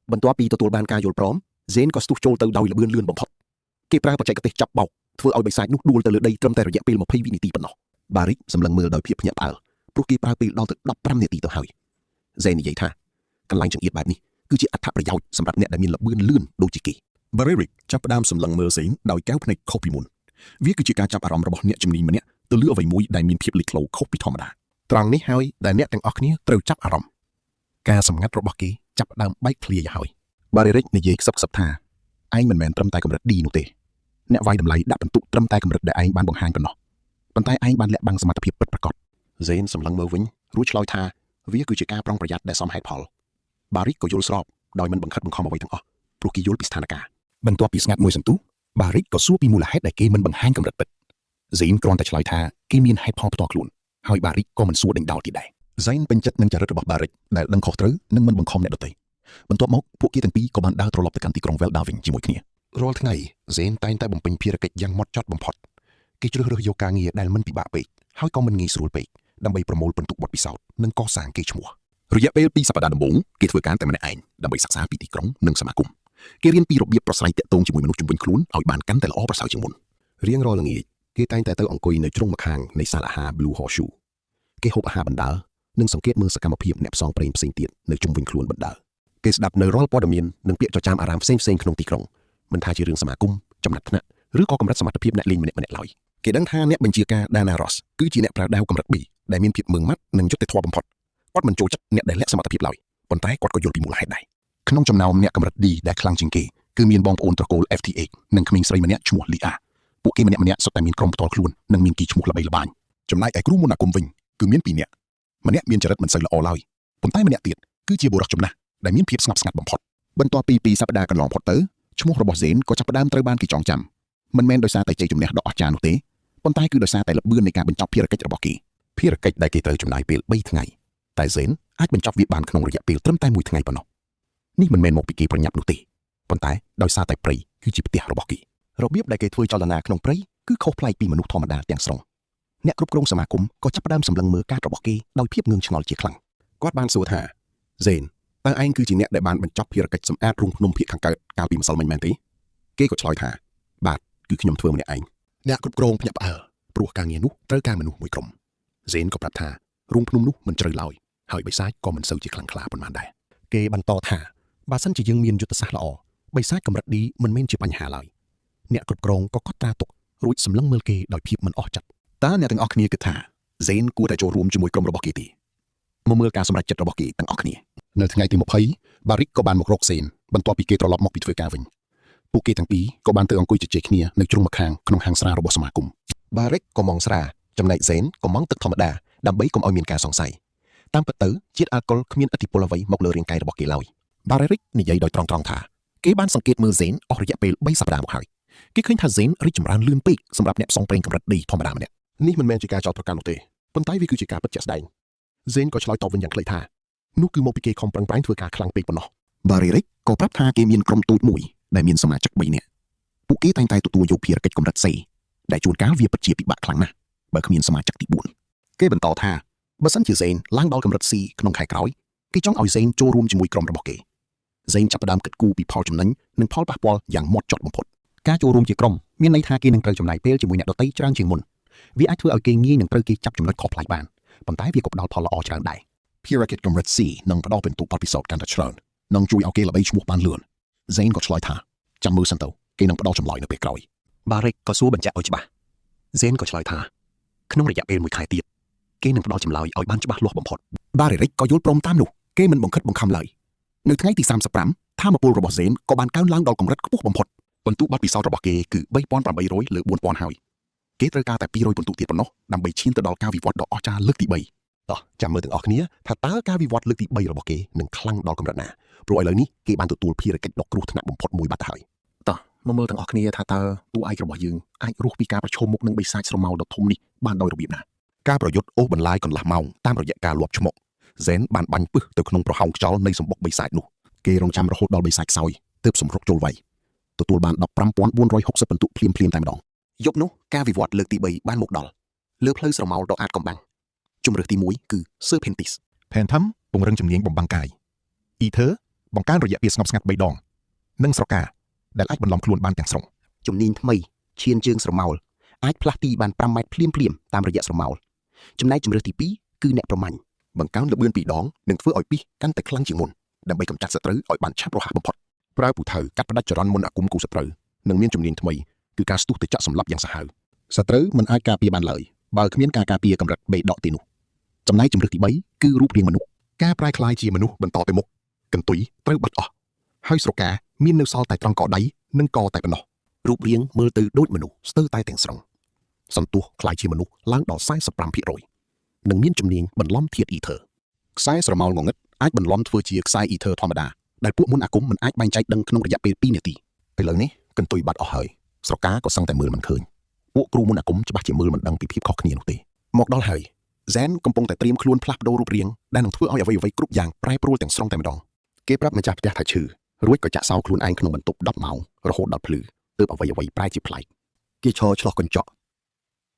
បន្ទាប់ពីទទួលបានការយល់ព្រមហ្សេនក៏ស្ទុះចូលទៅដោយល្បឿនលឿនបំផុតគេប្រើបច្ចេកទេសចាប់បោកធ្វើឲ្យបិសាចនោះដួលទៅលើដីត្រឹមតែរយៈពេល20វិនាទីប៉ុណ្ណោះ Barrick សម្លឹងមើលដោយភាពភ្ញាក់ផ្អើលព្រោះគេប្រើពេលដល់ទៅ15នាទីទៅហើយហ្សេននិយាយថាកន្លែងចង្អៀតបែបនេះគឺជាអត្ថប្រយោជន៍សម្រាប់អ្នកដែលមានល្បឿនលឿនដូចជាគេ Barrick ចាប់ផ្ដើមសម្លឹងមើលហ្សេនដោយកែវភ្នែកខុសពីមុនវាគឺជាការចាប់អារម្មណ៍របស់អ្នកជំនាញម្នាក់ទៅលើអ្វីមួយដែលមានភាពលេចធ្លោខុសពីធម្មតាត្រង់នេះហើយដែលអ្នកទាំងអស់គ្នាត្រូវចាប់អារម្មណ៍ការសម្ងាត់របស់គេចាប់ផ្ដើមបែកធ្លាយហើយ Barrick និយាយខ្សឹបថាឯងមិនមែនត្រឹមតែកម្រិត D នោះទេអ្នកវាយតម្លៃដាក់បន្ទុកត្រឹមតែកម្រិតដែលឯងបានបង្ហាញប៉ុណ្ណោះប៉ុន្តែឯងបានលាក់បាំងសមត្ថភាពពិតប្រាកដហ្សេនសម្លឹងមើលវិញរួចឆ្លើយថាវាគឺជាការប្រុងប្រយ័ត្នដែលសមហេតុផល Barrick ក៏យល់ស្របដោយមិនបង្ខិតបង្ខំអ្វីទាំងអស់ព្រោះគេយល់ពីស្ថានភាពបន្ទាប់ពីស្ងាត់មួយសន្ទុះ bà Rick có xua pi mù là hết đại kê mình bằng hai cầm rật bịch Zane còn tại lại tha kê miên hai pho to luôn hỏi bà Rick có mình xua đánh đào thì đại Zane bên chất nâng trả rất bà Rick đại đang khó trứ nâng mình bằng khom nẹt đợt tây bên top mốcពួកគេទាំងពីរក៏បានដើរត្រឡប់ទៅកាន់ទីក្រុង Velda វិញជាមួយគ្នារាល់ថ្ងៃ Zane តែងតែបំពេញភារកិច្ចយ៉ាងម៉ត់ចត់បំផុតគេជ្រើសរើសយកការងារដែលមិនពិបាកពេកហើយក៏មិនងាយស្រួលពេកដើម្បីប្រមូលបន្ទុកបទពិសោធន៍និងកសាងកេរ្តិ៍ឈ្មោះរយៈពេល2សប្តាហ៍ដំបូងគេធ្វើការតែម្នាក់ឯងដើម្បីសិក្សាពីទីក្រុងនិងសមាគមគេរៀនពីរបៀបប្រស្រ័យទាក់ទងជាមួយមនុស្សជុំវិញខ្លួនឲ្យបានកាន់តែល្អប្រសើរជាងមុនរៀងរាល់ល្ងាចគេតែងតែទៅអង្គុយនៅជ្រុងម្ខាងនៃសាលអាហារ Blue Horseshoe គេហូបអាហារបណ្ដើរនិងសង្កេតមើលសកម្មភាពអ្នកផ្សងព្រេងផ្សេងទៀតនៅជុំវិញខ្លួនបណ្ដើរគេស្ដាប់នៅរាល់ព័ត៌មាននិងពាក្យចចាមអារ៉ាមផ្សេងៗក្នុងទីក្រុងមិនថាជារឿងសមាគមចំណាត់ថ្នាក់ឬក៏កម្រិតសមត្ថភាពអ្នកលេងម្នាក់ៗឡើយគេដឹងថាអ្នកបញ្ជាការ Dana Ross គឺជាអ្នកប្រើដាវកម្រិត B ដែលមានភាពម៉ឺងម៉ាត់និងយុត្តិធម៌បំផុតគាត់មិនចូលចិត្តអ្នកដែលលាក់សមត្ថភាពឡើយប៉ុន្តែគាត់ក៏យល់ពីមូលហេតុដែរក្នុងចំណោមអ្នកកម្រិត D ដែលខ្លាំងជាងគេគឺមានបងប្អូនត្រកូល FTH និងក្មេងស្រីម្នាក់ឈ្មោះ Leah ពួកគេម្នាក់សុទ្ធតែមានក្រុមផ្ទាល់ខ្លួននិងមានគីឈ្មោះល្បីល្បាញចំណែកឯគ្រូមន្តអាគមវិញគឺមាន2នាក់ម្នាក់មានចរិតមិនសូវល្អឡើយប៉ុន្តែម្នាក់ទៀតគឺជាបុរសចំណាស់ដែលមានភាពស្ងប់ស្ងាត់បំផុតបន្ទាប់ពី2សប្តាហ៍កន្លងផុតទៅឈ្មោះរបស់ Zane ក៏ចាប់ផ្ដើមត្រូវបានគេចងចាំមិនមែនដោយសារតែជ័យជំនះដ៏អស្ចារ្យនោះទេប៉ុន្តែគឺដោយសារតែល្បឿននៃការបញ្ចប់ភារកិច្ចរបស់គេភារកិច្ចដែលគេត្រូវចំណាយពេល3ថ្ងៃតែ Zane អាចបញ្ចប់វាបានក្នុងរយៈពេលត្រឹមតែ1ថ្ងៃប៉ុណ្ណោះនេះមិនមែនមកពីគេប្រញាប់នោះទេប៉ុន្តែដោយសារតែព្រៃគឺជាផ្ទះរបស់គេរបៀបដែលគេធ្វើចលនាក្នុងព្រៃគឺខុសប្លែកពីមនុស្សធម្មតាទាំងស្រុងអ្នកគ្រប់គ្រងសមាគមក៏ចាប់ផ្ដើមសម្លឹងមើលកាតរបស់គេដោយភាពងឿងឆ្ងល់ជាខ្លាំងគាត់បានសួរថា Zane តើឯងគឺជាអ្នកដែលបានបញ្ចប់ភារកិច្ចសម្អាតរូងភ្នំភាគខាងកើតកាលពីម្សិលមិញមែនទេគេក៏ឆ្លើយថាបាទគឺខ្ញុំធ្វើម្នាក់ឯងអ្នកគ្រប់គ្រងភ្ញាក់ផ្អើលព្រោះការងារនោះត្រូវការមនុស្សមួយក្រុម Zane ក៏ប្រាប់ថារូងភ្នំនោះមិនជ្រៅឡើយហើយបិសាចក៏មិនសូវជាខ្លាំងក្លាប៉ុន្មានដែរគេបន្តថាបើសិនជាយើងមានយុទ្ធសាស្ត្រល្អបិសាចកម្រិត D មិនមែនជាបញ្ហាឡើយអ្នកគ្រប់គ្រងក៏កត់ត្រាទុករួចសម្លឹងមើលគេដោយភាពមិនអស់ចិត្តតើអ្នកទាំងអស់គ្នាគិតថា Zane គួរតែចូលរួមជាមួយក្រុមរបស់គេទេមកមើលការសម្រេចចិត្តរបស់គេទាំងអស់គ្នានៅថ្ងៃទី20 Barrick ក៏បានមករក Zane បន្ទាប់ពីគេត្រឡប់មកពីធ្វើការវិញពួកគេទាំងពីរក៏បានទៅអង្គុយជជែកគ្នានៅជ្រុងម្ខាងក្នុងហាងស្រារបស់សមាគម Barrick ក៏មងស្រាចំណែក Zane ក៏មងទឹកធម្មតាដើម្បីកុំឲ្យមានការសង្ស័យតាមពិតទៅជាតិអាល់កុលគ្មានឥទ្ធិពលអ្វីមកលើរាងកាយរបស់គេឡើយ Barrick និយាយដោយត្រង់ៗថាគេបានសង្កេតមើល Zane អស់រយៈពេល3សប្តាហ៍មកហើយគេឃើញថា Zane រីកចម្រើនលឿនពេកសម្រាប់អ្នកផ្សងព្រេងកម្រិត D ធម្មតាម្នាក់នេះមិនមែនជាការចោទប្រកាន់នោះទេប៉ុន្តែវាគឺជាការពិតជាក់ស្ដែង Zane ក៏ឆ្លើយតបវិញយ៉ាងខ្លីថានោះគឺមកពីគេខំប្រឹងប្រែងធ្វើការខ្លាំងពេកប៉ុណ្ណោះ Barrick ក៏ប្រាប់ថាគេមានក្រុមតូចមួយដែលមានសមាជិក3នាក់ពួកគេតែងតែទទួលយកភារកិច្ចកម្រិត C ដែលជួនកាលវាពិតជាពិបាកខ្លាំងណាស់បើគ្មានសមាជិកទី4គេបន្តថាបើសិនជា Zane ឡើងដល់កម្រិត C ក្នុងខែក្រោយគេចង់ឲ្យ Zane ចូលរួមជាមួយក្រុមរបស់គេ Zane ចាប់ផ្ដើមគិតគូរពីផលចំណេញនិងផលប៉ះពាល់យ៉ាងម៉ត់ចត់បំផុតការចូលរួមជាក្រុមមានន័យថាគេនឹងត្រូវចំណាយពេលជាមួយអ្នកដទៃច្រើនជាងមុនវាអាចធ្វើឲ្យគេងាយនឹងត្រូវគេចាប់ចំណុចខុសប្លែកបានប៉ុន្តែវាក៏ផ្ដល់ផលល្អច្រើនដែរភារកិច្ចកម្រិត C នឹងផ្ដល់ពិន្ទុបទពិសោធន៍កាន់តែច្រើននឹងជួយឲ្យគេល្បីឈ្មោះបានលឿន Zane ក៏ឆ្លើយថាចាំមើលសិនទៅគេនឹងផ្ដល់ចម្លើយនៅពេលក្រោយ Barrick ក៏សួរបញ្ជាក់ឲ្យច្បាស់ Zane ក៏ឆ្លើយថាក្នុងរយៈពេល1ខែទៀតគេនឹងផ្ដល់ចម្លើយឲ្យបានច្បាស់លាស់បំផុត Barrick ក៏យល់ព្រមតាមនោះគេមិនបង្ខិតបង្ខំឡើយនៅថ្ងៃទី35ថាមពលរបស់ Zane ក៏បានកើនឡើងដល់កម្រិតខ្ពស់បំផុតពិន្ទុបទពិសោធន៍របស់គេគឺ 3800 លើ 4000 ហើយគេត្រូវការតែ200ពិន្ទុទៀតប៉ុណ្ណោះដើម្បីឈានទៅដល់ការវិវត្តដ៏អស្ចារ្យលើកទី3តោះចាំមើលទាំងអស់គ្នាថាតើការវិវត្តលើកទី3របស់គេនឹងខ្លាំងដល់កម្រិតណាព្រោះឥឡូវនេះគេបានទទួលភារកិច្ចដ៏គ្រោះថ្នាក់បំផុតមួយបាត់ហើយតោះមកមើលទាំងអស់គ្នាថាតើតួឯករបស់យើងអាចរស់ពីការប្រឈមមុខនឹងបិសាចស្រមោលដ៏ធំនេះបានដោយរបៀបណាការប្រយុទ្ធអូសបន្លាយកន្លះម៉ោងតាមរយៈការលាប់ឆ្មុក Zane បានបាញ់ពឹសទៅក្នុងប្រហោងខ្យល់នៃសម្បុកបិសាចនោះគេរងចាំរហូតដល់បិសាចខ្សោយទើបសម្រុកចូលវាយទទួលបាន 15460 ពិន្ទុភ្លាមតែម្ដងយប់នោះការវិវត្តលើកទី3បានមកដល់លើផ្លូវស្រមោលដ៏អាចកំបាំងជម្រើសទី1គឺ Serpentis Phantom ពង្រឹងជំនាញបំបាំងកាយ Ether បង្កើនរយៈពេលស្ងប់ស្ងាត់3ដងនិងស្រកាដែលអាចបន្លំខ្លួនបានទាំងស្រុងជំនាញថ្មីឈានជើងស្រមោលអាចផ្លាស់ទីបាន5ម៉ែត្រភ្លាមតាមរយៈស្រមោលចំណែកជម្រើសទី2គឺអ្នកប្រមាញ់បង្កើនល្បឿន2ដងនិងធ្វើឲ្យពីសកាន់តែខ្លាំងជាងមុនដើម្បីកម្ចាត់សត្រូវឲ្យបានឆាប់រហ័សបំផុតប្រើពូថៅកាត់ផ្ដាច់ចរន្តមុនអាគមគូសត្រូវនិងមានជំនាញថ្មីគឺការស្ទុះទៅចាក់សម្លាប់យ៉ាងសាហាវសត្រូវមិនអាចការពារបានឡើយបើគ្មានការការពារកម្រិតបេដកទេនោះចំណែកជម្រើសទី3គឺរូបរាងមនុស្សការប្រែក្លាយជាមនុស្សបន្តទៅមុខកន្ទុយត្រូវបាត់អស់ហើយស្រកាមាននៅសល់តែត្រង់កដៃនិងកតែប៉ុណ្ណោះរូបរាងមើលទៅដូចមនុស្សស្ទើរតែទាំងស្រុងសន្ទុះក្លាយជាមនុស្សឡើងដល់ 45% និងមានជំនាញបន្លំធាតុ Ether ខ្សែស្រមោលងងឹតអាចបន្លំធ្វើជាខ្សែ Ether ធម្មតាដែលពួកមុនអាគមមិនអាចបែងចែកដឹងក្នុងរយៈពេល2នាទីឥឡូវនេះកន្ទុយបាត់អស់ហើយ ស្រកាក៏សឹងតែមើលមិនឃើញពួកគ្រូមុនអាគមច្បាស់ជាមើលមិនដឹងពីភាពខុសគ្នានោះទេមកដល់ហើយហ្សែនកំពុងតែត្រៀមខ្លួនផ្លាស់ប្ដូររូបរាងដែលនឹងធ្វើឲ្យអ្វីៗគ្រប់យ៉ាងប្រែប្រួលទាំងស្រុងតែម្ដងគេប្រាប់ម្ចាស់ផ្ទះថាឈឺរួចក៏ចាក់សោខ្លួនឯងក្នុងបន្ទប់10ម៉ោងរហូតដល់ភ្លឺទើបអ្វីៗប្រែជាប្លែកគេឈរឆ្លោះកញ្ចក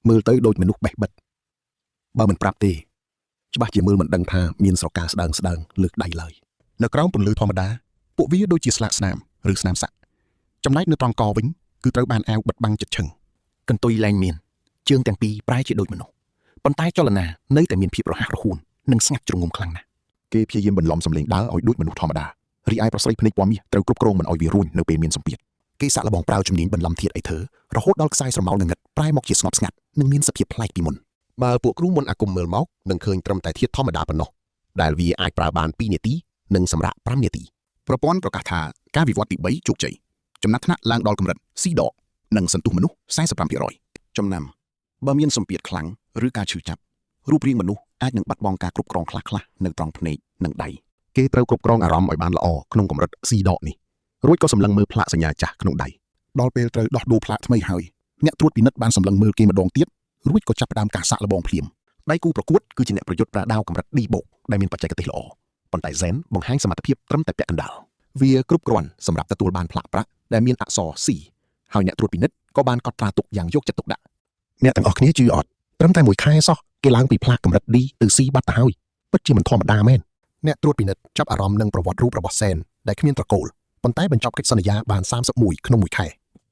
់មើលទៅដូចមនុស្សបេះបិទបើមិនប្រាប់ទេច្បាស់ជាមើលមិនដឹងថាមានស្រកាស្ដើងលើកដៃឡើយនៅក្រោមពន្លឺធម្មតាពួកវាដូចជាស្លាកស្នាមឬស្នាមសាក់ចំណែកនៅត្រង់កវិញគឺត្រូវបានអាវបិទបាំងជិតឈឹងកន្ទុយលែងមានជើងទាំងពីរប្រែជាដូចមនុស្សប៉ុន្តែចលនានៅតែមានភាពរហ័សរហួននិងស្ងាត់ជ្រងំខ្លាំងណាស់គេព្យាយាមបន្លំសម្លេងដើរឲ្យដូចមនុស្សធម្មតារីឯប្រស្រីភ្នែកពណ៌មាសត្រូវគ្រប់គ្រងមិនឲ្យវារួញនៅពេលមានសម្ពាធគេសាក់លបងប្រើជំនាញបន្លំធាតុអីធ្វើរហូតដល់ខ្សែស្រមោលងងឹតប្រែមកជាស្ងប់ស្ងាត់និងមានសភាពប្លែកពីមុនបើពួកគ្រូមុនអាគមមើលមកនឹងឃើញត្រឹមតែធាតុធម្មតាប៉ុណ្ណោះដែលវាអាចប្រើបាន2នាទីនិងសម្រាប់5នាទីប្រព័ន្ធប្រកាសថាការវិវត្តទី3ជោគជ័យចំណាត់ថ្នាក់ឡើងដល់កម្រិត C ដកនិងសន្ទុះមនុស្ស 45% ចំណាំបើមានសម្ពាធខ្លាំងឬការឈឺចាប់រូបរាងមនុស្សអាចនឹងបាត់បង់ការគ្រប់គ្រងខ្លះៗនៅត្រង់ភ្នែកនិងដៃគេត្រូវគ្រប់គ្រងអារម្មណ៍ឲ្យបានល្អក្នុងកម្រិត C ដកនេះរួចក៏សម្លឹងមើលផ្លាកសញ្ញាចាស់ក្នុងដៃដល់ពេលត្រូវដោះដូរផ្លាកថ្មីហើយអ្នកត្រួតពិនិត្យបានសម្លឹងមើលគេម្ដងទៀតរួចក៏ចាប់ផ្ដើមការសាក់លបងភ្លាមដៃគូប្រកួតគឺជាអ្នកប្រយុទ្ធប្រាដាវកម្រិត D បូកដែលមានបច្ចេកទេសល្អប៉ុន្តែហ្សែនបង្ហាញសមត្ថភាពត្រឹមតែពាក់កណ្ដាលវាគ្រប់គ្រាន់សម្រាប់ទទួលបានផ្លាកប្រាក់ដែលមានអក្សរ C ហើយអ្នកត្រួតពិនិត្យក៏បានកត់ត្រាទុកយ៉ាងយកចិត្តទុកដាក់អ្នកទាំងអស់គ្នាជឿអត់ត្រឹមតែមួយខែសោះគេឡើងពីផ្លាកកម្រិត D ទៅ C បាត់ទៅហើយពិតជាមិនធម្មតាមែនអ្នកត្រួតពិនិត្យចាប់អារម្មណ៍នឹងប្រវត្តិរូបរបស់ហ្សែនដែលគ្មានត្រកូលប៉ុន្តែបញ្ចប់កិច្ចសន្យាបាន31ក្នុងមួយខែ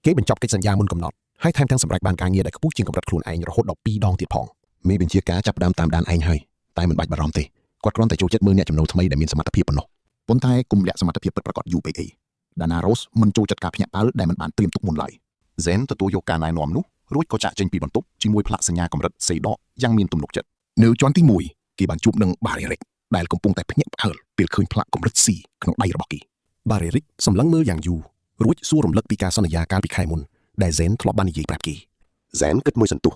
គេបញ្ចប់កិច្ចសន្យាមុនកំណត់ហើយថែមទាំងសម្រេចបានការងារដែលខ្ពស់ជាងកម្រិតខ្លួនឯងរហូតដល់2ដងទៀតផងមេបញ្ជាការចាប់ផ្ដើមតាមដានឯងហើយតែមិនបាច់បារម្ភទេគាត់គ្រាន់តែចូលចិត្តមើលអ្នកចំណូលថ្មីដែលមានសមត្ថភាពប៉ុណ្ណោះប៉ុន្តែគុំលាក់សមត្ថភាពពិតប្រាកដយូរពេកអីដាណារ៉ូសមិនចូលចិត្តការភ្ញាក់ផ្អើលដែលមិនបានត្រៀមទុកមុនឡើយហ្សែនទទួលយកការណែនាំនោះរួចក៏ចាក់ចេញពីបន្ទប់ជាមួយផ្លាកសញ្ញាកម្រិតសេដកយ៉ាងមានទំនុកចិត្តនៅជាន់ទី1គេបានជួបនឹងបារេរិកដែលកំពុងតែភ្ញាក់ផ្អើលពេលឃើញផ្លាកកម្រិត C ក្នុងដៃរបស់គេបារេរិកសម្លឹងមើលយ៉ាងយូររួចសួររំលឹកពីការសន្យាកាលពីខែមុនដែលហ្សែនធ្លាប់បាននិយាយប្រាប់គេហ្សែនគិតមួយសន្ទុះ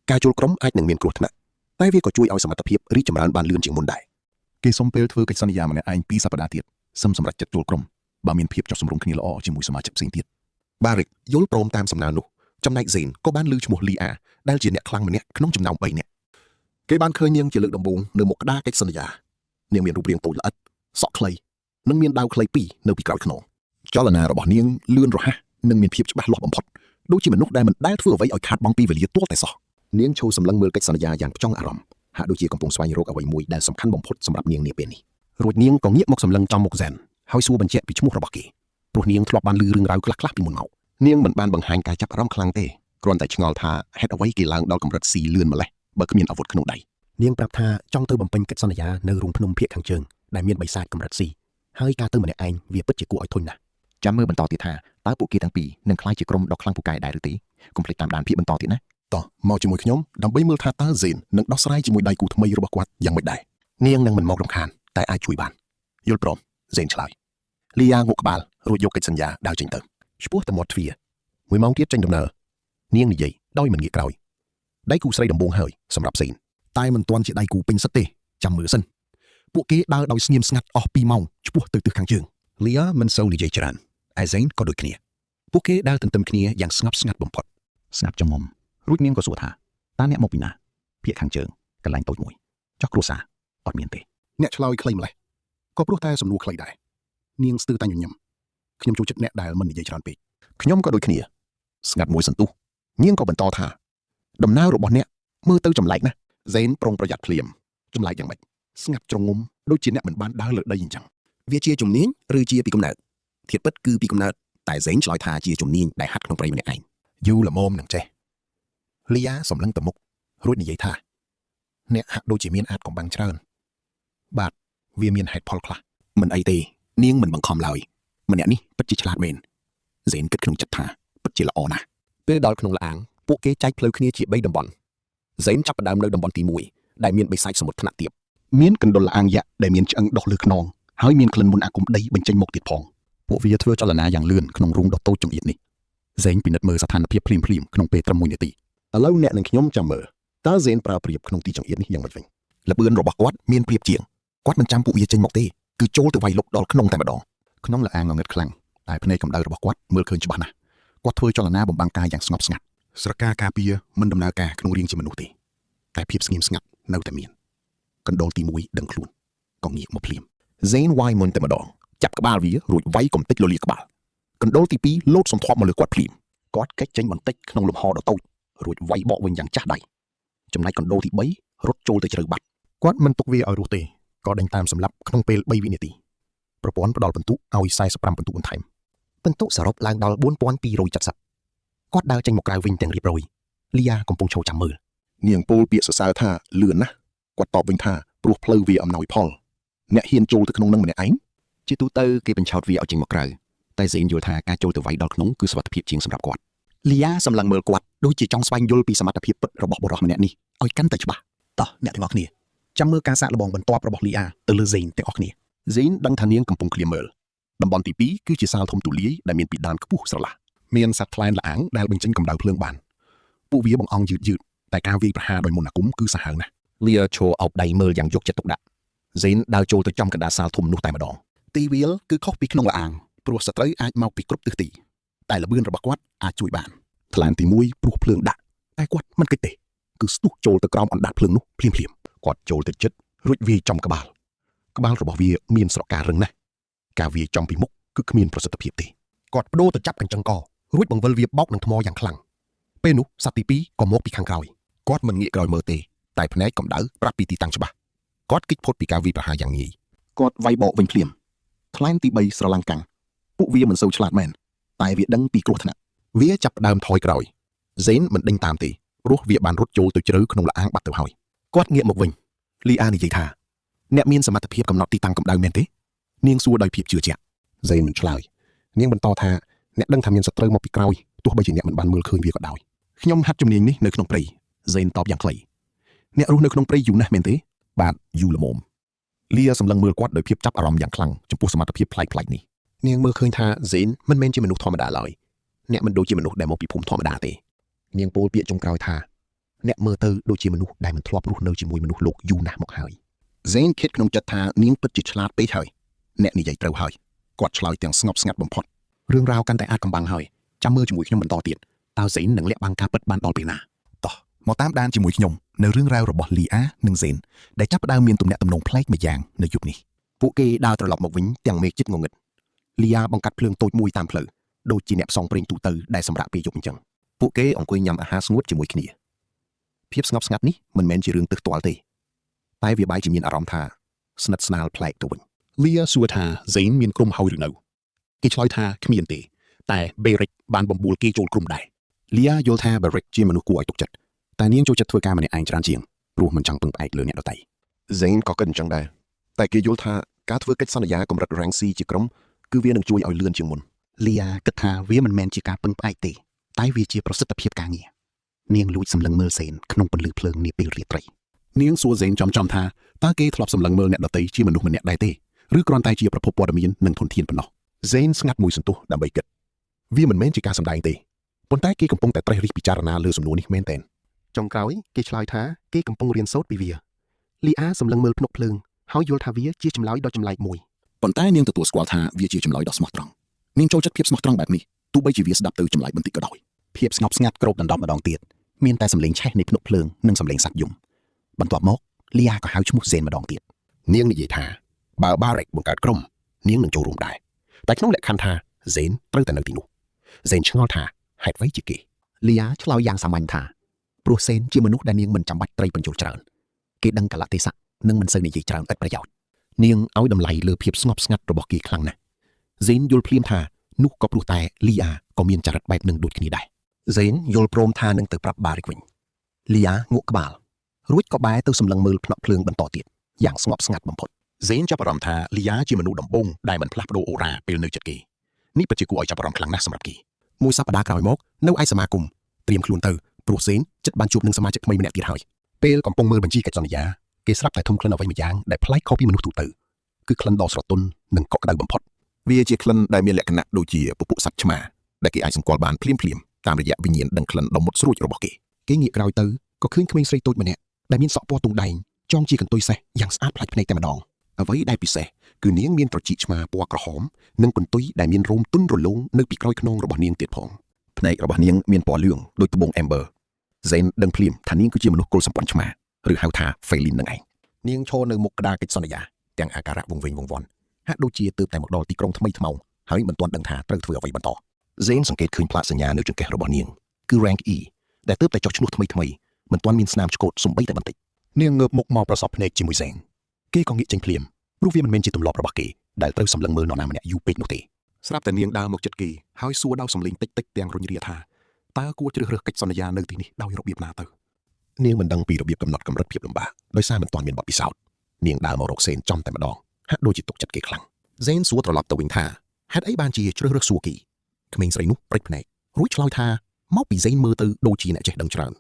ការចូលក្រុមអាចនឹងមានគ្រោះថ្នាក់តែវាក៏ជួយឲ្យសមត្ថភាពរីកចម្រើនបានលឿនជាងមុនដែរគេសុំពេលធ្វើកិច្ចសន្យាម្នាក់ឯង2សប្តាហ៍ទៀតសឹមសម្រាប់ចិត្តចូលក្រុមបើមានភាពចុះសម្រុងគ្នាល្អជាមួយសមាជិកផ្សេងទៀតបារិកយល់ព្រមតាមសំណើនោះចំណែកហ្សែនក៏បានលើឈ្មោះលីអាដែលជាអ្នកខ្លាំងម្នាក់ក្នុងចំណោម3នាក់គេបានឃើញនាងជាលើកដំបូងនៅមុខក្តារកិច្ចសន្យានាងមានរូបរាងតូចល្អិតសក់ខ្លីនិងមានដាវខ្លី2នៅពីក្រោយខ្នងចលនារបស់នាងលឿនរហ័សនិងមានភាពច្បាស់លាស់បំផុតដូចជាមនុស្សដែលមិនដែលធ្វើអ្វីឲ្យខាតបង់ពីវេលាទាល់តែសោះនាងឈរសម្លឹងមើលកិច្ចសន្យាយ៉ាងផ្ចង់អារម្មណ៍ហាក់ដូចជាកំពុងស្វែងរកអ្វីមួយដែលសំខាន់បំផុតសម្រាប់នាងនាពេលនេះរួចនាងក៏ងាកមកសម្លឹងចំមុខហ្សែនហើយសួរបញ្ជាក់ពីឈ្មោះរបស់គេព្រោះនាងធ្លាប់បានឮរឿងរ៉ាវខ្លះៗពីមុនមកនាងមិនបានបង្ហាញការចាប់អារម្មណ៍ខ្លាំងទេគ្រាន់តែឆ្ងល់ថាហេតុអ្វីគេឡើងដល់កម្រិត C លឿនម្ល៉េះបើគ្មានអាវុធក្នុងដៃនាងប្រាប់ថាចង់ទៅបំពេញកិច្ចសន្យានៅរូងភ្នំភាគខាងជើងដែលមានបិសាចកម្រិត C ហើយការទៅម្នាក់ឯងវាពិតជាគួរឲ្យធុញណាស់ចាំមើលបន្តទៀតថាតើពួកគេទាំងពីរនឹងក្លាយជាក្រុមដ៏ខ្លាំងពូកែដែរឬទេកុំភ្លេចតាមដានភាពបន្តទៀតណាតោះមកជាមួយខ្ញុំដើម្បីមើលថាតើហ្សែននឹងដោះស្រាយជាមួយដៃគូថ្មីរបស់គាត់យ៉ាងម៉េចដែរនាងនឹងមិនមករំខានតែអាចជួយបានយល់ព្រមហ្សែនឆ្លើយលីយ៉ាងក់ក្បាលរួចយកកិច្ចសន្យាដើរចេញទៅឆ្ពោះទៅមាត់ទ្វារ1ម៉ោងទៀតចេញដំណើរនាងនិយាយដោយមិនងាកក្រោយដៃគូស្រីដំបូងហើយសម្រាប់ហ្សែនតែមិនទាន់ជាដៃគូពេញសិតទេចាំមើលសិនពួកគេដើរដោយស្ងៀមស្ងាត់អស់2ម៉ោងឆ្ពោះទៅទិសខាងជើងលីយ៉ាមិនសូវនិយាយច្រើនឯហ្សែនក៏ដូចគ្នាពួកគេដើរទន្ទឹមគ្នាយ៉ាងស្ងប់ស្ងាត់បំផុតស្ងាត់ចងំរួចនាងក៏សួរថាតើអ្នកមកពីណាភាគខាងជើងកន្លែងតូចមួយចុះគ្រួសារអត់មានទេអ្នកឆ្លើយខ្លីម្លេះក៏ព្រោះតែសំណួរខ្លីដែរនាងស្ទើរតែញញឹមខ្ញុំចូលចិត្តអ្នកដែលមិននិយាយច្រើនពេកខ្ញុំក៏ដូចគ្នាស្ងាត់មួយសន្ទុះនាងក៏បន្តថាដំណើររបស់អ្នកមើលទៅចម្លែកណាស់ហ្សែនប្រុងប្រយ័ត្នភ្លាមចម្លែកយ៉ាងម៉េចស្ងាត់ជ្រងំដូចជាអ្នកមិនបានដើរលើដីអញ្ចឹងវាជាជំនាញឬជាពីកំណើតធាតុពិតគឺពីកំណើតតែហ្សែនឆ្លើយថាជាជំនាញដែលហាត់ក្នុងព្រៃម្នាក់ឯងយូរល្មមនឹងចេះលីយ៉ាសម្លឹងទៅមុខរួចនិយាយថាអ្នកហាក់ដូចជាមានអាចកំបាំងច្រើនបាទវាមានហេតុផលខ្លះមិនអីទេនាងមិនបង្ខំឡើយម្នាក់នេះពិតជាឆ្លាតមែនហ្សែនគិតក្នុងចិត្តថាពិតជាល្អណាស់ពេលដល់ក្នុងឡានពួកគេចែកផ្លូវគ្នាជា3តំបន់ហ្សែនចាប់ផ្ដើមនៅតំបន់ទី1ដែលមានបិសាចសមុទ្រថ្នាក់ទាបមានកណ្ដុរឡានយក្សដែលមានឆ្អឹងដុះលើខ្នងហើយមានក្លិនមុនអាគមដីបញ្ចេញមកទៀតផងពួកវាធ្វើចលនាយ៉ាងលឿនក្នុងរូងដ៏តូចចង្អៀតនេះហ្សែនពិនិត្យមើលស្ថានភាពភ្លាមៗក្នុងពេលត្រឹម1នាទីឥឡូវអ្នកនិងខ្ញុំចាំមើលតើហ្សែនប្រើប្រៀបក្នុងទីចង្អៀតនេះយ៉ាងម៉េចវិញល្បឿនរបស់គាត់មានប្រៀបជាងគាត់មិនចាំពួកវាចេញមកទេគឺចូលទៅវាយលុកដល់ក្នុងតែម្ដងក្នុងលាអាងងឹតខ្លាំងតែភ្នែកកម្ដៅរបស់គាត់មើលឃើញច្បាស់ណាស់ គាត់ធ្វើចលនាបំបាំងកាយយ៉ាងស្ងប់ស្ងាត់ស្រកាការពារមិនដំណើរការក្នុងរាងជាមនុស្សទេតែភាពស្ងៀមស្ងាត់នៅតែមានកណ្ដូលទី1ដឹងខ្លួនក៏ងាកមកភ្លាម Zane វាយមុនតែម្ដងចាប់ក្បាលវារួចវាយកុំតិចលលាក្បាលកណ្ដូលទី2លោតសំធាប់មកលើគាត់ភ្លាមគាត់កិច្ចចេញបន្តិចក្នុងលំហដ៏តូចរួចវាយបកវិញយ៉ាងចាស់ដៃចំណែកកណ្ដូលទី3រត់ចូលទៅជ្រៅបាត់គាត់មិនទុកវាឲ្យរស់ទេក៏ដេញតាមសម្លាប់ក្នុងពេល3វិនាទីប្រព័ន្ធផ្ដល់ពិន្ទុឲ្យ45ពិន្ទុបន្ថែមពិន្ទុសរុបឡើងដល់4270គាត់ដើរចេញមកក្រៅវិញទាំងរៀបរយលីយ៉ាកំពុងឈរចាំមើលនាងពោលពាក្យសរសើរថាលឿនណាស់គាត់តបវិញថាព្រោះផ្លូវវាអំណោយផលអ្នកហ៊ានចូលទៅក្នុងនឹងម្នាក់ឯងជាទូទៅគេបញ្ឆោតវាឲ្យចេញមកក្រៅតែហ្សេនយល់ថាការចូលទៅវាយដល់ក្នុងគឺសុវត្ថិភាពជាងសម្រាប់គាត់លីយ៉ាសម្លឹងមើលគាត់ដូចជាចង់ស្វែងយល់ពីសមត្ថភាពពិតរបស់បុរសម្នាក់នេះឲ្យកាន់តែច្បាស់តោះអ្នកទាំងអស់គ្នាចាំមើលការសាកល្បងបន្ទាប់របស់លីយ៉ាទៅលើហ្សេនទាំងអស់គ្នាហ្សេនដឹងថានាងកំពុងឃ្លាមើលតំបន់ទី2គឺជាសាលធំទូលាយដែលមានពីដានខ្ពស់ស្រឡះមានសត្វថ្លែនល្អាងដែលបញ្ចេញកម្ដៅភ្លើងបានពួកវាបង្អង់យឺតតែការវាយប្រហារដោយមន្តអាគមគឺសាហាវណាស់លីយ៉ាឈរអោបដៃមើលយ៉ាងយកចិត្តទុកដាក់ហ្សេនដើរចូលទៅចំកណ្ដាលសាលធំនោះតែម្ដងទីវាលគឺខុសពីក្នុងល្អាងព្រោះសត្រូវអាចមកពីគ្រប់ទិសទីតែល្បឿនរបស់គាត់អាចជួយបានថ្លានទី1ព្រោះភ្លើងដាក់តែគាត់មិនគិតទេគឺស្ទុះចូលទៅក្រោមអណ្ដាតភ្លើងនោះភ្លាមគាត់ចូលទៅជិតរួចវាយចំក្បាលរបស់វាមានស្រការរឹងណាស់ការវាយចំពីមុខគឺគ្មានប្រសិទ្ធភាពទេគាត់បដូរទៅចាប់កញ្ចឹងករួចបង្វិលវាបោកនឹងថ្មយ៉ាងខ្លាំងពេលនោះសត្វទី2ក៏មកពីខាងក្រោយគាត់មិនងាកក្រោយមើលទេតែភ្នែកកម្ដៅប្រាប់ពីទីតាំងច្បាស់គាត់គិតផុតពីការវាយប្រហារយ៉ាងងាយគាត់វាយបោកវិញភ្លាមថ្លែងទី3ស្រឡាំងកាំងពួកវាមិនសូវឆ្លាតមែនតែវាដឹងពីគ្រោះថ្នាក់វាចាប់ផ្ដើមថយក្រោយហ្សេនមិនដេញតាមទេព្រោះវាបានរត់ចូលទៅជ្រៅក្នុងល្អាងបាត់ទៅហើយគាត់ងាកមកវិញលីអានិយាយថាអ្នកមានសមត្ថភាពកំណត់ទីតាំងកម្ដៅមែនទេនាងសួរដោយភាពជឿជាក់ហ្សេនមិនឆ្លើយនាងបន្តថាអ្នកដឹងថាមានសត្រូវមកពីក្រោយទោះបីជាអ្នកមិនបានមើលឃើញវាក៏ដោយខ្ញុំហាត់ជំនាញនេះនៅក្នុងព្រៃហ្សេនតបយ៉ាងខ្លីអ្នករស់នៅក្នុងព្រៃយូរណាស់មែនទេបាទយូរល្មមលីយ៉ាសម្លឹងមើលគាត់ដោយភាពចាប់អារម្មណ៍យ៉ាងខ្លាំងចំពោះសមត្ថភាពប្លែកៗនេះនាងមើលឃើញថាហ្សេនមិនមែនជាមនុស្សធម្មតាឡើយអ្នកមិនដូចជាមនុស្សដែលមកពីភូមិធម្មតាទេនាងពោលពាក្យចុងក្រោយថាអ្នកមើលទៅដូចជាមនុស្សដែលមិនធ្លាប់រស់នៅជាមួយមនុស្សលោកយូរណាស់មកហើយហ្សេនគិតក្នុងចិត្តថានាងពិតជាឆ្លាតពេកហើយអ្នកនិយាយត្រូវហើយគាត់ឆ្លើយទាំងស្ងប់ស្ងាត់បំផុតរឿងរ៉ាវកាន់តែអាចកំបាំងហើយចាំមើលជាមួយខ្ញុំបន្តទៀតតើហ្សេននឹងលាក់បាំងការពិតបានដល់ពេលណាតោះមកតាមដានជាមួយខ្ញុំនៅរឿងរ៉ាវរបស់លីអានិងហ្សេនដែលចាប់ផ្ដើមមានទំនាក់ទំនងប្លែកម្យ៉ាងនៅយុគនេះពួកគេដើរត្រឡប់មកវិញទាំងមេឃជិតងងឹតលីអាបង្កាត់ភ្លើងតូចមួយតាមផ្លូវដូចជាអ្នកផ្សងព្រេងទូទៅដែលសម្រាប់ពេលយប់អញ្ចឹងពួកគេអង្គុយញ៉ាំអាហារស្ងួតជាមួយគ្នាភាពស្ងប់ស្ងាត់នេះមិនមែនជារឿងទើសទាល់ទេតែវាបែរជាមានអារម្មណ៍ថាស្និទ្ធស្នាលប្លែកទៅវិញលីអាសួរថាហ្សេនមានក្រុមហើយឬនៅគេឆ្លើយថាគ្មានទេតែបេរិកបានបំបួលគេចូលក្រុមដែរលីអាយល់ថាបេរិកជាមនុស្សគួរឲ្យទុកចិត្តតែនាងចូលចិត្តធ្វើការម្នាក់ឯងច្រើនជាងព្រោះមិនចង់ពឹងផ្អែកលើអ្នកដទៃហ្សេនក៏គិតអញ្ចឹងដែរតែគេយល់ថាការធ្វើកិច្ចសន្យាកម្រិត rank C ជាក្រុមគឺវានឹងជួយឲ្យលឿនជាងមុនលីអាគិតថាវាមិនមែនជាការពឹងផ្អែកទេតែវាជាប្រសិទ្ធភាពការងារនាងលួចសម្លឹងមើលហ្សេនក្នុងពន្លឺភ្លើងនាពេលរាត្រីនាងសួរហ្សេនចំថាតើគេធ្លាប់សម្លឹងមើលអ្នកដទៃជាមនុស្សម្នាក់ដែរទេឬគ្រាន់តែជាប្រភពព័ត៌មាននិងធនធានប៉ុណ្ណោះហ្សេនស្ងាត់មួយសន្ទុះដើម្បីគិតវាមិនមែនជាការសម្ដែងទេប៉ុន្តែគេកំពុងតែត្រេះរិះពិចារណាលើសំណួរនេះមែនទែនចុងក្រោយគេឆ្លើយថាគេកំពុងរៀនសូត្រពីវាលីអាសម្លឹងមើលភ្នក់ភ្លើងហើយយល់ថាវាជាចម្លើយដ៏ចម្លែកមួយប៉ុន្តែនាងទទួលស្គាល់ថាវាជាចម្លើយដ៏ស្មោះត្រង់នាងចូលចិត្តភាពស្មោះត្រង់បែបនេះទោះបីជាវាស្ដាប់ទៅចម្លែកបន្តិចក៏ដោយភាពស្ងប់ស្ងាត់គ្របដណ្ដប់ម្ដងទៀតមានតែសំឡេងឆេះនៃភ្នក់ភ្លើងនិងសំឡេងសត្វយំបន្ទាប់មកលីអាក៏ហៅឈ្មោះហ្សេនម្ដងទៀតនាងនិយាយថាបើបារ៉េកបង្កើតក្រុមនាងនឹងចូលរួមដែរតែក្នុងលក្ខខណ្ឌថាហ្សេនត្រូវតែនៅទីនោះហ្សេនឆ្ងល់ថាហេតុអ្វីជាគេលីអាឆ្លើយយ៉ាងសាមញ្ញថាព្រោះហ្សេនជាមនុស្សដែលនាងមិនចាំបាច់ត្រីបញ្ចូលច្រើនគេដឹងកលៈទេសៈនិងមិនសូវនិយាយច្រើនឥតប្រយោជន៍នាងឲ្យតម្លៃលើភាពស្ងប់ស្ងាត់របស់គេខ្លាំងណាស់ហ្សេនយល់ភ្លាមថានោះក៏ព្រោះតែលីអាក៏មានចរិតបែបនឹងដូចគ្នាដែរហ្សេនយល់ព្រមថានឹងទៅប្រាប់បារិកវិញលីអាងក់ក្បាលរួចក៏បែរទៅសម្លឹងមើលភ្នក់ភ្លើងបន្តទៀតយ៉ាងស្ងប់ស្ងាត់បំផុតហ្សេនចាប់អារម្មណ៍ថាលីអាជាមនុស្សដំបូងដែលមិនផ្លាស់ប្ដូរអូរ៉ាពេលនៅជិតគេនេះពិតជាគួរឲ្យចាប់អារម្មណ៍ខ្លាំងណាស់សម្រាប់គេមួយសប្តាហ៍ក្រោយមកនៅឯសមាគមត្រៀមខ្លួនទៅព្រោះហ្សេនជិតបានជួបនឹងសមាជិកថ្មីម្នាក់ទៀតហើយពេលកំពុងមើលបញ្ជីកិច្ចសន្យាគេស្រាប់តែធំក្លិនអ្វីម្យ៉ាងដែលប្លែកខុសពីមនុស្សទូទៅគឺក្លិនដ៏ស្រទន់និងកក់ក្ដៅបំផុតវាជាក្លិនដែលមានលក្ខណៈដូចជាពពួកសត្វឆ្មាដែលគេអាចសម្គាល់បានភ្លាមតាមរយៈវិញ្ញាណដឹងក្លិនដ៏មុតស្រួចរបស់គេងាកក្រោយទៅក៏ឃើញក្មេងស្រីតូចម្នាក់ដែលមានសក់ពណ៌ទង់ដែងចងជាកន្ទុយសេះយ៉ាងស្អាតប្លែកភ្នែកតែម្ដងអ្វីដែលពិសេសគឺនាងមានត្រចៀកឆ្មាពណ៌ក្រហមនិងកន្ទុយដែលមានរោមទន់រលោងនៅពីក្រោយខ្នងរបស់នាងទៀតផង ភ្នែករបស់នាងមានពណ៌លឿងដូចត្បូង Amber ហ្សេនដឹងភ្លាមថានាងគឺជាមនុស្សគល់សម្ព័ន្ធឆ្មាឬហៅថា Feline នឹងឯងនាងឈរនៅមុខក្តារកិច្ចសន្យាទាំងអាការៈវង្វេងវង្វាន់ហាក់ដូចជាទើបតែមកដល់ទីក្រុងថ្មីថ្មោងហើយមិនទាន់ដឹងថាត្រូវធ្វើអ្វីបន្តហ្សេនសង្កេតឃើញផ្លាកសញ្ញានៅចង្កេះរបស់នាងគឺ Rank E ដែលទើបតែចុះឈ្មោះថ្មីមិនទាន់មានស្នាមឆ្កូតសំបីតែបន្តិចនាងងើបមុខមកប្រសពភ្នែកជាមួយហ្សេនគេក៏ងាកចេញភ្លាមព្រោះវាមិនមែនជាទម្លាប់របស់គេដែលត្រូវសម្លឹងមើលនរណាម្នាក់យូរពេកនោះទេស្រាប់តែនាងដើរមកជិតគេហើយសួរដោយសំឡេងតិចទាំងរុញរាថាតើគួរជ្រើសរើសកិច្ចសន្យានៅទីនេះដោយរបៀបណាទៅនាងមិនដឹងពីរបៀបកំណត់កម្រិតភាពលំបាកដោយសារមិនទាន់មានបទពិសោធន៍នាងដើរមករកសេនចំតែម្ដងហាក់ដូចជាទុកចិត្តគេខ្លាំងហ្សេនសួរត្រឡប់ទៅវិញថាហេតុអីបានជាជ្រើសរើសសួរគេក្មេងស្រីនោះព្រិចភ្នែករួចឆ្លើយថាមកពីហ្សេនមើលទៅដូចជាអ្នកចេះដឹងច្រើន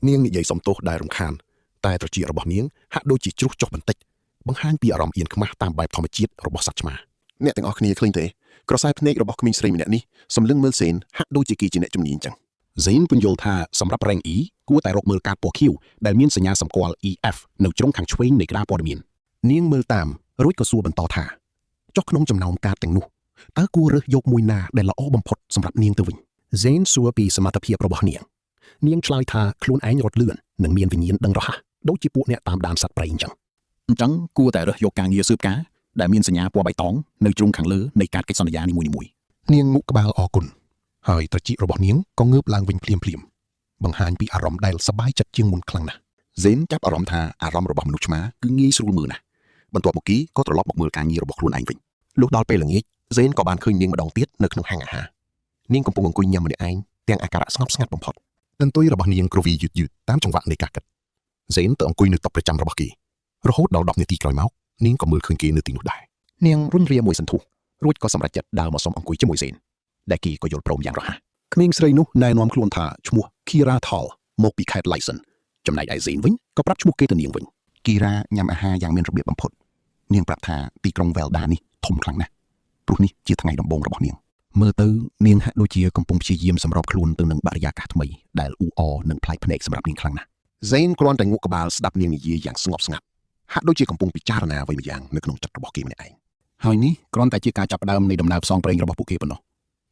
នាងនិយាយសំទោសដែលរំខានតែត្រចៀករបស់នាងហាក់ដូចជាជ្រុះចុះបន្តិចបង្ហាញពីអារម្មណ៍អៀនខ្មាស់តាមបែបធម្មជាតិរបស់សត្វឆ្មាអ្នកទាំងអស់គ្នាឃើញទេក្រសែភ្នែករបស់ក្មេងស្រីម្នាក់នេះសម្លឹងមើលសេនហាក់ដូចជាគេជាអ្នកជំនាញចឹងហ្សេនពន្យល់ថាសម្រាប់ Rank E គួរតែរកមើលកាតពណ៌ខៀវដែលមានសញ្ញាសម្គាល់ EF នៅជ្រុងខាងឆ្វេងនៃក្តារព័ត៌មាននាងមើលតាមរួចក៏សួរបន្តថាចុះក្នុងចំណោមកាតទាំងនោះតើគួររើសយកមួយណាដែលល្អបំផុតសម្រាប់នាងទៅវិញហ្សេនសួរពីសមត្ថភាពរបស់នាងឆ្លើយថាខ្លួនឯងរត់លឿននិងមានវិញ្ញាណដឹងរហ័សដូចជាពួកអ្នកតាមដានសត្វព្រៃអញ្ចឹងគួរតែរើសយកការងារស៊ើបការដែលមានសញ្ញាពណ៌បៃតងនៅជ្រុងខាងលើនៃកាតកិច្ចសន្យានីមួយៗនាងងក់ក្បាលអរគុណហើយត្រចៀករបស់នាងក៏ងើបឡើងវិញភ្លាមបង្ហាញពីអារម្មណ៍ដែលសប្បាយចិត្តជាងមុនខ្លាំងណាស់ហ្សេនចាប់អារម្មណ៍ថាអារម្មណ៍របស់មនុស្សឆ្មាគឺងាយស្រួលមើលណាស់បន្ទាប់មកគីក៏ត្រឡប់មកមើលការងាររបស់ខ្លួនឯងវិញលុះដល់ពេលល្ងាចហ្សេនក៏បានឃើញនាងម្ដងទៀតនៅក្នុងហាងអាហារនាងកំពុងអង្គុយញ៉ាំម្នាក់ឯងទាំងអាការៈស្ងប់ស្ងាត់បំផុតតន្ទុយរបស់នាងគ្រវីយឺតតាមចង្វាក់នៃការគិតហ្សេនទៅអង្គុយនៅតុប្រចាំរបស់គេរហូតដល់10នាទីក្រោយមកនាងក៏មើលឃើញគេនៅទីនោះដែរនាងរុញរាមួយសន្ទុះរួចក៏សម្រេចចិត្តដើរមកសុំអង្គុយជាមួយហ្សេនដែលគេក៏យល់ព្រមយ៉ាងរហ័សក្មេងស្រីនោះណែនាំខ្លួនថាឈ្មោះ Kira Thal មកពីខេត្ត Lyson ចំណែកឯហ្សេនវិញក៏ប្រាប់ឈ្មោះគេទៅនាងវិញ Kira ញ៉ាំអាហារយ៉ាងមានរបៀបបំផុតនាងប្រាប់ថាទីក្រុង Velda នេះធំខ្លាំងណាស់ព្រោះនេះជាថ្ងៃដំបូងរបស់នាងមើលទៅនាងហាក់ដូចជាកំពុងព្យាយាមសម្របខ្លួនទៅនឹងបរិយាកាសថ្មីដែលអ៊ូអរនិងប្លែកភ្នែកសម្រាប់នាងខ្លាំងណាស់ហ្សេនគ្រាន់តែងក់ក្បាលស្ដាប់នាងនិយាយយ៉ាងស្ងប់ស្ងាត់ហាក់ដូចជាកំពុងពិចារណាអ្វីម្យ៉ាងនៅក្នុងចិត្តរបស់គេម្នាក់ឯងហើយនេះគ្រាន់តែជាការចាប់ផ្ដើមនៃដំណើរផ្សងព្រេងរបស់ពួកគេប៉ុណ្ណោះ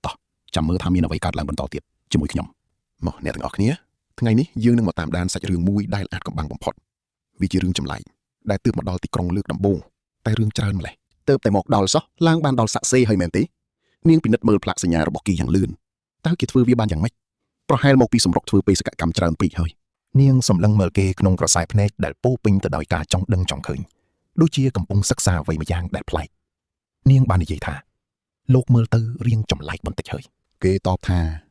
តោះចាំមើលថាមានអ្វីកើតឡើងបន្តទៀតជាមួយខ្ញុំមកអ្នកទាំងអស់គ្នាថ្ងៃនេះយើងនឹងមកតាមដានសាច់រឿងមួយដែលអាចកំបាំងបំផុតវាជារឿងចម្លែកដែលទើបមកដល់ទីក្រុងលើកដំបូងតែរឿងច្រើនម្ល៉េះទើបតែមកដល់សោះឡើងបានដល់សាក់សេហើយមែនទេនាងពិនិត្យមើលផ្លាកសញ្ញារបស់គេយ៉ាងលឿនតើគេធ្វើវាបានយ៉ាងម៉េចប្រហែលមកពីសម្រុកធ្វើបេសកកម្មច្រើនពេកហើយនាងសម្លឹងមើលគេក្នុងក្រសែភ្នែកដែលពោពេញទៅដោយការចង់ដឹងចង់ឃើញដូចជាកំពុងសិក្សាអ្វីម្យ៉ាងដែលប្លែកនាងបាននិយាយថាលោកមើលទៅរៀងចម្លែកបន្តិចហើយគេតបថ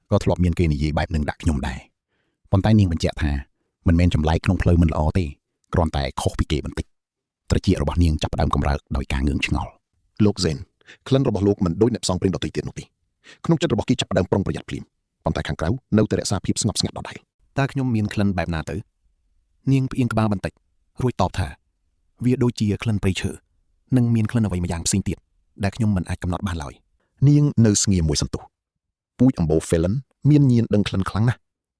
ាក៏ធ្លាប់មានគេនិយាយបែបនឹងដាក់ខ្ញុំដែរប៉ុន្តែនាងបញ្ជាក់ថាមិនមែនចម្លែកក្នុងផ្លូវមិនល្អទេគ្រាន់តែខុសពីគេបន្តិចត្រចៀករបស់នាងចាប់ផ្ដើមកម្រើកដោយការងឿងឆ្ងល់លោកហ្សេនក្លិនរបស់លោកមិនដូចអ្នកផ្សងព្រេងដទៃទៀតនោះទេក្នុងចិត្តរបស់គេចាប់ផ្ដើមប្រុងប្រយ័ត្នភ្លាមប៉ុន្តែខាងក្រៅនៅតែរក្សាភាពស្ងប់ស្ងាត់ដដែលតើខ្ញុំមានក្លិនបែបណាទៅនាងផ្អៀងក្បាលបន្តិចរួចតបថាវាដូចជាក្លិនព្រៃឈើនិងមានក្លិនអ្វីម្យ៉ាងផ្សេងទៀតដែលខ្ញុំមិនអាចកំណត់បានឡើយនាងនៅស្ងៀមមួយសន្ទុះពូជអម្បូ Felon មានញៀនដឹងក្លិនខ្លាំងណាស់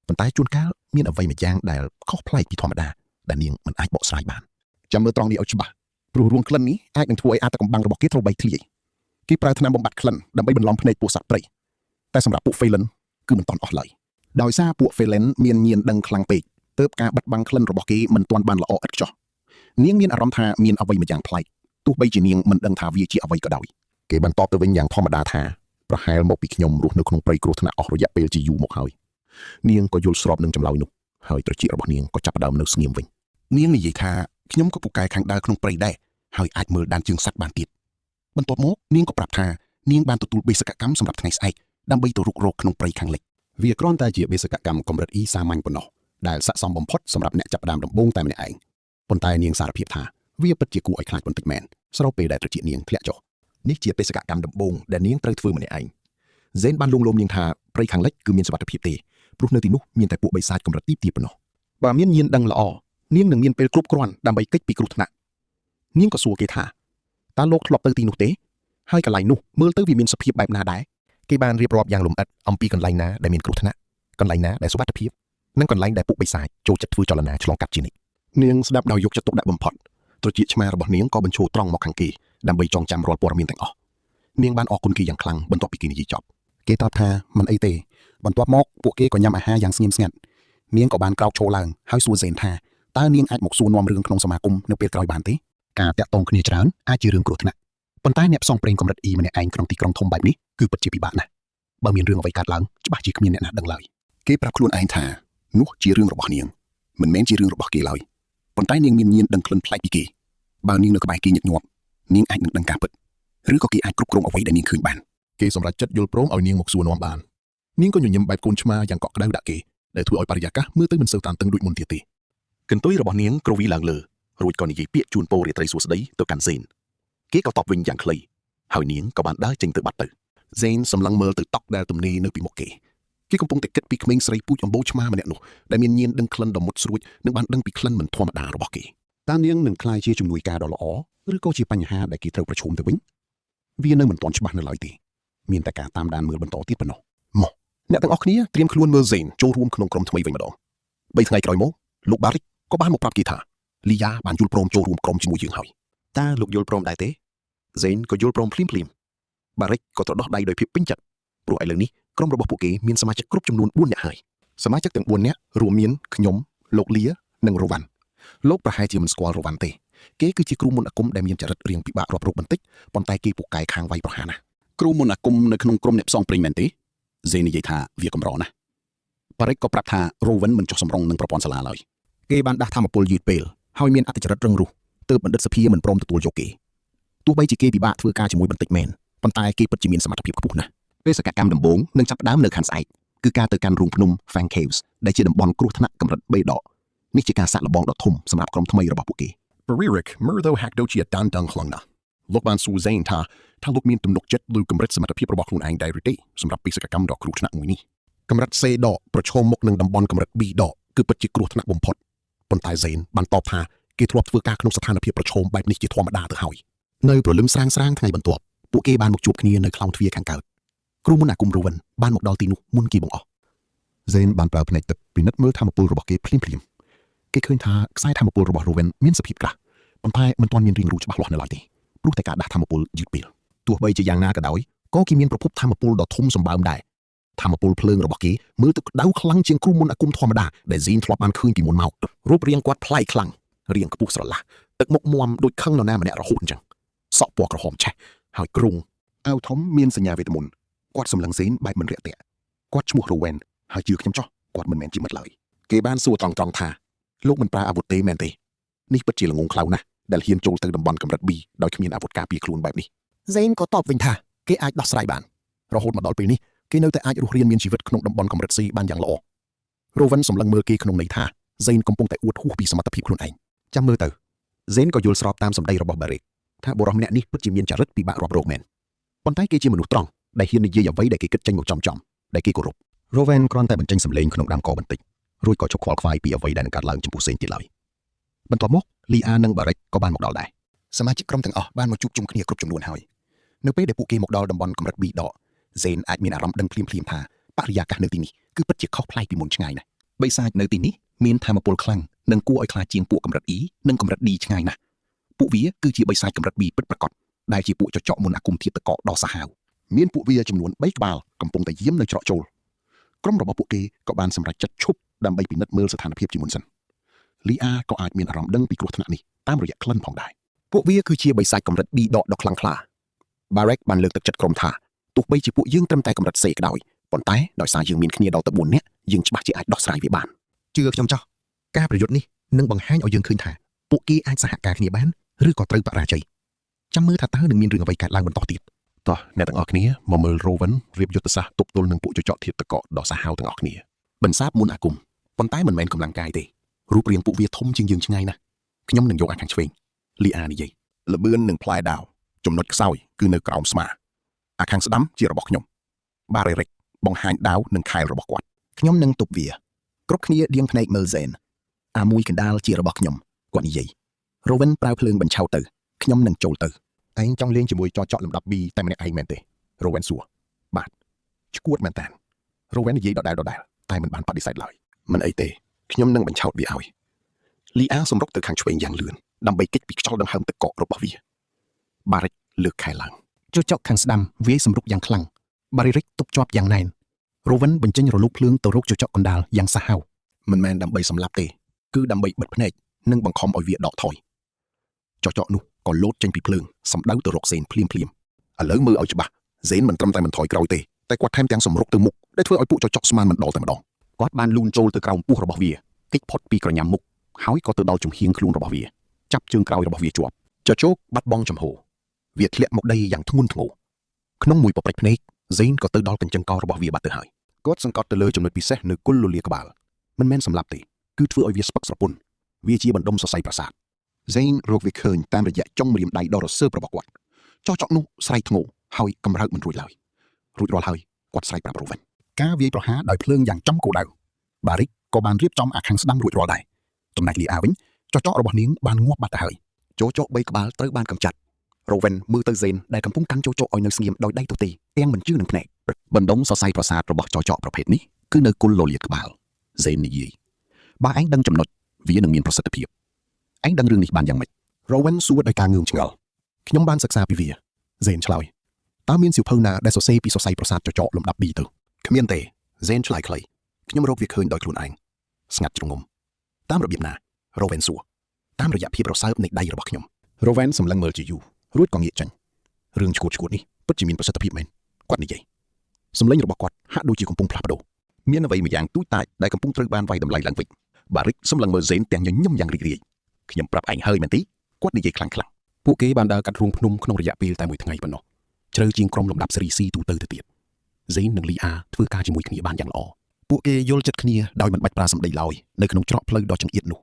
ប៉ុន្តែជួនកាលមានអ្វីម្យ៉ាងដែលខុសប្លែកពីធម្មតាដែលនាងមិនអាចបកស្រាយបានចាំមើលត្រង់នេះឲ្យច្បាស់ព្រោះរឿងក្លិននេះអាចនឹងធ្វើឲ្យអាតកំបាំងរបស់គេត្រូវបែកធ្លាយគេប្រើថ្នាំបំបត្តិក្លិនដើម្បីបន្លំភ្នែកពួកសត្វព្រៃតែសម្រាប់ពួក Felon គឺមិនទាន់អស់ឡើយដោយសារពួក Felon មានញៀនដឹងខ្លាំងពេកទើបការបិទបាំងក្លិនរបស់គេមិនទាន់បានល្អឥតខ្ចោះនាងមានអារម្មណ៍ថាមានអ្វីម្យ៉ាងប្លែកទោះបីជានាងមិនដឹងថាវាជាអ្វីក៏ដោយគេបានតបទៅវិញយ៉ាងធម្មតាថាប្រហែលមកពីខ្ញុំរស់នៅក្នុងព្រៃគ្រោះថ្នាក់អស់រយៈពេលជាយូរមកហើយនាងក៏យល់ស្របនឹងចម្លើយនោះហើយត្រចៀករបស់នាងក៏ចាប់ផ្ដើមនៅស្ងៀមវិញនាងនិយាយថាខ្ញុំក៏ពូកែខាងដើរក្នុងព្រៃដែរហើយអាចមើលដានជើងសត្វបានទៀតបន្ទាប់មកនាងក៏ប្រាប់ថានាងបានទទួលបេសកកម្មសម្រាប់ថ្ងៃស្អែកដើម្បីទៅរុករកក្នុងព្រៃខាងលិចវាគ្រាន់តែជាបេសកកម្មកម្រិត E សាមញ្ញប៉ុណ្ណោះដែលស័ក្តិសមបំផុតសម្រាប់អ្នកចាប់ផ្ដើមដំបូងតែម្នាក់ឯងប៉ុន្តែនាងសារភាពថាវាពិតជាគួរឲ្យខ្លាចបន្តិចមែនស្របពេលដែលត្រចៀកនាងធ្លាក់ចុះនេះជាបេសកកម្មដំបូងដែលនាងត្រូវធ្វើម្នាក់ឯងហ្សេនបានលួងលោមនាងថាព្រៃខាងលិចគឺមានសុវត្ថិភាពទេព្រោះនៅទីនោះមានតែពួកបិសាចកម្រិតទីប៉ុណ្ណោះបើមានញៀនដឹងល្អនាងនឹងមានពេលគ្រប់គ្រាន់ដើម្បីគេចពីគ្រោះថ្នាក់នាងក៏សួរគេថាតើលោកធ្លាប់ទៅទីនោះទេហើយកន្លែងនោះមើលទៅវាមានសភាពបែបណាដែរគេបានរៀបរាប់យ៉ាងលម្អិតអំពីកន្លែងណាដែលមានគ្រោះថ្នាក់កន្លែងណាដែលសុវត្ថិភាពនិងកន្លែងដែលពួកបិសាចចូលចិត្តធ្វើចលនាឆ្លងកាត់ជានិច្ចនាងស្ដាប់ដោយយកចិត្តទុកដាក់បំផុតត្រចៀកឆ្មារបស់នាងក៏បញ្ឈរត្រង់មកខាងគេដើម្បីចងចាំរាល់ព័ត៌មានទាំងអស់នាងបានអរគុណគេយ៉ាងខ្លាំងបន្ទាប់ពីគេនិយាយចប់គេតបថាមិនអីទេ បន្ទាប់មកពួកគេក៏ញ៉ាំអាហារយ៉ាងស្ងៀមស្ងាត់នាងក៏បានក្រោកឈរឡើងហើយសួរ Zane ថាតើនាងអាចមកសួរនាំរឿងក្នុងសមាគមនៅពេលក្រោយបានទេការតាក់ទងគ្នាច្រើនអាចជារឿងគ្រោះថ្នាក់ប៉ុន្តែអ្នកផ្សងព្រេងកម្រិត E ម្នាក់ឯងក្នុងទីក្រុងធំបែបនេះគឺពិតជាពិបាកណាស់បើមានរឿងអ្វីកើតឡើងច្បាស់ជាគ្មានអ្នកណាដឹងឡើយគេប្រាប់ខ្លួនឯងថានោះជារឿងរបស់នាងមិនមែនជារឿងរបស់គេឡើយប៉ុន្តែនាងមានញៀនដឹងក្លិនប្លែកពីគេបើនាងនៅក្បែរគេញឹកញាប់នាងអាចនឹងដឹងការពិតឬក៏គេអាចគ្រប់គ្រងអ្វីដែលនាងឃើញបានគេសម្រេចចិត្តយល់ព្រមឲ្យនាងមកសួរនាំបាននាងក៏ញញឹមបែបកូនឆ្មាយ៉ាងកក់ក្ដៅដាក់គេដែលធ្វើឲ្យបរិយាកាសមើលទៅមិនសូវតានតឹងដូចមុនទៀតទេកន្ទុយរបស់នាងក្រវីឡើងលើរួចក៏និយាយពាក្យជូនពររាត្រីសួស្តីទៅកាន់ Zane គេក៏តបវិញយ៉ាងខ្លីហើយនាងក៏បានដើរចេញទៅបាត់ទៅ Zane សម្លឹងមើលទៅតុដែលទំនេរនៅពីមុខគេកំពុងតែគិតពីក្មេងស្រីពូជអម្បូរឆ្មាម្នាក់នោះដែលមានញៀនដឹងក្លិនដ៏មុតស្រួចនិងបានដឹងពីក្លិនមិនធម្មតារបស់គេតើនាងនឹងក្លាយជាជំនួយការដ៏ល្អឬក៏ជាបញ្ហាដែលគេត្រូវប្រឈមទៅវិញវានៅមិនទាន់ច្បាស់នៅឡើយទេមានតែការតាមដានមើលបន្តទៀតប៉ុណ្ណោះមកអ្នកទាំងអស់គ្នាត្រៀមខ្លួនមើល Zane ចូលរួមក្នុងក្រុមថ្មីវិញម្ដង3ថ្ងៃក្រោយមកលោក Barrick ក៏បានមកប្រាប់គេថា Lia បានយល់ព្រមចូលរួមក្រុមជាមួយយើងហើយតើលោកយល់ព្រមដែរទេ Zane ក៏យល់ព្រមភ្លាម Barrick ក៏ត្រដោះដៃដោយភាពពេញចិត្តព្រោះឥឡូវនេះក្រុមរបស់ពួកគេមានសមាជិកគ្រប់ចំនួន4នាក់ហើយសមាជិកទាំង4នាក់រួមមានខ្ញុំលោក Lia និង Rowan លោកប្រហែលជាមិនស្គាល់ Rowan ទេគេគឺជាគ្រូមន្តអាគមដែលមានចរិតរៀងពិបាករករូបបន្តិចប៉ុន្តែគេពូកែខាងវាយប្រហារណាស់គ្រូមន្តអាគមនៅក្នុងក្រុមអ្នកផ្សងព្រេងមែនទេ Zane និយាយថាវាកម្រណាស់ Barrick ក៏ប្រាប់ថា Rowan មិនចុះសម្រុងនឹងប្រព័ន្ធសាលាឡើយគេបានដាស់ធម្មពលយឺតពេលហើយមានអតិចរិតរឹងរូសទើបបណ្ឌិតសភាមិនព្រមទទួលយកគេទោះបីជាគេពិបាកធ្វើការជាមួយបន្តិចមែនប៉ុន្តែគេពិតជាមានសមត្ថភាពខ្ពស់ណាស់បេសកកម្មដំបូងនឹងចាប់ផ្ដើមនៅខាងស្អែកគឺការទៅកាន់រូងភ្នំ Fang Caves ដែលជាតំបន់គ្រោះថ្នាក់កម្រិត B ដកនេះជាការសាកល្បងដ៏ធំសម្រាប់ក្រុមថ្មីរបស់ពួកគេ Barrick មើលទៅហាក់ដូចជាតានតឹងខ្លាំងណាស់លោកបានសួរ Zane ថាលោកមានទំនុកចិត្តលើកម្រិតសមត្ថភាពរបស់ខ្លួនឯងដែរឬទេសម្រាប់បេសកកម្មដ៏គ្រោះថ្នាក់មួយនេះកម្រិត C ដកប្រឈមមុខនឹងតំបន់កម្រិត B ដកគឺពិតជាគ្រោះថ្នាក់បំផុតប៉ុន្តែ Zane បានតបថាគេធ្លាប់ធ្វើការក្នុងស្ថានភាពប្រឈមបែបនេះជាធម្មតាទៅហើយនៅព្រលឹមស្រាងថ្ងៃបន្ទាប់ពួកគេបានមកជួបគ្នានៅខ្លោងទ្វារខាងកើតគ្រូមន្តអាគម Rowan បានមកដល់ទីនោះមុនគេបង្អស់ Zane បានប្រើភ្នែកទឹកពិនិត្យមើលធម្មពលរបស់គេភ្លាមគេឃើញថាខ្សែធម្មពលរបស់ Rowan មានសភាពក្រាស់ប៉ុន្តែមិនទាន់មានរាងរូសច្បាស់លាស់នៅឡើយទេព្រោះតែការដាស់ធម្មពលយឺតពេលទោះបីជាយ៉ាងណាក៏ដោយក៏គេមានប្រភពធម្មពលដ៏ធំសម្បើមដែរធម្មពលភ្លើងរបស់គេមើលទៅក្តៅខ្លាំងជាងគ្រូមន្តអាគមធម្មតាដែល Zane ធ្លាប់បានឃើញពីមុនមករូបរាងគាត់ប្លែកខ្លាំងរាងខ្ពស់ស្រឡះទឹកមុខមាំដូចខឹងនរណាម្នាក់រហូតអញ្ចឹងសក់ពណ៌ក្រហមឆេះហើយគ្រងអាវធំមានសញ្ញាវេទមន្តគាត់សម្លឹង Zane បែបមិនរាក់ទាក់គាត់ឈ្មោះ Rowan ហើយជឿខ្ញុំចោះគាត់មិនមែនជាមិត្តឡើយគេបានសួរត្រង់ថាលោកមិនប្រើអាវុធទេមែនទេនេះពិតជាល្ងងខ្លៅណាស់ដែលហ៊ានចូលទៅតំបន់កម្រិត B ដោយគ្មានអាវុធការពារខ្លួនបែបនេះ Zane ក៏តបវិញថាគេអាចដោះស្រាយបានរហូតមកដល់ពេលនេះគេនៅតែអាចរស់រានមានជីវិតក្នុងតំបន់កម្រិត C បានយ៉ាងល្អ Rowan សម្លឹងមើលគេក្នុងន័យថា Zane កំពុងតែអួតហួសពីសមត្ថភាពខ្លួនឯងចាំមើលទៅ Zane ក៏យល់ស្របតាមសម្ដីរបស់ Barrick ថាបុរសម្នាក់នេះពិតជាមានចរិតពិបាករករកមែនប៉ុន្តែគេជាមនុស្សត្រង់ដែលហ៊ាននិយាយអ្វីដែលគេគិតចេញមកចំដែលគេគោរព Rowan គ្រាន់តែបញ្ចេញសម្លេងក្នុងដើមកបន្តិចរួចក៏ជប់ខ្វល់ខ្វាយពីអ្វីដែលនឹងកើតឡើងចំពោះ Zane ទៀតឡើយបន្ទាប់មក Lia និង Barrick ក៏បានមកដល់ដែរសមាជិកក្រុមទាំងអស់បានមកជួបជុំគ្នាគ្រប់ចំនួនហើយនៅពេលដែលពួកគេមកដល់តំបន់កម្រិត B ដក Zane អាចមានអារម្មណ៍ដឹងភ្លាមថាបរិយាកាសនៅទីនេះគឺពិតជាខុសប្លែកពីមុនឆ្ងាយណាស់បិសាចនៅទីនេះមានធម្មពលខ្លាំងនិងគួរឲ្យខ្លាចជាងពួកកម្រិត E និងកម្រិត D ឆ្ងាយណាស់ពួកវាគឺជាបិសាចកម្រិត B ពិតប្រាកដដែលជាពួកចចកមុនអាគមធាតុតកដ៏សាហាវមានពួកវាចំនួន3ក្បាលកំពុងតែយាមនៅច្រកចូលក្រុមរបស់ពួកគេក៏បានសម្រេចចិត្តឈប់ដើម្បីពិនិត្យមើលស្ថានភាពជាមុនសិន Lia ក៏អាចមានអារម្មណ៍ដឹងពីគ្រោះថ្នាក់នេះតាមរយៈក្លិនផងដែរពួកវាគឺជាបិសាចកម្រិត B ដកដ៏ខ្លាំងក្លា Barrick បានលើកទឹកចិត្តក្រុមថាទោះបីជាពួកយើងត្រឹមតែកម្រិត C ក៏ដោយប៉ុន្តែដោយសារយើងមានគ្នាដល់ទៅ4នាក់យើងច្បាស់ជាអាចដោះស្រាយវាបានជឿខ្ញុំចោះការប្រយុទ្ធនេះនឹងបង្ហាញឲ្យយើងឃើញថាពួកគេអាចសហការគ្នាបានឬក៏ត្រូវបរាជ័យចាំមើលថាតើនឹងមានរឿងអ្វីកើតឡើងបន្តទៀតតោះអ្នកទាំងអស់គ្នាមកមើល Rowan រៀបយុទ្ធសាស្ត្រទប់ទល់នឹងពួកចចកធាតុតកដ៏សាហាវទាំងអស់គ្នាបន្សាបមុនអាគមប៉ុន្តែមិនមែនកម្លាំងកាយទេរូបរាងពួកវាធំជាងយើងឆ្ងាយណាស់ខ្ញុំនឹងយកអាខាងឆ្វេង Lia និយាយលបឿននឹងផ្លែដាវចំណុចខ្សោយគឺនៅក្រោមស្មាអាខាងស្ដាំជារបស់ខ្ញុំ Barrick បង្ហាញដាវនិងខែលរបស់គាត់ខ្ញុំនឹងទប់វាគ្រប់គ្នាដៀងភ្នែកមើល Zane អាមួយកណ្ដាលជារបស់ខ្ញុំគាត់និយាយ Rowan ប្រើភ្លើងបញ្ឆោតទៅខ្ញុំនឹងចូលទៅឯងចង់លេងជាមួយចចកលំដាប់ B តែម្នាក់ឯងមែនទេ Rowan សួរបាទឈួតមែនតាន Rowan និយាយដដែលតែមិនបានបដិសេធឡើយមិនអីទេខ្ញុំនឹងបញ្ឆោតវាឲ្យ Lia សម្រុកទៅខាងឆ្វេងយ៉ាងលឿនដើម្បីគេចពីខ្យល់ដង្ហើមទឹកកករបស់វា Barrick លើកខែឡើងចចកខាងស្ដាំវាយសម្រុកយ៉ាងខ្លាំង Barrick ទប់ជាប់យ៉ាងណែន Rowan បញ្ចេញរលកភ្លើងទៅរកចចកកណ្ដាលយ៉ាងសាហាវមិនមែនដើម្បីសម្លាប់ទេគឺដើម្បីបិទភ្នែកនិងបង្ខំឲ្យវាដកថយចចកនោះក៏លោតចេញពីភ្លើងសម្ដៅទៅរកសេនភ្លាមឥឡូវមើលឲ្យច្បាស់សេនមិនត្រឹមតែមិនថយក្រោយទេតែគាត់ថែមទាំងសម្រុកទៅមុខដែលធ្វើឲ្យពួកចចកស្មានមិនដល់តែម្ដងគាត់បានលូនចូលទៅក្រោមពោះរបស់វាគេចផុតពីក្រញាំមុខហើយក៏ទៅដល់ជំហៀងខ្លួនរបស់វាចាប់ជើងក្រោយរបស់វាជាប់ចចកបាត់បង់ចំហវាធ្លាក់មកដីយ៉ាងធ្ងន់ធ្ងរក្នុងមួយប៉ព្រិចភ្នែកសេនក៏ទៅដល់កញ្ចឹងករបស់វាបាត់ទៅហើយគាត់សង្កត់ទៅលើចំណុចពិសេសនៅគុលលលាក្បាលមិនមែនសម្លាប់ទេគឺធ្វើឲ្យវាស្ពឹកស្រពន់វាជាបណ្ដុំសរសៃប្រសាទសេនរកវាឃើញតាមរយៈចុងម្រាមដៃដ៏រសើបរបស់គាត់ចចកនោះស្រែកធ្ងោហើយកំរើកមិនរួចឡើយរួចរាល់ហើយគាត់ស្រែកប្រាប់រវិញការវាយប្រហារដោយភ្លើងយ៉ាងចំគោលដៅបារិកក៏បានរៀបចំអាខាងស្ដាំរួចរាល់ដែរចំណែកលីអាវិញចចករបស់នាងបានងាប់បាត់ទៅហើយចចក3ក្បាលត្រូវបានកម្ចាត់រវិញមើលទៅសេនដែលកំពុងកាន់ចចកឲ្យនៅស្ងៀមដោយដៃទទេទាំងមិនជឿនឹងភ្នែកបណ្ដុំសរសៃប្រសាទរបស់ចចកប្រភេទនេះគឺនៅគុលលលាក្បាលសេននិយាយបើឯងដឹងចំណុចវានឹងមានប្រសិទ្ធភាពឯងដឹងរឿងនេះបានយ៉ាងម៉េចរវិញសួរដោយការងឿងឆ្ងល់ខ្ញុំបានសិក្សាពីវាសេនឆ្លើយតើមានសៀវភៅណាដែលសរសេរពីសរសៃប្រសាទចចកលំដាប់ B ទៅគ្មានទេសេនឆ្លើយខ្លីខ្ញុំរកវាឃើញដោយខ្លួនឯងស្ងាត់ជ្រងំតាមរបៀបណារវិញសួរតាមរយៈភាពរសើបនៃដៃរបស់ខ្ញុំរវិញសម្លឹងមើលជាយូររួចក៏ងាកចេញរឿងឈួតនេះពិតជាមានប្រសិទ្ធភាពមែនគាត់និយាយសម្លេងរបស់គាត់ហាក់ដូចជាកំពុងផ្លាស់ប្ដូរមានអ្វីមួយយ៉ាងទូចតាចដែលកំពុងត្រូវបានវាយតម្លៃឡើងវិញបារិកសម្លឹងមើលសេនទាំងញញឹមយ៉ាងរីករាយខ្ញុំប្រាប់ឯងហើយមែនទេគាត់និយាយខ្លាំងពួកគេបានដើរកាត់រូងភ្នំក្នុងរយៈពេលតែមួយថ្ងៃប៉ុណ្ណោះជ្រៅជាងក្រុមលំដាប់ស៊េរី C ទូទៅទៀតសេននិងលីអាធ្វើការជាមួយគ្នាបានយ៉ាងល្អពួកគេយល់ចិត្តគ្នាដោយមិនបាច់ប្រើសម្ដីឡើយនៅក្នុងច្រកផ្លូវដ៏ចង្អៀតនោ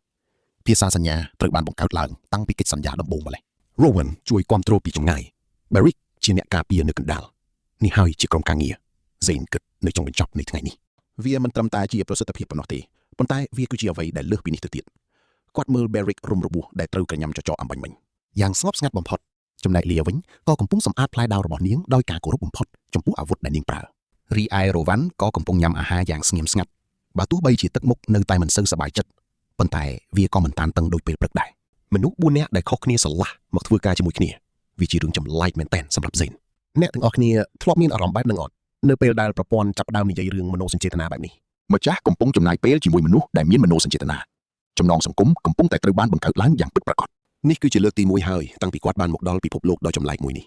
ះភាសាសញ្ញាត្រូវបានបង្កើតឡើងតាំងពីកិច្ចសន្យាដំបូងម្ល៉េះ Rowan ជួយគាំទ្រពីចម្ងាយ Barrick ជាអ្នកការពារនៅកណ្ដាលនេះហើយជាក្រុមការងារសេនគិតនៅចុងបញ្ចប់នៃថ្ងៃនេះវាមិនត្រឹមតែជាប្រសិទ្ធភាពប៉ុណ្ណោះទេប៉ុន្តែវាគឺជាអ្វីដែលលើសពីនេះទៅទៀតគាត់មើល Barrick រុំរបួសដែលត្រូវកញ្ញាំចចកអំបញ្ញមិញយ៉ាងស្ងប់ស្ងាត់បំផុតចំណែកលីវិញក៏កំពុងសម្អាតផ្លែដោរបស់នាងដោយការគោរពបំផុតចំពោះអាវុធដែលនាងប្រើរីឯរ៉ូវ៉ាន់ក៏កំពុងញ៉ាំអាហារយ៉ាងស្ងៀមស្ងាត់បើទោះបីជាទឹកមុខនៅតែមិនសូវសប្បាយចិត្តប៉ុន្តែវាក៏មិនតានតឹងដូចពេលព្រឹកដែរមនុស្ស4នាក់ដែលខុសគ្នាស្រឡះមកធ្វើការជាមួយគ្នាវាជារឿងចម្លែកមែនទែនសម្រាប់សេនអ្នកទាំងអស់គ្នាធ្លាប់មានអារម្មណ៍បែបហ្នឹងអត់នៅពេលដែលប្រព័ន្ធចាប់ផ្ដើមនិយាយរឿងមនោសញ្ចេតនាបែបនេះម្ចាស់កំពុងចំណាយពេលជាមួយមនុស្សដែលមានមនោសញ្ចេតនាចំណងសង្គមកំពុងតែត្រូវបានបង្កើតឡើងយ៉ាងពិតប្រាកដនេះគឺជាលើកទី1ហើយតាំងពីគាត់បានមកដល់ពិភពលោកដ៏ចម្លែកមួយនេះ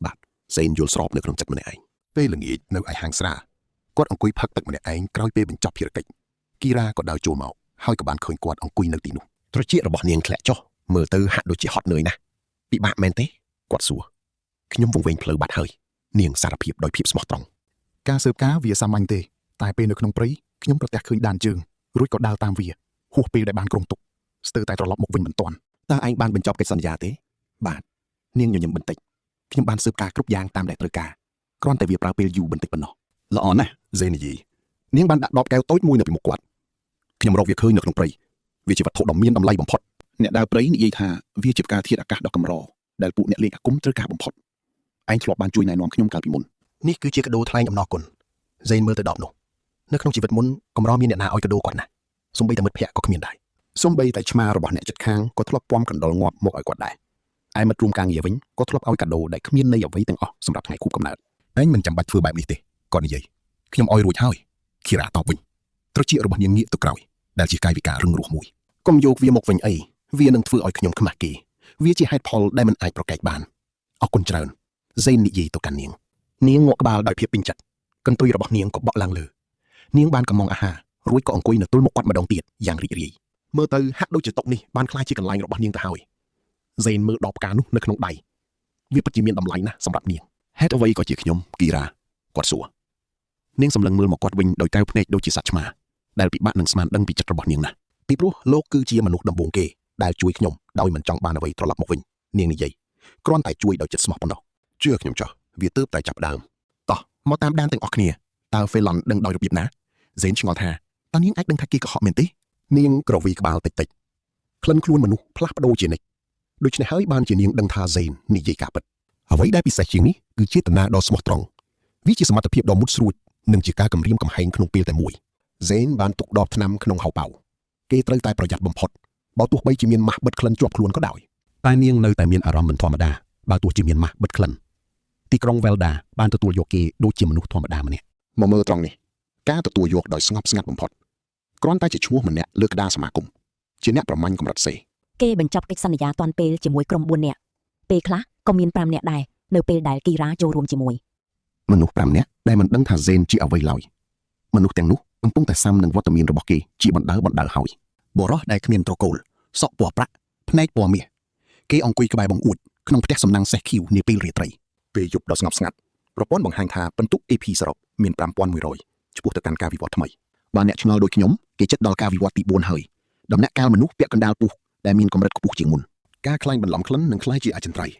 បាទសេនយល់ស្របនៅក្នុងចិត្តម្នាក់ឯងពេលល្ងាចនៅឯហាងស្រាគាត់អង្គុយផឹកទឹកម្នាក់ឯងក្រោយពេលបញ្ចប់ភារកិច្ចគីរ៉ាក៏ដើរចូលមកហើយក៏បានឃើញគាត់អង្គុយនៅទីនោះត្រចៀករបស់នាងធ្លាក់ចុះមើលទៅហាក់ដូចជាហត់នឿយណាស់ពិបាកមែនទេគាត់សួរខ្ញុំវង្វេងផ្លូវបាត់ហើយនាងសារភាពដោយភាពស្មោះត្រង់ការស៊ើបការវាសាមញ្ញទេតែពេលនៅក្នុងព្រៃខ្ញុំប្រទះឃើញដានជើងរួចក៏ដើរតាមវាហួសពេលដែលបានក្រុងទុកស្ទើរតែត្រឡប់មកវិញមិនទាន់តើឯងបានបញ្ចប់កិច្ចសន្យាទេបាទនាងញញឹមបន្តិចខ្ញុំបានស៊ើបការគ្រប់យ៉ាងតាមដែលត្រូវការគ្រាន់តែវាប្រើពេលយូរបន្តិចប៉ុណ្ណោះល្អណាស់សេនីយីនាងបានដាក់ដបកែវតូចមួយនៅពីមុខគាត់ខ្ញុំរកវាឃើញនៅក្នុងព្រៃវាជាវត្ថុដ៏មានតម្លៃបំផុតអ្នកដើរព្រៃនិយាយថាវាជាផ្កាធាតុអាកាសដ៏កម្រដែលពួកអ្នកលេងអាគមត្រូវការបំផុតឯងធ្លាប់បានជួយណែនាំខ្ញុំកាលពីមុននេះគឺជាកាដូថ្លែងអំណរគុណសេនមើលទៅដបនោះនៅក្នុងជីវិតមុនកម្រមានអ្នកណាឲ្យកាដូគាត់ណាសូម្បីតែមិត្តភក្តិក៏គ្មានដែរសូម្បីតែឆ្មារបស់អ្នកជិតខាងក៏ធ្លាប់ពំកណ្ដុរងាប់មកឲ្យគាត់ដែរឯមិត្តរួមការងារវិញក៏ធ្លាប់ឲ្យកាដូដែលគ្មានន័យអ្វីទាំងអស់សម្រាប់ថ្ងៃខួបកំណើតឯងមិនចាំបាច់ធ្វើបែបនេះទេគាត់និយាយខ្ញុំឲ្យរួចហើយគីរ៉ាតបវិញត្រចៀករបស់នាងងាកទៅក្រោយដែលជាកាយវិការរឹងរូសមួយកុំយកវាមកវិញអីវានឹងធ្វើឲ្យខ្ញុំខ្មាស់គេវាជាហេតុផលដែលមិនអាចប្រកែកបានអរគុណច្រើនសេននិយាយទៅកាន់នាងងក់ក្បាលដោយភាពពេញចិត្តកន្ទុយរបស់នាងក៏បក់ឡើងលើនាងបានកំងអាហាររួចក៏អង្គុយនៅទល់មុខគាត់ម្ដងទៀតយ៉ាងរីករាយមើលទៅហាក់ដូចជាតុនេះបានក្លាយជាកន្លែងរបស់នាងទៅហើយសេនមើលដបផ្កានោះនៅក្នុងដៃវាពិតជាមានតម្លៃណាស់សម្រាប់នាងហេតុអ្វីក៏ជាខ្ញុំគីរ៉ាគាត់សួរនាងសម្លឹងមើលមកគាត់វិញដោយកែវភ្នែកដូចជាសត្វឆ្មាដែលពិបាកនឹងស្មានដឹងពីចិត្តរបស់នាងណាស់ពីព្រោះលោកគឺជាមនុស្សដំបូងគេដែលជួយខ្ញុំដោយមិនចង់បានអ្វីត្រឡប់មកវិញនាងនិយាយគ្រាន់តែជួយដោយចិត្តស្មោះប៉ុណ្ណោះជឿខ្ញុំចោះវាទើបតែចាប់ដើមតោះមកតាមដានទាំងអស់គ្នាតើហ្វេឡនដឹងដោយរបៀបណាសេនឆ្ងល់ថាតើនាងអាចដឹងថាគេកុហកមែនទេនាងក្រវីក្បាលតិចក្លិនខ្លួនមនុស្សផ្លាស់ប្ដូរជានិច្ចដូច្នេះហើយបានជានាងដឹងថាសេននិយាយការពិតអ្វីដែលពិសេសជាងនេះគឺចេតនាដ៏ស្មោះត្រង់វាជាសមត្ថភាពដ៏មុតស្រួចនិងជាការគំរាមកំហែងក្នុងពេលតែមួយសេនបានទុកដបថ្នាំក្នុងហៅប៉ៅគេត្រូវតែប្រយ័ត្នបំផុតបើទោះបីជាមានម៉ាស់បិទក្លិនជាប់ខ្លួនក៏ដោយតែនាងនៅតែមានអារម្មណ៍មិនធម្មតាបើទោះជាមានម៉ាស់បិទក្លិនទីក្រុងវែលដាបានទទួលយកគេដូចជាមនុស្សធម្មតាម្នាក់មកមើលត្រង់នេះ ការទទួលយកដោយស្ងប់ស្ងាត់បំផុតគ្រាន់តែជាឈ្មោះម្នាក់លើក្តារសមាគមជាអ្នកប្រមាញ់កម្រិតសេ គេបញ្ចប់កិច្ចសន្យាតាន់ពេលជាមួយក្រុម4នាក់ពេលខ្លះក៏មាន5នាក់ដែរនៅពេលដែលគីរ៉ាចូលរួមជាមួយ មនុស្ស5នាក់ដែលមិនដឹងថាហ្សេនជាអ្វីឡើយមនុស្សទាំងនោះកំពុងតែសាំនឹងវត្តមានរបស់គេជាបណ្ដើហើយបរោះដែលគ្មានត្រកូលសក់ពណ៌ប្រាក់ភ្នែកពណ៌មាសគេអង្គុយក្បែរបង្អួចក្នុងផ្ទះសំណាងសេះឃីវនាពេលរាត្រីពេលយប់ដ៏ស្ងប់ស្ងាត់ប្រព័ន្ធបង្ហាញថាពិន្ទុ AP សរុបមាន 5100 ឆ្ពោះទៅកាន់ការវិវត្តថ្មីបើអ្នកឆ្ងល់ដូចខ្ញុំគេចិត្តដល់ការវិវត្តទី4ហើយដំណាក់កាលមនុស្សពាក់កណ្ដាលពុះដែលមានកម្រិតខ្ពស់ជាងមុនការខ្លាញ់បន្លំក្លិននិងខ្លាយជាអចិន្ត្រៃយ៍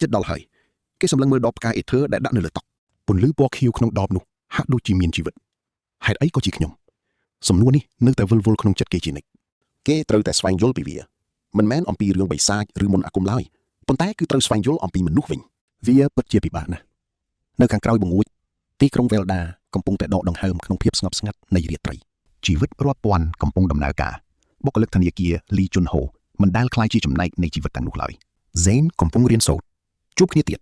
ចិត្តដល់ហើយគេសម្លឹងមើលដបផ្កាអេធើដែលដាក់នៅលើតុពន្លឺពណ៌ខៀវក្នុងដបនោះហាក់ដូចជាមានជីវិតហេតុអីក៏ជាខ្ញុំសំណួរនេះនៅតែវិលវល់ក្នុងចិត្តគេជានិច្ចគេត្រូវតែស្វែងយល់ពីវាមិនមែនអំពីរឿងបិសាចឬមន្តអាគមឡើយប៉ុន្តែគឺត្រូវស្វែងយល់អំពីមនុស្សវិញវាពិតជាពិបាកណាស់នៅខាងក្រោយបង្អួចទីក្រុងវែលដាកំពុងតែដកដង្ហើមក្នុងភាពស្ងប់ស្ងាត់នៃរាត្រីជីវិតរាប់ពាន់កំពុងដំណើរការបុគ្គលិកធនាគារលីជុនហូមិនដែលខ្លាយជាចំណែកនៃជីវិតទាំងនោះឡើយហ្សេនកំពុងរៀនសូត្រជួបគ្នាទៀត